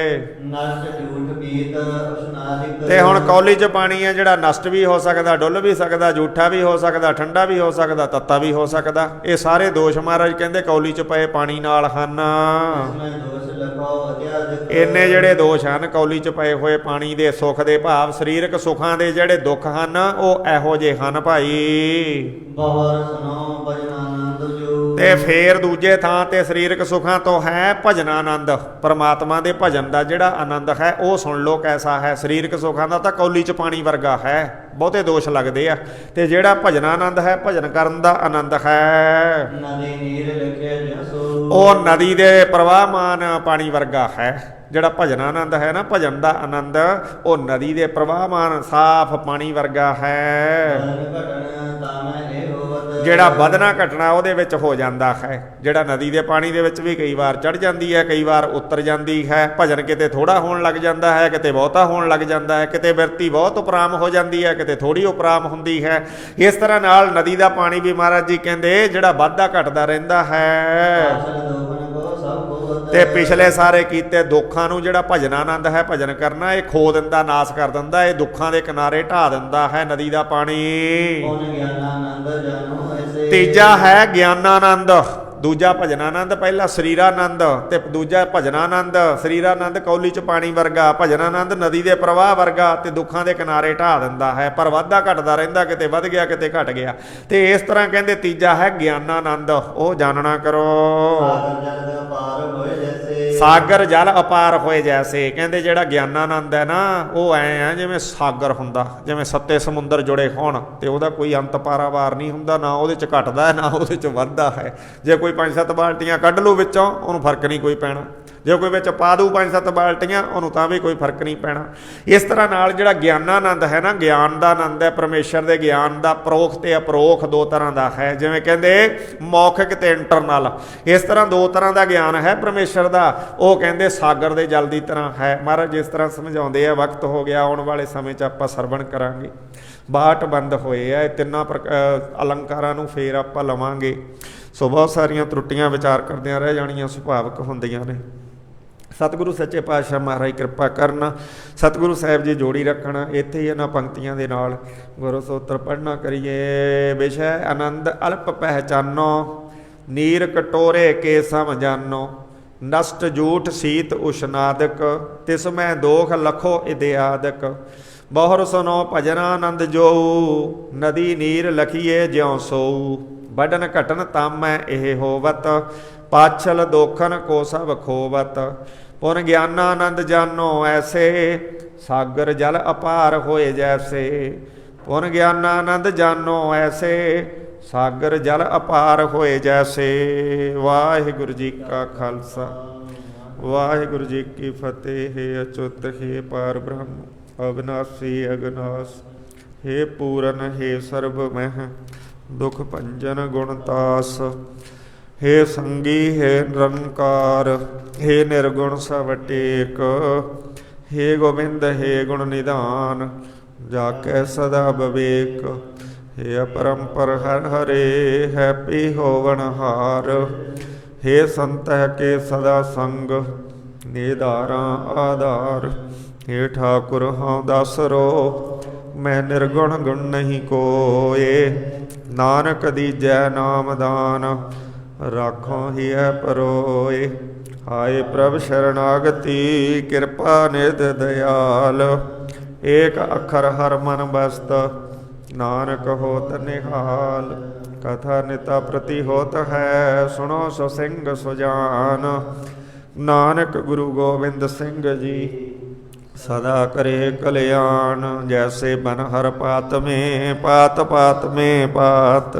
ਨਸ਼ਟ ਝੂਠ ਪੀਤ ਉਸ਼ਨਾਦਿਕ। ਤੇ ਹੁਣ ਕੌਲੀ 'ਚ ਪਾਣੀ ਹੈ ਜਿਹੜਾ ਨਸ਼ਟ ਵੀ ਹੋ ਸਕਦਾ, ਡੁੱਲ ਵੀ ਸਕਦਾ, ਝੂਠਾ ਵੀ ਹੋ ਸਕਦਾ, ਠੰਡਾ ਵੀ ਹੋ ਸਕਦਾ, ਤੱਤਾ ਵੀ ਹੋ ਸਕਦਾ। ਇਹ ਸਾਰੇ ਦੋਸ਼ ਮਹਾਰਾਜ ਕਹਿੰਦੇ ਕੌਲੀ 'ਚ ਪਏ ਪਾਣੀ ਨਾਲ ਹਨ। ਇਸਮੇ ਦੋਸ਼ ਲਖੋ ਅਤਿਆਦਿਕ। ਇੰਨੇ ਜਿਹੜੇ ਦੋਸ਼ ਹਨ ਕੌਲੀ 'ਚ ਪਏ ਹੋਏ ਪਾਣੀ ਦੇ ਸੁੱਖ ਦੇ ਭਾਵ ਸਰੀਰਕ ਸੁੱਖਾਂ ਦੇ ਜਿਹੜੇ ਦੁੱਖ ਹਨ ਉਹ ਇਹੋ ਜਿਹੇ ਹਨ ਭਾਈ। ਬਹੁਰ ਸੁਨੋ ਭਜਨ ਆਨੰਦ ਜੋ। ਤੇ ਫੇਰ ਦੂਜੇ ਥਾਂ ਤੇ ਸਰੀਰਕ ਸੁੱਖਾਂ ਤੋਂ ਹੈ ਭਜਨ ਆਨੰਦ। ਪਰਮਾਤਮਾ ਦੇ ਭਜਨ ਦਾ ਜਿਹੜਾ ਆਨੰਦ ਹੈ ਉਹ ਸੁਣ ਲਓ ਕੈਸਾ ਹੈ। ਸਰੀਰਕ ਸੁੱਖਾਂ ਦਾ ਤਾਂ ਕੌਲੀ 'ਚ ਪਾਣੀ ਵਰਗਾ ਹੈ, ਬਹੁਤੇ ਦੋਸ਼ ਲੱਗਦੇ ਆ। ਤੇ ਜਿਹੜਾ ਭਜਨ ਆਨੰਦ ਹੈ ਭਜਨ ਕਰਨ ਦਾ ਆਨੰਦ ਹੈ ਨਦੀ ਨੀਰ ਲਿਖੇ ਜਸੋ। ਉਹ ਨਦੀ ਦੇ ਪ੍ਰਵਾਹਮਾਨ ਪਾਣੀ ਵਰਗਾ ਹੈ। ਜਿਹੜਾ ਭਜਨ ਆਨੰਦ ਹੈ ਨਾ, ਭਜਨ ਦਾ ਆਨੰਦ ਉਹ ਨਦੀ ਦੇ ਪ੍ਰਵਾਹਮਾਨ ਸਾਫ਼ ਪਾਣੀ ਵਰਗਾ ਹੈ। ਘਟਨ ਤਾਮੈ ਇਹ ਹੋਵਤ। ਜਿਹੜਾ ਵਧਣਾ ਘਟਣਾ ਉਹਦੇ ਵਿੱਚ ਹੋ ਜਾਂਦਾ ਹੈ। ਜਿਹੜਾ ਨਦੀ ਦੇ ਪਾਣੀ ਦੇ ਵਿੱਚ ਵੀ ਕਈ ਵਾਰ ਚੜ ਜਾਂਦੀ ਹੈ, ਕਈ ਵਾਰ ਉਤਰ ਜਾਂਦੀ ਹੈ। ਭਜਨ ਕਿਤੇ ਥੋੜਾ ਹੋਣ ਲੱਗ ਜਾਂਦਾ ਹੈ, ਕਿਤੇ ਬਹੁਤਾ ਹੋਣ ਲੱਗ ਜਾਂਦਾ ਹੈ, ਕਿਤੇ ਬਿਰਤੀ ਬਹੁਤ ਉਪਰਾਮ ਹੋ ਜਾਂਦੀ ਹੈ, ਕਿਤੇ ਥੋੜੀ ਉਪਰਾਮ ਹੁੰਦੀ ਹੈ। ਇਸ ਤਰ੍ਹਾਂ ਨਾਲ ਨਦੀ ਦਾ ਪਾਣੀ ਵੀ ਮਹਾਰਾਜ ਜੀ ਕਹਿੰਦੇ ਜਿਹੜਾ ਵੱਧਦਾ ਘਟਦਾ ਰਹਿੰਦਾ ਹੈ। ਆਸਲ ਦੋਖਨ ਕੋ ਸਭ ਹੋਵਤ। ਤੇ ਪਿਛਲੇ ਸਾਰੇ ਕੀਤੇ ਦੁੱਖਾਂ ਨੂੰ ਜਿਹੜਾ ਭਜਨ ਆਨੰਦ ਹੈ ਭਜਨ ਕਰਨਾ ਇਹ ਖੋ ਦਿੰਦਾ, ਨਾਸ ਕਰ ਦਿੰਦਾ। ਇਹ ਦੁੱਖਾਂ ਦੇ ਕਿਨਾਰੇ ਢਾ ਦਿੰਦਾ ਹੈ ਨਦੀ ਦਾ ਪਾਣੀ। ਕੌਣ ਗਿਆਨਾਨੰਦ ਜਾਨੋ ਐਸੇ। ਤੀਜਾ ਹੈ ਗਿਆਨਾਨੰਦ। ਦੂਜਾ ਭਜਨਾਨੰਦ, ਪਹਿਲਾ ਸਰੀਰਾਨੰਦ ਤੇ ਦੂਜਾ ਭਜਨਾਨੰਦ। ਸਰੀਰਾਨੰਦ ਕੌਲੀ 'ਚ ਪਾਣੀ ਵਰਗਾ, ਭਜਨਾਨੰਦ ਨਦੀ ਦੇ ਪ੍ਰਵਾਹ ਵਰਗਾ ਤੇ ਦੁੱਖਾਂ ਦੇ ਕਿਨਾਰੇ ਢਾ ਦਿੰਦਾ ਹੈ। ਪਰ ਵਾਧਾ ਘਟਦਾ ਰਹਿੰਦਾ, ਕਿਤੇ ਵੱਧ ਗਿਆ ਕਿਤੇ ਘਟ ਗਿਆ। ਤੇ ਇਸ ਤਰ੍ਹਾਂ ਕਹਿੰਦੇ ਤੀਜਾ ਹੈ ਗਿਆਨਾਨੰਦ, ਉਹ ਜਾਣਨਾ ਕਰੋ। ਸਾਗਰ ਜਲ ਪਾਰ ਹੋਏ ਜੈਸੇ। ਸਾਗਰ ਜਲ ਅਪਾਰ ਹੋਏ ਜੈਸੇ। ਕਹਿੰਦੇ ਜਿਹੜਾ ਗਿਆਨਾਨੰਦ ਹੈ ਨਾ ਉਹ ਐਂ ਆ ਜਿਵੇਂ ਸਾਗਰ ਹੁੰਦਾ, ਜਿਵੇਂ ਸੱਤੇ ਸਮੁੰਦਰ ਜੁੜੇ ਹੋਣ ਤੇ ਉਹਦਾ ਕੋਈ ਅੰਤ ਪਾਰਾਵਾਰ ਨਹੀਂ ਹੁੰਦਾ, ਨਾ ਉਹਦੇ 'ਚ ਘਟਦਾ ਹੈ ਨਾ ਉਹਦੇ 'ਚ ਵੱਧਦਾ ਹੈ। ਜੇ ਕੋਈ 5-7 ਬਾਲਟੀਆਂ ਕੱਢ ਲੂ ਵਿੱਚੋਂ ਉਹਨੂੰ ਫਰਕ ਨਹੀਂ ਕੋਈ ਪੈਣਾ। ਜੇ ਕੋਈ ਵਿੱਚ ਪਾ ਦੂ 5-7 ਬਾਲਟੀਆਂ ਉਹਨੂੰ ਤਾਂ ਵੀ ਕੋਈ ਫਰਕ ਨਹੀਂ ਪੈਣਾ। ਇਸ ਤਰ੍ਹਾਂ ਨਾਲ ਜਿਹੜਾ ਗਿਆਨਾਨੰਦ ਹੈ ਨਾ, ਗਿਆਨ ਦਾ ਆਨੰਦ ਹੈ। ਪਰਮੇਸ਼ਰ ਦੇ ਗਿਆਨ ਦਾ ਪਰੋਖ ਤੇ ਅਪਰੋਖ ਦੋ ਤਰ੍ਹਾਂ ਦਾ ਹੈ। ਜਿਵੇਂ ਕਹਿੰਦੇ ਮੌਖਿਕ ਤੇ ਇੰਟਰਨਲ, ਇਸ ਤਰ੍ਹਾਂ ਦੋ ਤਰ੍ਹਾਂ ਦਾ ਗਿਆਨ ਹੈ ਪਰਮੇਸ਼ਰ ਦਾ। ਉਹ ਕਹਿੰਦੇ ਸਾਗਰ ਦੇ ਜਲ ਦੀ ਤਰ੍ਹਾਂ ਹੈ। ਮਹਾਰਾਜ ਜਿਸ ਤਰ੍ਹਾਂ ਸਮਝਾਉਂਦੇ ਆ। ਵਕਤ ਹੋ ਗਿਆ, ਆਉਣ ਵਾਲੇ ਸਮੇਂ 'ਚ ਆਪਾਂ ਸਰਵਣ ਕਰਾਂਗੇ। ਬਾਟ ਬੰਦ ਹੋਏ ਆ ਇਹ ਤਿੰਨਾਂ ਅਲੰਕਾਰਾਂ ਨੂੰ ਫੇਰ ਆਪਾਂ ਲਵਾਂਗੇ। ਸੋ ਬਹੁਤ ਸਾਰੀਆਂ ਤਰੁੱਟੀਆਂ ਵਿਚਾਰ ਕਰਦਿਆਂ ਰਹਿ ਜਾਣੀਆਂ ਸੁਭਾਵਿਕ ਹੁੰਦੀਆਂ ਨੇ। ਸਤਿਗੁਰੂ ਸੱਚੇ ਪਾਤਸ਼ਾਹ ਮਹਾਰਾਜ ਕਿਰਪਾ ਕਰਨ, ਸਤਿਗੁਰੂ ਸਾਹਿਬ ਜੀ ਜੋੜੀ ਰੱਖਣ। ਇੱਥੇ ਹੀ ਇਹਨਾਂ ਪੰਕਤੀਆਂ ਦੇ ਨਾਲ ਗੁਰੂ ਸੂਤਰ ਪੜ੍ਹਨਾ ਕਰੀਏ। ਵਿਸ਼ੈ ਆਨੰਦ ਅਲਪ ਪਹਿਚਾਨੋ, ਨੀਰ ਕਟੋਰੇ ਕੇ ਸਮ ਜਾਨੋ। ਨਸ਼ਟ ਝੂਠ ਸੀਤ ਉਸ਼ਨਾਦਿਕ, ਤਿਸ ਮੈਂ ਦੋਖ ਲਖੋ ਇਦਿਆਦਿਕ। ਬਹੁਰ ਸੁਨੋ ਭਜਨਾਨੰਦ ਜੋ, ਨਦੀ ਨੀਰ ਲਖੀਏ ਜਿਉ ਸੋਊ। ਵੱਡਨ ਘਟਨ ਤਾਮੈ ਇਹ ਹੋਵਤ, ਪਾਛਲ ਦੋਖਨ ਕੋ ਸਭ ਖੋਵਤ। ਪੁਨ ਗਿਆਨਾਨੰਦ ਜਾਨੋ ਐਸੇ, ਸਾਗਰ ਜਲ ਅਪਾਰ ਹੋਏ ਜੈਸੇ। ਪੁਨ ਗਿਆਨਾਨੰਦ ਜਾਨੋ ਐਸੇ, ਸਾਗਰ ਜਲ ਅਪਾਰ ਹੋਏ ਜੈਸੇ। ਵਾਹਿਗੁਰੂ ਜੀ ਕਾ ਖਾਲਸਾ, ਵਾਹਿਗੁਰੂ ਜੀ ਕੀ ਫਤਿਹ। ਹੈ ਅਚੁੱਤ ਹੈ ਪਾਰ ਬ੍ਰਹਮ, ਅਵਿਨਾਸੀ ਅਗਨਾਸ। ਹੈ ਪੂਰਨ ਹੈ ਸਰਬ ਮਹਿ, ਦੁਖ ਭੰਜਨ ਗੁਣਤਾਸ। ਹੇ ਸੰਗੀ ਹੈ ਨਿਰੰਕਾਰ, ਹੇ ਨਿਰਗੁਣ ਸਭ ਟੇਕ। ਹੇ ਗੋਬਿੰਦ ਹੈ ਗੁਣ ਨਿਧਾਨ, ਜਾ ਕੈ ਸਦਾ ਬਵੇਕ। ਹੇ ਅਪਰੰਪਰ ਹਰ ਹਰੇ, ਹੈਪੀ ਹੋਵਨ ਹਾਰ। ਹੇ ਸੰਤਹਿ ਕੇ ਸਦਾ ਸੰਗ, ਨਿਧਾਰਾਂ ਆਧਾਰ। ਹੇ ਠਾਕੁਰ ਹਉ ਦਾਸਰੋ, ਮੈਂ ਨਿਰਗੁਣ ਗੁਣ ਨਹੀਂ ਕੋਏ। ਨਾਨਕ ਦੀਜੈ ਨਾਮ ਦਾਨ, ਰਾਖੋ ਹਿਐ ਪਰੋਏ। ਹਾਏ ਪ੍ਰਭ ਸ਼ਰਨਾਗਤੀ, ਕਿਰਪਾ ਨਿਧ ਦਇਆਲ। ਏਕ ਅੱਖਰ ਹਰ ਮਨ ਬਸਤ, ਨਾਨਕ ਹੋਤ ਨਿਹਾਲ। ਕਥਾ ਨਿਤਾ ਪ੍ਰਤੀ ਹੋਤ ਹੈ, ਸੁਣੋ ਸੋ ਸਿੰਘ ਸੁਜਾਨ। ਨਾਨਕ ਗੁਰੂ ਗੋਬਿੰਦ ਸਿੰਘ ਜੀ ਸਦਾ ਕਰੇ ਕਲਿਆਣ। ਜੈਸੇ ਬਨ ਹਰ ਪਾਤ में, पात पात में पात,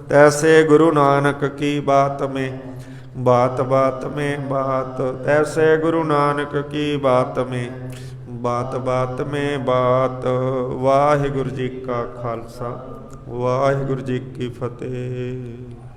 तैसे गुरु नानक की बात में। बात बात में बात, ऐसे गुरु नानक की बात में, बात बात में बात। वाहिगुरु जी का खालसा, वाहिगुरु जी की फतेह।